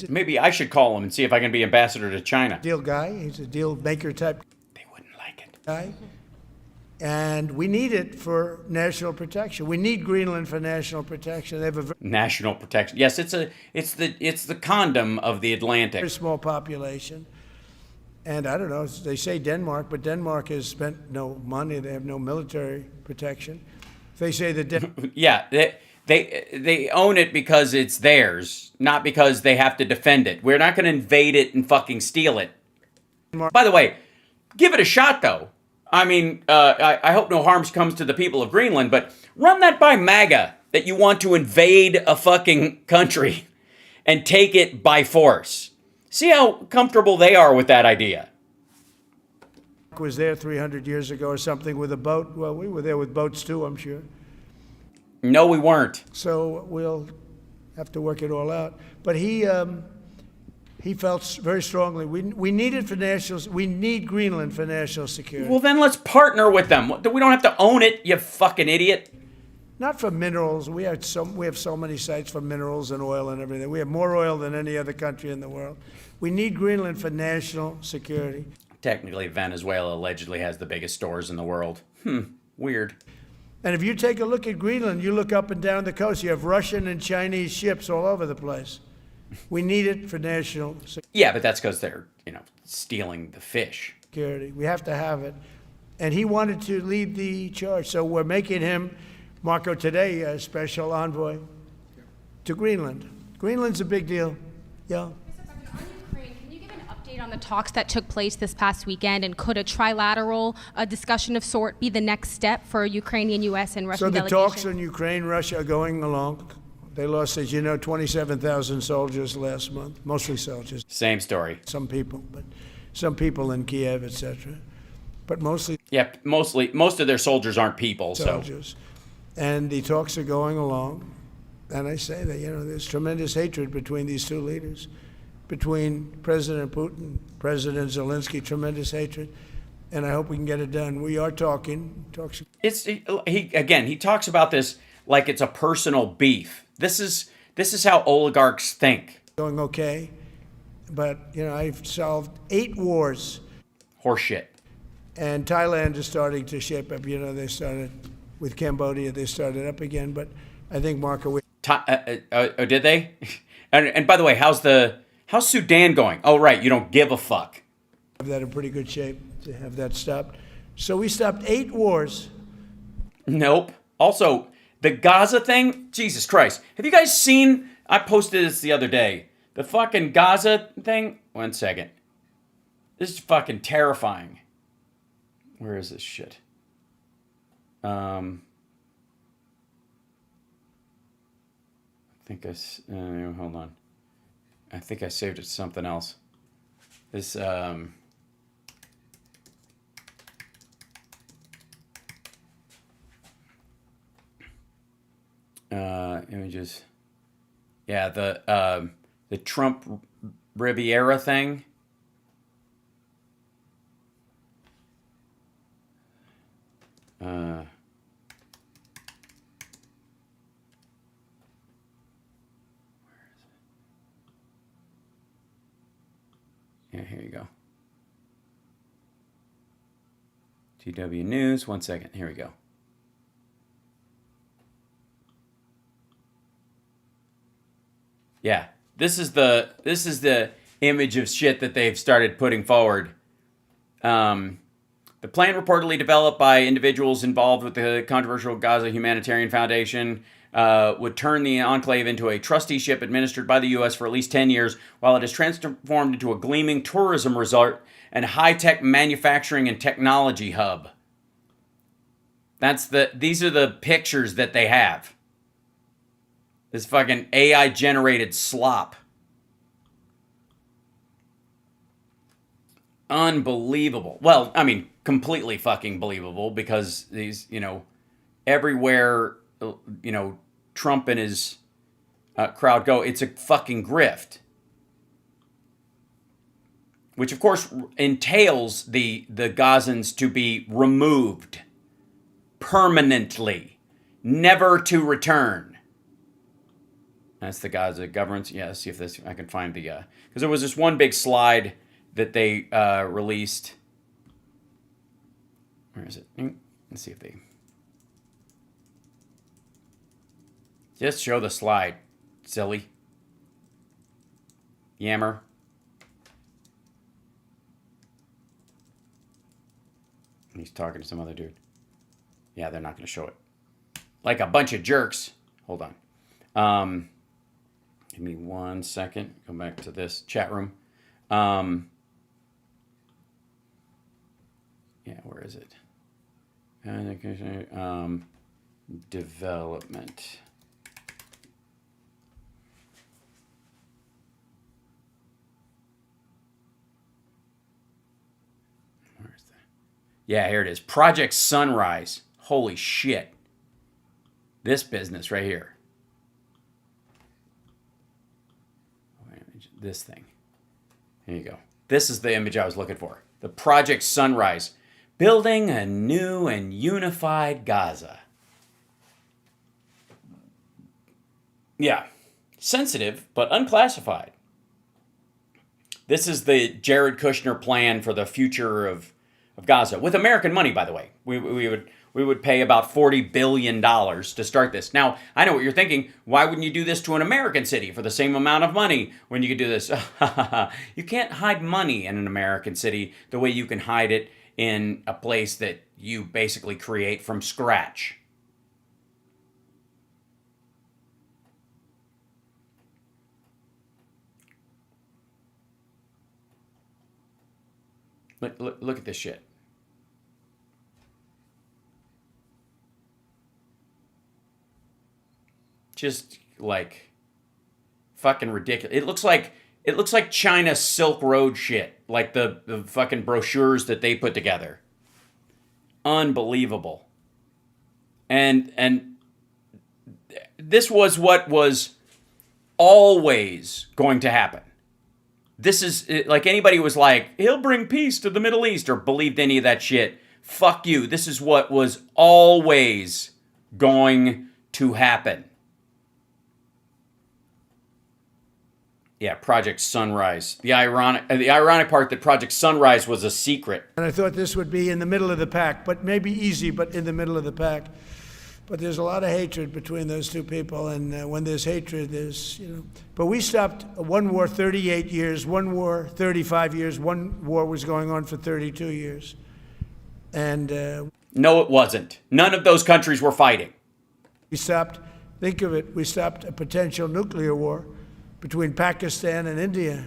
Maybe I should call him and see if I can be ambassador to China. Deal guy. He's a deal maker type. They wouldn't like it. Guy. And we need it for national protection. We need Greenland for national protection. They have a national protection. Yes, it's the condom of the Atlantic. Very small population. And I don't know, they say Denmark, but Denmark has spent no money. They have no military protection. They say that They own it because it's theirs, not because they have to defend it. We're not going to invade it and fucking steal it. By the way, give it a shot, though. I mean, I hope no harm comes to the people of Greenland, but run that by MAGA that you want to invade a fucking country and take it by force. See how comfortable they are with that idea. Was there 300 years ago or something with a boat. Well, we were there with boats too, I'm sure. No, we weren't. So we'll have to work it all out. But he felt very strongly we need it for we need Greenland for national security. Well, then let's partner with them. We don't have to own it, you fucking idiot. Not for minerals. We have so many sites for minerals and oil and everything. We have more oil than any other country in the world. We need Greenland for national security. Technically, Venezuela allegedly has the biggest stores in the world. Weird. And if you take a look at Greenland, you look up and down the coast, you have Russian and Chinese ships all over the place. We need it for national security. Yeah, but that's because they're, stealing the fish. We have to have it. And he wanted to lead the charge. So we're making him, Marco, today, a special envoy to Greenland. Greenland's a big deal. Yeah. On the talks that took place this past weekend, and could a trilateral discussion of sort be the next step for Ukrainian, U.S., and Russian delegations? So the talks in Ukraine, Russia are going along. They lost, as you know, 27,000 soldiers last month, mostly soldiers. Same story. Some people in Kiev, etc. But mostly. Yeah, most of their soldiers aren't people. Soldiers. So. And the talks are going along. And I say that, there's tremendous hatred between these two leaders. Between President Putin, President Zelensky, tremendous hatred, and I hope we can get it done. We are talking. He talks about this like it's a personal beef. This is how oligarchs think. Going okay, but I've solved 8 wars. Horseshit. And Thailand is starting to shape up. They started with Cambodia. They started up again, but I think Marco. Did they? And by the way, How's Sudan going? Oh, right, you don't give a fuck. Have that in pretty good shape to have that stopped. So we stopped 8 wars. Nope. Also, the Gaza thing, Jesus Christ. Have you guys seen, I posted this the other day, the fucking Gaza thing? 1 second. This is fucking terrifying. Where is this shit? I think hold on. I think I saved it to something else. This, images. Yeah, the Trump Riviera thing. Yeah, here you go. TW News, 1 second, here we go. Yeah, this is the image of shit that they've started putting forward. The plan reportedly developed by individuals involved with the controversial Gaza Humanitarian Foundation would turn the enclave into a trusteeship administered by the U.S. for at least 10 years, while it is transformed into a gleaming tourism resort and high-tech manufacturing and technology hub. These are the pictures that they have. This fucking AI-generated slop. Unbelievable. Well, I mean, completely fucking believable, because these, everywhere, Trump and his crowd go, it's a fucking grift. Which, of course, entails the Gazans to be removed permanently, never to return. That's the Gaza governance. Yeah, let's see if I can find the, because there was this one big slide that they released. Where is it? Let's see if they just show the slide. Silly. Yammer. He's talking to some other dude. Yeah, they're not going to show it. Like a bunch of jerks. Hold on. Give me 1 second. Go back to this chat room. Yeah, where is it? Development. Where is that? Yeah, here it is. Project Sunrise. Holy shit. This business right here. This thing. Here you go. This is the image I was looking for. The Project Sunrise. Building a new and unified Gaza. Yeah. Sensitive, but unclassified. This is the Jared Kushner plan for the future of Gaza. With American money, by the way. We would pay about $40 billion to start this. Now, I know what you're thinking. Why wouldn't you do this to an American city for the same amount of money when you could do this? You can't hide money in an American city the way you can hide it in a place that you basically create from scratch. Look at this shit. Just like fucking ridiculous. It looks like China Silk Road shit, like the fucking brochures that they put together. Unbelievable. And this was what was always going to happen. This is like anybody was like, he'll bring peace to the Middle East or believed any of that shit. Fuck you. This is what was always going to happen. Yeah, Project Sunrise. The ironic part that Project Sunrise was a secret. And I thought this would be in the middle of the pack, but maybe easy, but in the middle of the pack. But there's a lot of hatred between those two people, and when there's hatred, there's, But we stopped one war 38 years, one war 35 years, one war was going on for 32 years. And no, it wasn't. None of those countries were fighting. We stopped, think of it, we stopped a potential nuclear war between Pakistan and India.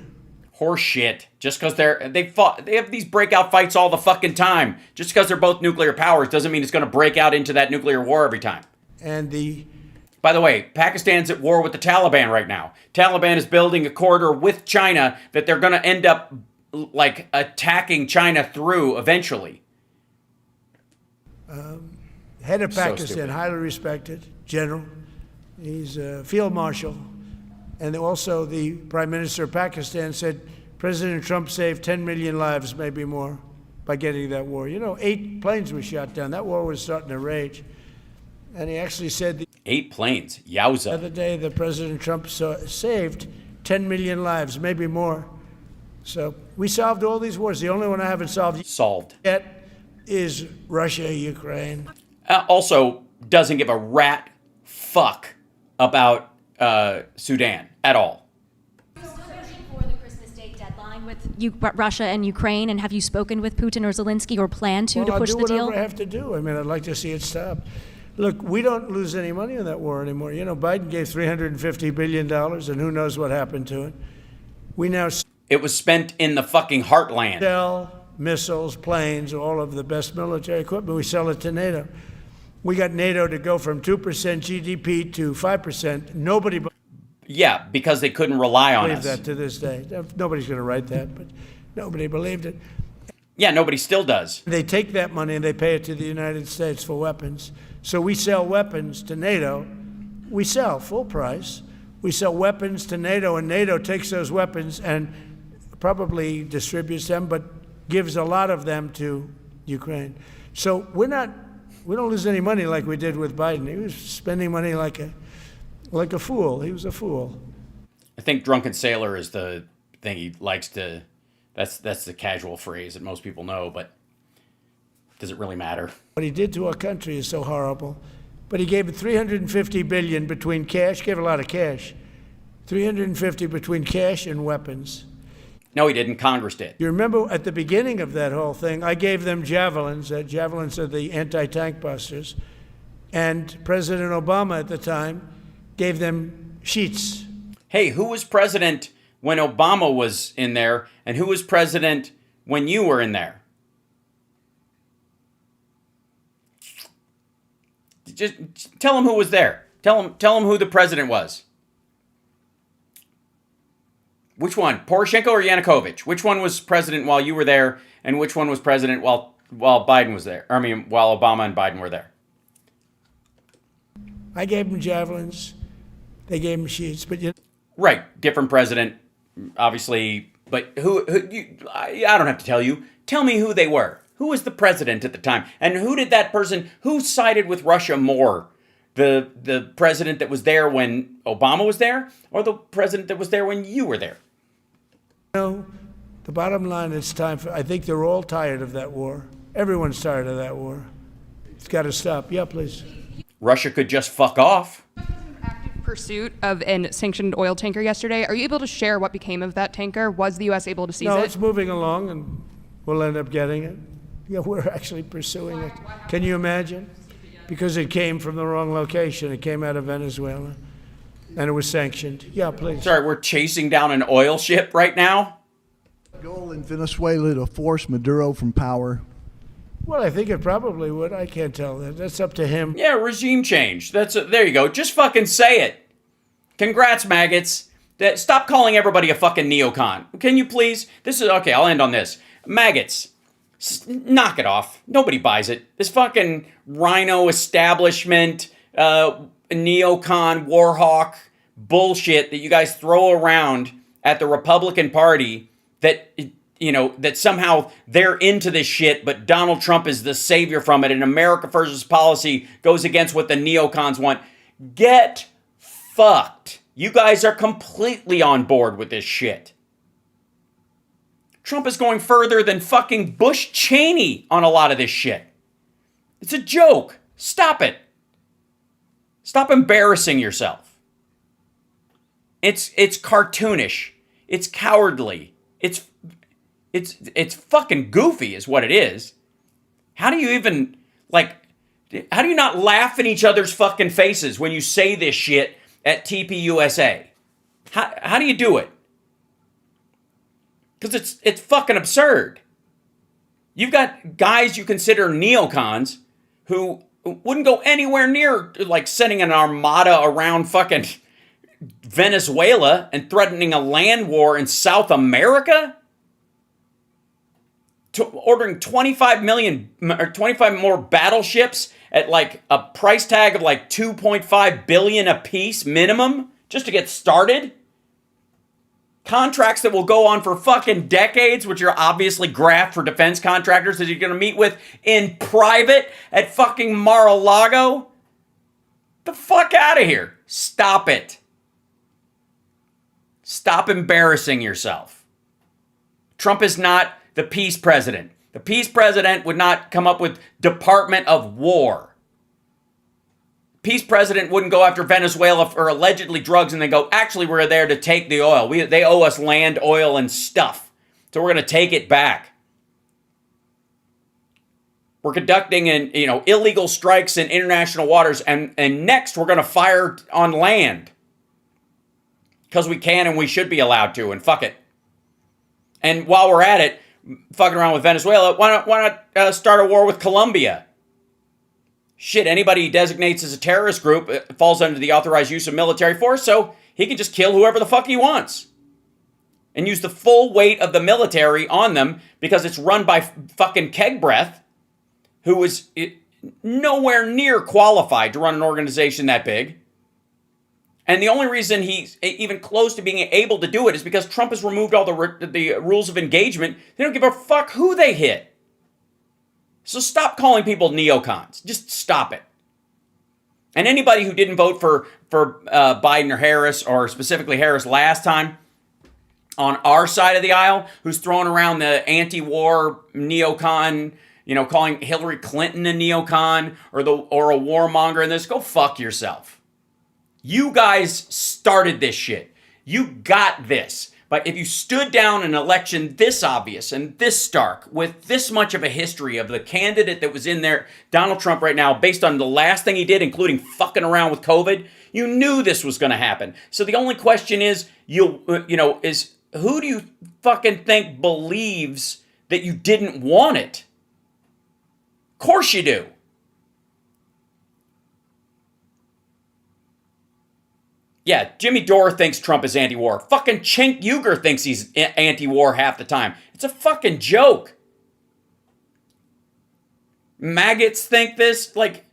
Horse shit. Just because they have these breakout fights all the fucking time. Just because they're both nuclear powers doesn't mean it's going to break out into that nuclear war every time. And by the way, Pakistan's at war with the Taliban right now. Taliban is building a corridor with China that they're going to end up like attacking China through eventually. Head of Pakistan, stupid. highly respected general. He's a field marshal. And also the Prime Minister of Pakistan said President Trump saved 10 million lives, maybe more, by getting that war. 8 planes were shot down. That war was starting to rage. And he actually said 8 planes. Yowza. The other day that President Trump saved 10 million lives, maybe more. So we solved all these wars. The only one I haven't solved yet is Russia, Ukraine. Also, doesn't give a rat fuck about Sudan at all. Still pushing for the Christmas Day deadline with Russia and Ukraine, and have you spoken with Putin or Zelensky or plan to push the deal? I'll do whatever I have to do. I mean, I'd like to see it stop. Look, we don't lose any money on that war anymore. Biden gave $350 billion, and who knows what happened to it. We now... It was spent in the fucking heartland. Sell missiles, planes, all of the best military equipment. We sell it to NATO. We got NATO to go from 2% GDP to 5%. Nobody... Yeah, because they couldn't rely on us. Believe that to this day. Nobody's going to write that, but nobody believed it. Yeah, nobody still does. They take that money and they pay it to the United States for weapons. So we sell weapons to NATO. We sell full price. We sell weapons to NATO, and NATO takes those weapons and probably distributes them, but gives a lot of them to Ukraine. So we don't lose any money like we did with Biden. He was spending money like a fool. He was a fool. I think drunken sailor is the thing he likes to... That's the casual phrase that most people know, but does it really matter? What he did to our country is so horrible. But he gave it $350 billion between cash, gave a lot of cash. $350 between cash and weapons. No, he didn't. Congress did. You remember at the beginning of that whole thing, I gave them javelins. Javelins are the anti-tank busters. And President Obama at the time gave them sheets. Hey, who was president when Obama was in there, and who was president when you were in there? Just tell them who was there. Tell them who the president was. Which one, Poroshenko or Yanukovych? Which one was president while you were there, and which one was president while Biden was there? I mean, while Obama and Biden were there. I gave them javelins. They gave them sheets, but Right, different president, obviously. But I don't have to tell you. Tell me who they were. Who was the president at the time? And who did that person, who sided with Russia more? The president that was there when Obama was there, or the president that was there when you were there? The bottom line is time for, I think they're all tired of that war. Everyone's tired of that war. It's got to stop. Yeah, please. Russia could just fuck off. Pursuit of a sanctioned oil tanker yesterday. Are you able to share what became of that tanker? Was the U.S. able to seize it? No, it's moving along, and we'll end up getting it. Yeah, we're actually pursuing it. Can you imagine? Because it came from the wrong location. It came out of Venezuela, and it was sanctioned. Yeah, please. Sorry, we're chasing down an oil ship right now? Goal in Venezuela to force Maduro from power. Well, I think it probably would. I can't tell that. That's up to him. Yeah, regime change. There you go. Just fucking say it. Congrats, maggots. Stop calling everybody a fucking neocon. Can you please? This is okay. I'll end on this. Maggots. Knock it off. Nobody buys it. This fucking rhino establishment, neocon, warhawk bullshit that you guys throw around at the Republican Party that, you know, that somehow they're into this shit, but Donald Trump is the savior from it, and America First policy goes against what the neocons want. Get fucked. You guys are completely on board with this shit. Trump is going further than fucking Bush Cheney on a lot of this shit. It's a joke. Stop it. Stop embarrassing yourself. It's cartoonish. It's cowardly. It's fucking goofy is what it is. How do you even, how do you not laugh in each other's fucking faces when you say this shit at TPUSA? How do you do it? Because it's fucking absurd. You've got guys you consider neocons who wouldn't go anywhere near sending an armada around fucking Venezuela and threatening a land war in South America. Ordering 25 more battleships at a price tag of 2.5 billion a piece minimum just to get started. Contracts that will go on for fucking decades, which are obviously graft for defense contractors that you're going to meet with in private at fucking Mar-a-Lago. The fuck out of here. Stop it. Stop embarrassing yourself. Trump is not the peace president. The peace president would not come up with Department of War. Peace president wouldn't go after Venezuela for allegedly drugs and then go, actually, we're there to take the oil. They owe us land, oil, and stuff. So we're going to take it back. We're conducting illegal strikes in international waters, and next we're going to fire on land. Because we can and we should be allowed to, and fuck it. And while we're at it, fucking around with Venezuela, why not start a war with Colombia? Shit, anybody he designates as a terrorist group falls under the authorized use of military force, so he can just kill whoever the fuck he wants. And use the full weight of the military on them because it's run by fucking Keg Breath, who is nowhere near qualified to run an organization that big. And the only reason he's even close to being able to do it is because Trump has removed all the rules of engagement. They don't give a fuck who they hit. So stop calling people neocons. Just stop it. And anybody who didn't vote for Biden or Harris, or specifically Harris last time, on our side of the aisle, who's throwing around the anti-war neocon, calling Hillary Clinton a neocon or a warmonger in this, go fuck yourself. You guys started this shit. You got this. But if you stood down an election this obvious and this stark, with this much of a history of the candidate that was in there, Donald Trump right now, based on the last thing he did, including fucking around with COVID, You knew this was going to happen. So the only question is, is who do you fucking think believes that you didn't want it? Of course you do. Yeah, Jimmy Dore thinks Trump is anti-war. Fucking Cenk Uygur thinks he's anti-war half the time. It's a fucking joke. Maggots think this. Like,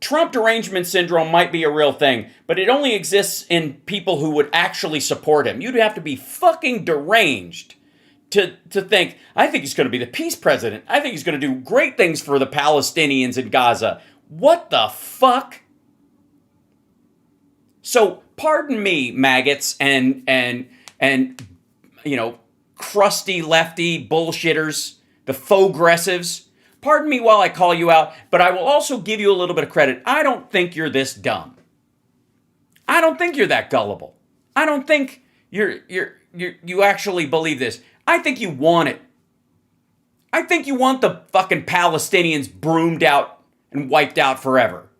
Trump derangement syndrome might be a real thing, but it only exists in people who would actually support him. You'd have to be fucking deranged to think, I think he's going to be the peace president. I think he's going to do great things for the Palestinians in Gaza. What the fuck? So, pardon me, maggots and crusty lefty bullshitters, the faux-gressives. Pardon me while I call you out, but I will also give you a little bit of credit. I don't think you're this dumb. I don't think you're that gullible. I don't think you actually believe this. I think you want it. I think you want the fucking Palestinians broomed out and wiped out forever.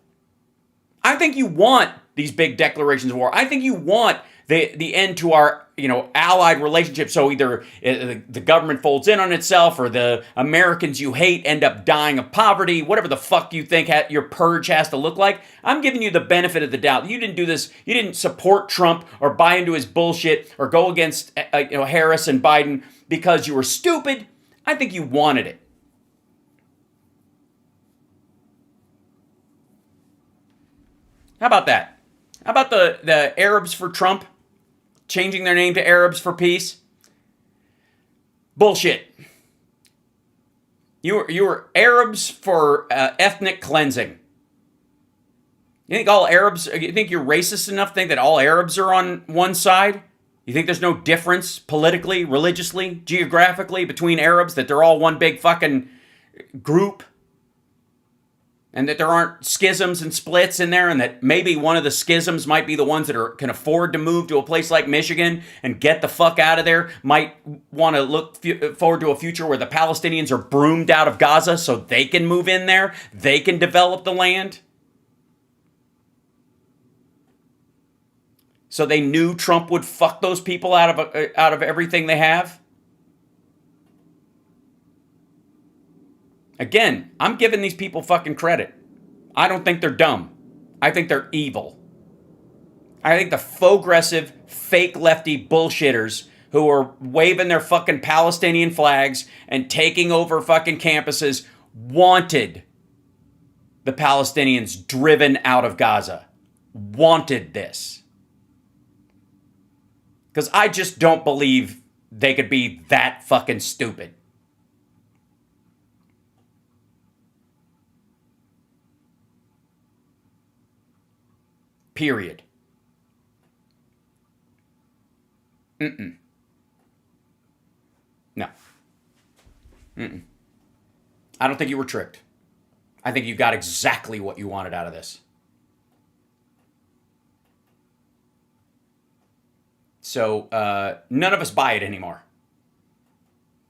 I think you want these big declarations of war. I think you want the end to our allied relationship. So either the government folds in on itself, or the Americans you hate end up dying of poverty. Whatever the fuck you think your purge has to look like. I'm giving you the benefit of the doubt. You didn't do this. You didn't support Trump or buy into his bullshit or go against Harris and Biden because you were stupid. I think you wanted it. How about that? How about the Arabs for Trump changing their name to Arabs for peace? Bullshit. You were Arabs for ethnic cleansing. You think all Arabs? You think you're racist enough to think that all Arabs are on one side? You think there's no difference politically, religiously, geographically between Arabs? That they're all one big fucking group? And that there aren't schisms and splits in there, and that maybe one of the schisms might be the ones that can afford to move to a place like Michigan and get the fuck out of there, might want to look forward to a future where the Palestinians are broomed out of Gaza so they can move in there, they can develop the land. So they knew Trump would fuck those people out of everything they have. Again, I'm giving these people fucking credit. I don't think they're dumb. I think they're evil. I think the faux-aggressive, fake lefty bullshitters who are waving their fucking Palestinian flags and taking over fucking campuses wanted the Palestinians driven out of Gaza. Wanted this. Because I just don't believe they could be that fucking stupid. Period. No. I don't think you were tricked. I think you got exactly what you wanted out of this. So, none of us buy it anymore.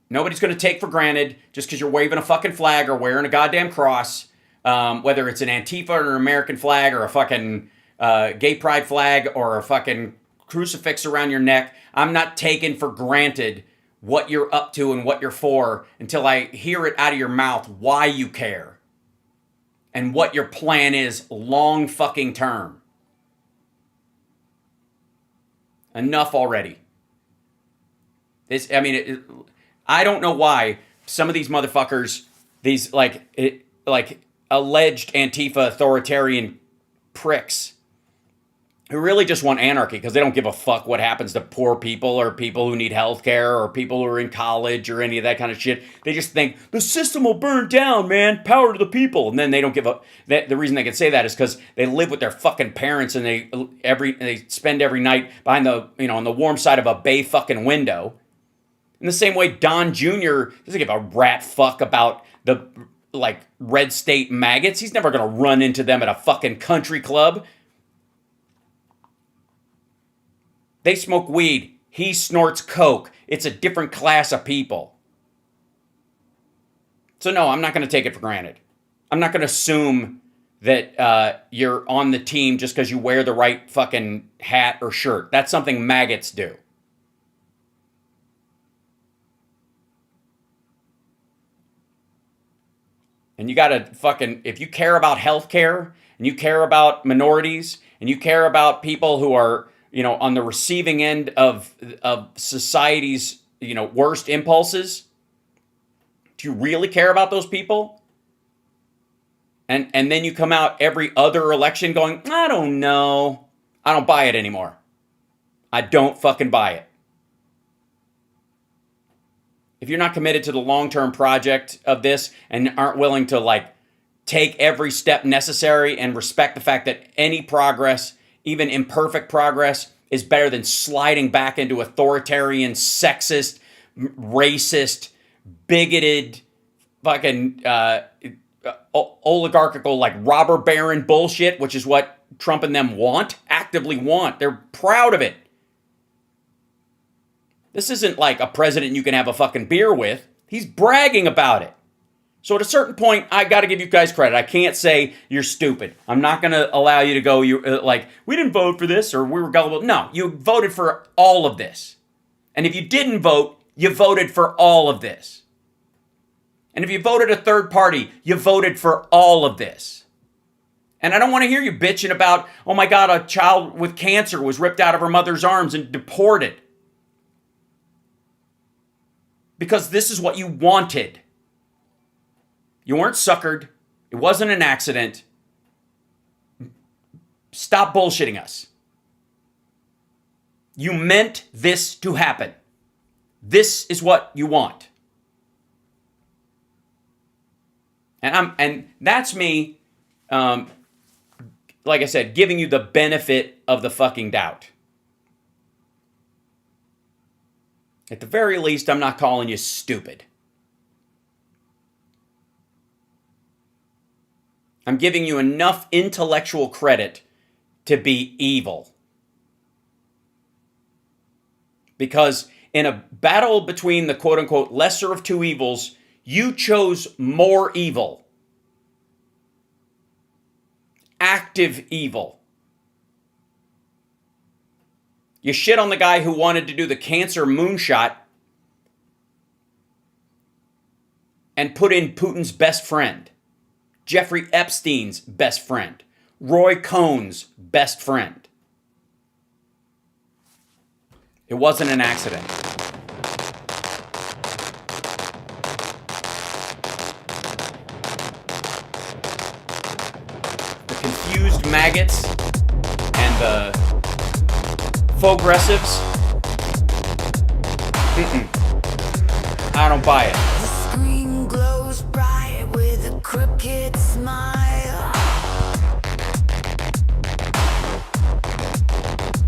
Nobody's going to take for granted just because you're waving a fucking flag or wearing a goddamn cross, whether it's an Antifa or an American flag or a fucking gay pride flag or a fucking crucifix around your neck. I'm not taking for granted what you're up to and what you're for until I hear it out of your mouth why you care and what your plan is long fucking term. Enough already. I don't know why some of these motherfuckers, these like alleged Antifa authoritarian pricks, who really just want anarchy because they don't give a fuck what happens to poor people or people who need health care or people who are in college or any of that kind of shit. They just think, the system will burn down, man. Power to the people. And then they don't give a... The reason they can say that is because they live with their fucking parents and they spend every night behind the, on the warm side of a bay fucking window. In the same way, Don Jr. doesn't give a rat fuck about the, red state maggots. He's never going to run into them at a fucking country club. They smoke weed. He snorts coke. It's a different class of people. So no, I'm not going to take it for granted. I'm not going to assume that you're on the team just because you wear the right fucking hat or shirt. That's something maggots do. And you gotta fucking, if you care about healthcare and you care about minorities and you care about people who are, you know, on the receiving end of society's, you know, worst impulses, do you really care about those people? And then you come out every other election going, I don't know. I don't buy it anymore. I don't fucking buy it. If you're not committed to the long-term project of this and aren't willing to like take every step necessary and respect the fact that any progress, even imperfect progress, is better than sliding back into authoritarian, sexist, racist, bigoted, fucking oligarchical, like robber baron bullshit, which is what Trump and them want, actively want. They're proud of it. This isn't like a president you can have a fucking beer with. He's bragging about it. So at a certain point, I got to give you guys credit. I can't say you're stupid. I'm not going to allow you to go, like, we didn't vote for this or we were gullible. No, you voted for all of this. And if you didn't vote, you voted for all of this. And if you voted a third party, you voted for all of this. And I don't want to hear you bitching about, oh my God, a child with cancer was ripped out of her mother's arms and deported. Because this is what you wanted. You weren't suckered. It wasn't an accident. Stop bullshitting us. You meant this to happen. This is what you want. And that's me, like I said, giving you the benefit of the fucking doubt. At the very least, I'm not calling you stupid. I'm giving you enough intellectual credit to be evil. Because in a battle between the quote-unquote lesser of two evils, you chose more evil. Active evil. You shit on the guy who wanted to do the cancer moonshot and put in Putin's best friend, Jeffrey Epstein's best friend, Roy Cohn's best friend. It wasn't an accident. The confused maggots and the progressives. I don't buy it. The screen glows bright with a crooked smile.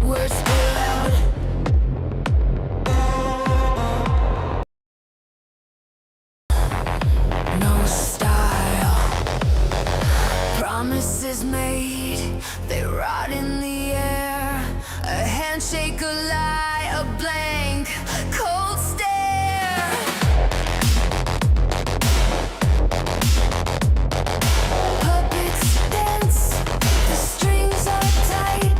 Words spill out. No style. Promises made, they rot in the air. A handshake, a lie, a blank, cold stare. Puppets dance, the strings are tight.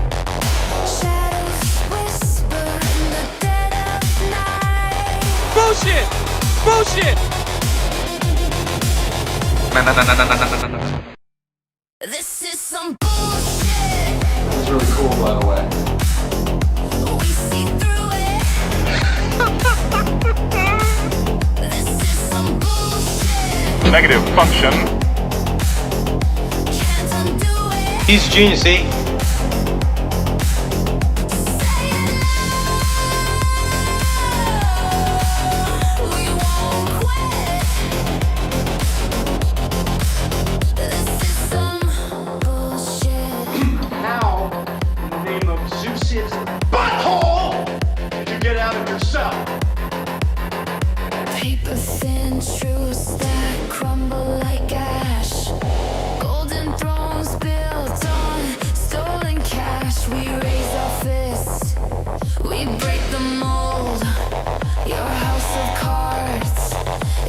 Shadows whisper in the dead of night. Bullshit! Bullshit! This is some bullshit. That's really cool, by the way. We see through it. This is some bullshit. Negative function. Can't undo it. He's a genius, see? We won't quit. This is some bullshit. How, in the name of Zeus's butthole, did you get out of your cell? Paper thin truths that crumble like ash. Golden thrones built on stolen cash. We raise our fists, we break the mold. Your house of cards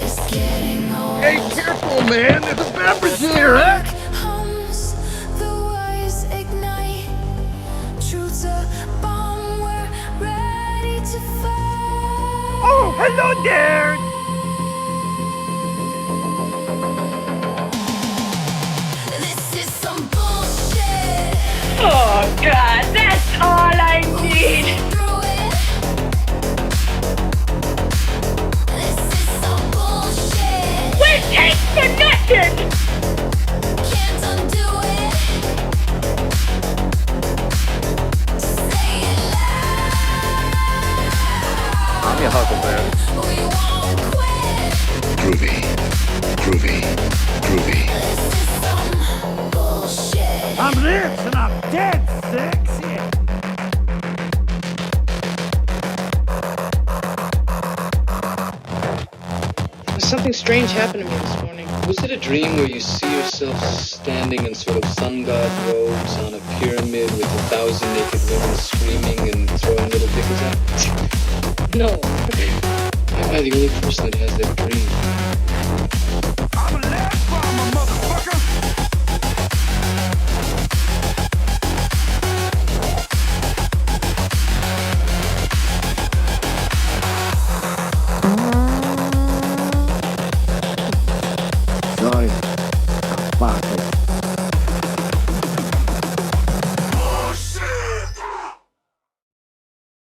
is getting old. Hey, careful, man. There's a beverage here, huh? Hums Hello there. This is some bullshit. Oh, God, that's all I need. This is some bullshit. We take for nothing. Can't undo it. Say it loud. I'm your Huckleberry. We won't quit. Groovy, groovy, groovy. This is some bullshit. I'm rich and I'm dead sexy. Something strange happened to me this morning. Was it a dream where you see yourself standing in sort of sun god robes on a pyramid with 1,000 naked women screaming and throwing little pickles at you? No. Am I the only person that has that dream?